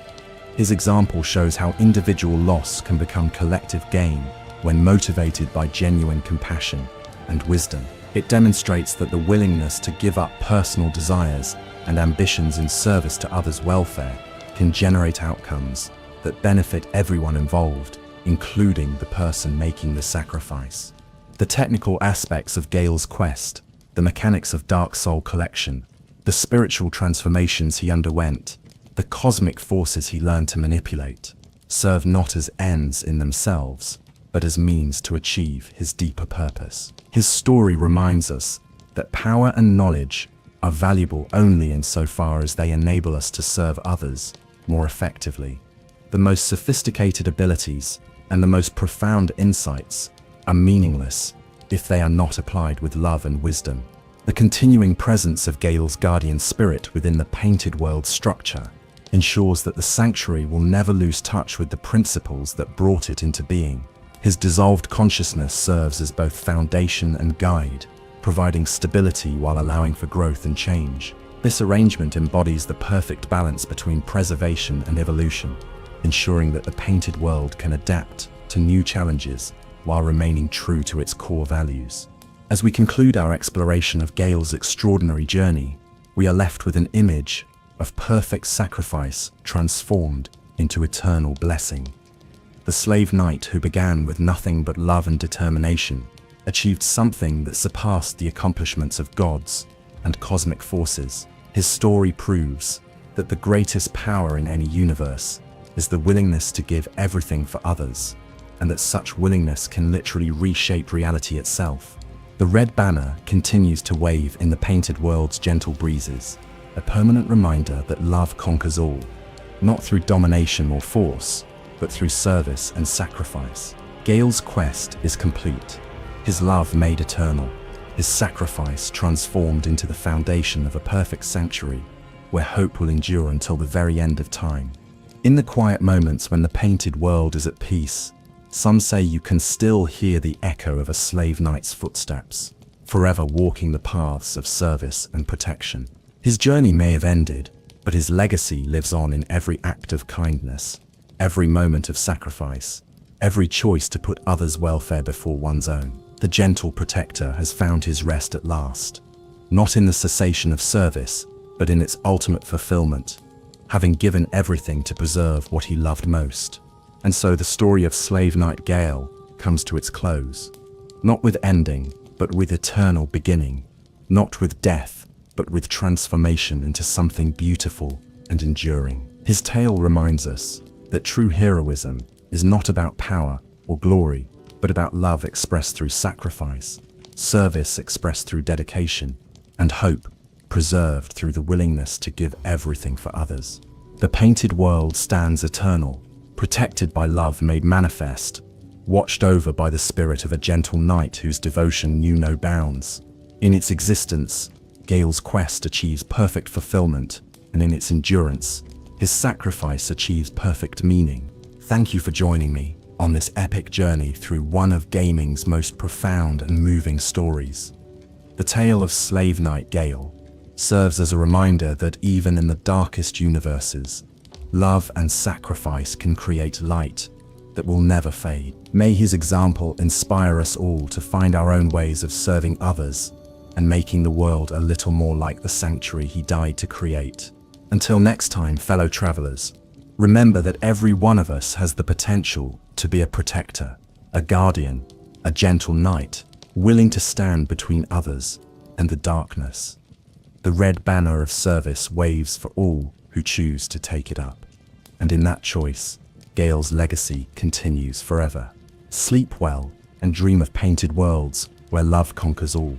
His example shows how individual loss can become collective gain when motivated by genuine compassion and wisdom. It demonstrates that the willingness to give up personal desires and ambitions in service to others' welfare can generate outcomes that benefit everyone involved, including the person making the sacrifice. The technical aspects of Gael's quest the mechanics of Dark Soul collection, the spiritual transformations he underwent, the cosmic forces he learned to manipulate, serve not as ends in themselves, but as means to achieve his deeper purpose. His story reminds us that power and knowledge are valuable only insofar as they enable us to serve others more effectively. The most sophisticated abilities and the most profound insights are meaningless if they are not applied with love and wisdom. The continuing presence of Gael's guardian spirit within the Painted World structure ensures that the sanctuary will never lose touch with the principles that brought it into being. His dissolved consciousness serves as both foundation and guide, providing stability while allowing for growth and change. This arrangement embodies the perfect balance between preservation and evolution, ensuring that the Painted World can adapt to new challenges while remaining true to its core values. As we conclude our exploration of Gael's extraordinary journey, we are left with an image of perfect sacrifice transformed into eternal blessing. The slave knight who began with nothing but love and determination achieved something that surpassed the accomplishments of gods and cosmic forces. His story proves that the greatest power in any universe is the willingness to give everything for others, and that such willingness can literally reshape reality itself. The red banner continues to wave in the Painted World's gentle breezes, a permanent reminder that love conquers all, not through domination or force, but through service and sacrifice. Gael's quest is complete, his love made eternal, his sacrifice transformed into the foundation of a perfect sanctuary where hope will endure until the very end of time. In the quiet moments when the Painted World is at peace, some say you can still hear the echo of a slave knight's footsteps, forever walking the paths of service and protection. His journey may have ended, but his legacy lives on in every act of kindness, every moment of sacrifice, every choice to put others' welfare before one's own. The gentle protector has found his rest at last, not in the cessation of service, but in its ultimate fulfillment, having given everything to preserve what he loved most. And so the story of Slave Knight Gael comes to its close, not with ending, but with eternal beginning, not with death, but with transformation into something beautiful and enduring. His tale reminds us that true heroism is not about power or glory, but about love expressed through sacrifice, service expressed through dedication, and hope preserved through the willingness to give everything for others. The Painted World stands eternal, protected by love made manifest, watched over by the spirit of a gentle knight whose devotion knew no bounds. In its existence, Gael's quest achieves perfect fulfillment, and in its endurance, his sacrifice achieves perfect meaning. Thank you for joining me on this epic journey through one of gaming's most profound and moving stories. The tale of Slave Knight Gael serves as a reminder that even in the darkest universes, love and sacrifice can create light that will never fade. May his example inspire us all to find our own ways of serving others and making the world a little more like the sanctuary he died to create. Until next time, fellow travelers, remember that every one of us has the potential to be a protector, a guardian, a gentle knight, willing to stand between others and the darkness. The red banner of service waves for all who choose to take it up. And in that choice, Gael's legacy continues forever. Sleep well and dream of painted worlds where love conquers all.